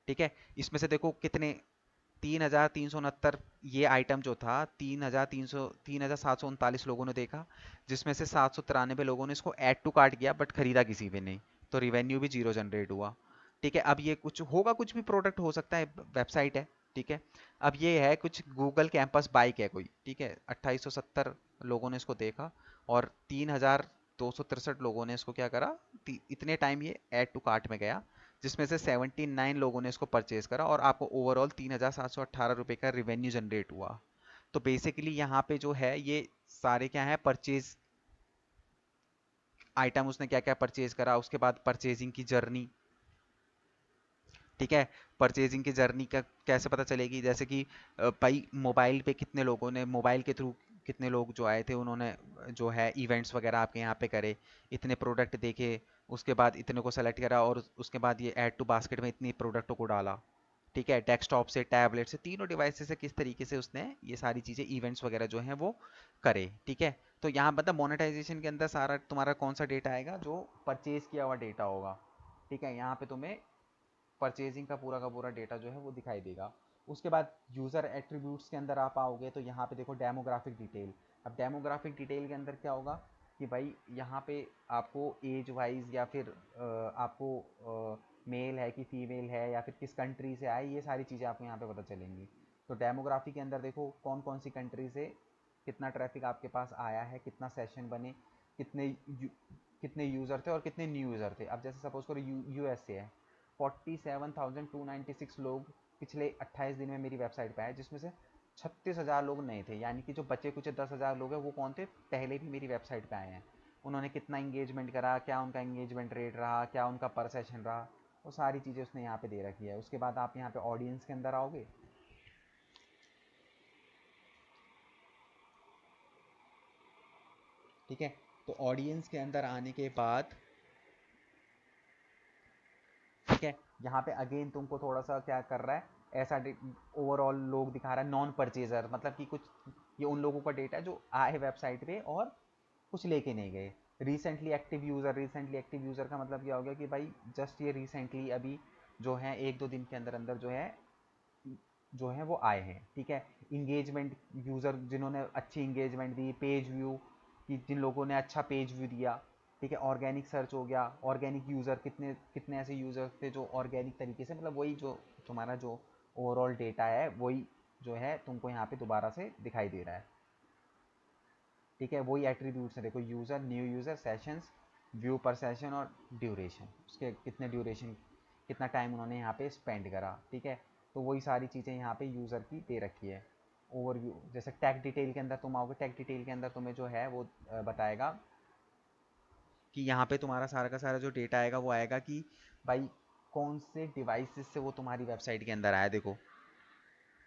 ठीक है, इसमें से देखो कितने, 3,369 ये आइटम जो था, 3,739 लोगों ने देखा, जिसमें से 793 लोगों ने इसको ऐड टू कार्ट किया बट खरीदा किसी भी नहीं, तो रिवेन्यू भी जीरो जनरेट हुआ। ठीक है, अब ये कुछ होगा, कुछ भी प्रोडक्ट हो सकता है, वेबसाइट है। ठीक है, अब ये है कुछ गूगल कैंपस बाइक है कोई, ठीक है, 2870 लोगों ने इसको देखा और 3,263 लोगों ने इसको क्या करा, इतने टाइम ये ऐड टू कार्ट में गया, जिसमें से 79 लोगों ने इसको परचेज करा और आपको ओवरऑल 3,718 रुपये का रिवेन्यू जनरेट हुआ। तो बेसिकली यहाँ पे जो है ये सारे क्या है, परचेज आइटम उसने क्या क्या परचेज करा, उसके बाद परचेजिंग की जर्नी। ठीक है, परचेजिंग की जर्नी का कैसे पता चलेगी, जैसे कि भाई मोबाइल पे कितने लोगों ने, मोबाइल के थ्रू कितने लोग जो आए थे उन्होंने जो है इवेंट्स वगैरह आपके यहाँ पे करे, इतने प्रोडक्ट देखे, उसके बाद इतने को सेलेक्ट करा और उसके बाद ये ऐड टू बास्केट में इतनी प्रोडक्टों को डाला। ठीक है, डेस्कटॉप से, टैबलेट से, तीनों डिवाइसेस से किस तरीके से उसने ये सारी चीज़ें, इवेंट्स वगैरह जो हैं वो करे। ठीक है, तो यहाँ मतलब मोनेटाइजेशन के अंदर सारा तुम्हारा कौन सा डेटा आएगा, जो परचेज किया हुआ डेटा होगा। ठीक है, यहाँ पे तुम्हें परचेजिंग का पूरा डेटा जो है वो दिखाई देगा। उसके बाद यूज़र एट्रीब्यूट्स के अंदर आप आओगे तो यहाँ पे देखो डेमोग्राफिक डिटेल। अब डेमोग्राफिक डिटेल के अंदर क्या होगा कि भाई यहाँ पे आपको एज वाइज या फिर आपको मेल है कि फीमेल है या फिर किस कंट्री से आए, ये सारी चीज़ें आपको यहाँ पे पता चलेंगी। तो डेमोग्राफी के अंदर देखो कौन कौन सी कंट्री से कितना ट्रैफिक आपके पास आया है, कितना सेशन बने, कितने यूज़र थे और कितने न्यू यूज़र थे। अब जैसे सपोज करो यूएस से है, 47,296 लोग पिछले 28 दिन में मेरी वेबसाइट पे आए, जिसमें से 36,000 लोग नए थे, यानी कि जो बचे कुछ 10,000 लोग हैं वो कौन थे, पहले भी मेरी वेबसाइट पे आए हैं। उन्होंने कितना इंगेजमेंट करा, क्या उनका इंगेजमेंट रेट रहा, क्या उनका पर सेशन रहा, वो सारी चीज़ें उसने यहाँ पे दे रखी है। उसके बाद आप यहाँ पे ऑडियंस के अंदर आओगे, ठीक है, तो ऑडियंस के अंदर आने के बाद ठीक है, यहाँ पे अगेन तुमको थोड़ा सा क्या कर रहा है, ऐसा ओवरऑल लोग दिखा रहा है, नॉन परचेजर, मतलब कि कुछ ये उन लोगों का डेटा है जो आए वेबसाइट पे और कुछ लेके नहीं गए। रिसेंटली एक्टिव यूज़र का मतलब क्या हो गया कि भाई जस्ट ये रिसेंटली अभी जो है 1-2 दिन के अंदर अंदर जो है वो आए हैं। ठीक है, इंगेजमेंट यूज़र जिन्होंने अच्छी इंगेजमेंट दी, पेज व्यू, कि जिन लोगों ने अच्छा पेज व्यू दिया, ठीक है। ऑर्गेनिक सर्च हो गया, ऑर्गेनिक यूज़र, कितने कितने ऐसे यूज़र थे जो ऑर्गेनिक तरीके से, मतलब वही जो तुम्हारा जो ओवरऑल डेटा है वही जो है तुमको यहाँ पे दोबारा से दिखाई दे रहा है, ठीक है। वही एट्रीब्यूट्स हैं, देखो user, new user, sessions, view पर सेशन और ड्यूरेशन, उसके कितने ड्यूरेशन, कितना टाइम उन्होंने यहाँ पे स्पेंड करा, ठीक है। तो वही सारी चीज़ें यहाँ पे यूज़र की दे रखी है। ओवरव्यू, जैसे टैग डिटेल के अंदर तुम आओगे, टैग डिटेल के अंदर तुम्हें जो है वो बताएगा कि यहाँ पे तुम्हारा सारा का सारा जो डेटा आएगा वो आएगा कि भाई कौन से डिवाइसेस से वो तुम्हारी वेबसाइट के अंदर आया। देखो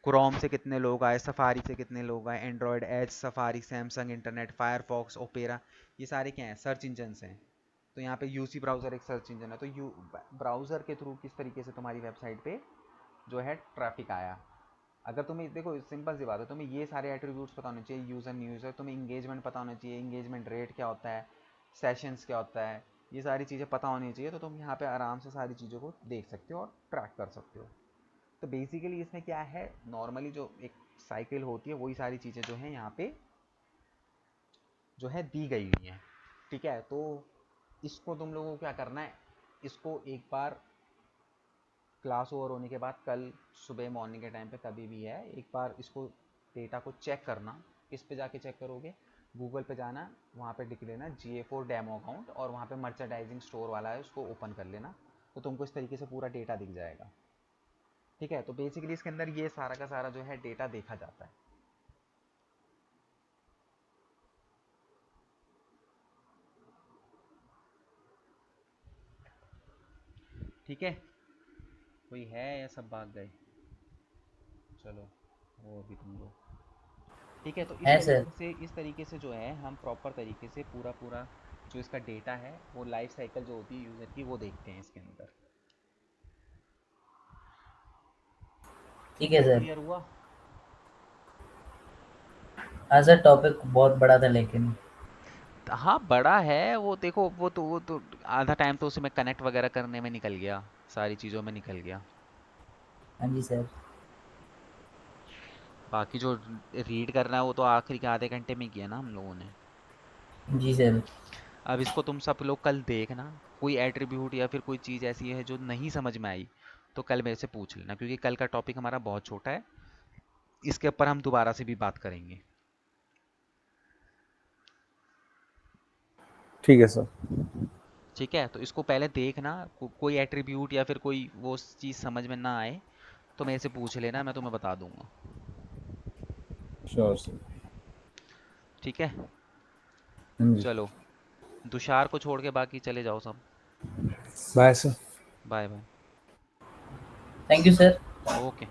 क्रोम से कितने लोग आए, सफारी से कितने लोग आए, Android, Edge, Safari, Samsung Internet, Firefox, Opera, ये सारे क्या हैं, सर्च इंजन हैं। तो यहाँ पे यूसी ब्राउज़र एक सर्च इंजन है, तो यू ब्राउज़र के थ्रू किस तरीके से तुम्हारी वेबसाइट पे जो है ट्रैफिक आया। अगर तुम्हें, देखो सिंपल सी बात है, तुम्हें ये सारे एट्रीब्यूट्स पता होने चाहिए, यूज़र, न्यू यूज़र, तुम्हें इंगेजमेंट पता होना चाहिए, इंगेजमेंट रेट क्या होता है, सेशंस क्या होता है, ये सारी चीज़ें पता होनी चाहिए। तो तुम यहाँ पे आराम से सारी चीज़ों को देख सकते हो और ट्रैक कर सकते हो। तो बेसिकली इसमें क्या है, नॉर्मली जो एक साइकिल होती है वही सारी चीज़ें जो हैं यहाँ पे जो है दी गई हुई हैं, ठीक है। तो इसको तुम लोगों को क्या करना है, इसको एक बार क्लास ओवर होने के बाद कल सुबह मॉर्निंग के टाइम पे कभी भी है, एक बार इसको डेटा को चेक करना। किस पे जाके चेक करोगे, गूगल पे जाना, वहाँ पे लिख लेना GA4 डेमो अकाउंट और वहाँ पे मर्चेंडाइजिंग स्टोर वाला है, उसको ओपन कर लेना, तो तुमको इस तरीके से पूरा डेटा दिख जाएगा, ठीक है। तो बेसिकली इसके अंदर ये सारा का सारा जो है डेटा देखा जाता है, ठीक है। कोई है या सब भाग गए, चलो वो अभी तुम लोग, ठीक है। तो है सर। इस तरीके से जो है हम प्रॉपर तरीके से पूरा पूरा जो इसका डेटा है वो लाइफ साइकिल जो होती है यूज़र की वो देखते हैं इसके अंदर, ठीक है सर। क्लियर हुआ। हाँ सर, टॉपिक बहुत बड़ा था लेकिन। हाँ बड़ा है वो, देखो वो तो आधा टाइम तो उसमें कनेक्ट वगैरह करने में निकल गया, सारी चीज़ों में निकल गया। हाँ जी सर। बाकी जो रीड करना है वो तो आखिरी के आधे घंटे में किया ना हम लोगों ने। जी सर। अब इसको तुम सब लोग कल देखना, कोई एट्रीब्यूट या फिर कोई चीज़ ऐसी है जो नहीं समझ में आई तो कल मेरे से पूछ लेना, क्योंकि कल का टॉपिक हमारा बहुत छोटा है, इसके ऊपर हम दोबारा से भी बात करेंगे। ठीक है सर। ठीक है, तो इसको पहले देखना, कोई एट्रीब्यूट या फिर कोई वो चीज़ समझ में ना आए तो मेरे से पूछ लेना, मैं तुम्हें बता दूंगा। Sure sir. ठीक है, हाँ जी। चलो तुषार को छोड़ के बाकी चले जाओ सब। Bye sir. Bye bye. Thank you sir. Okay.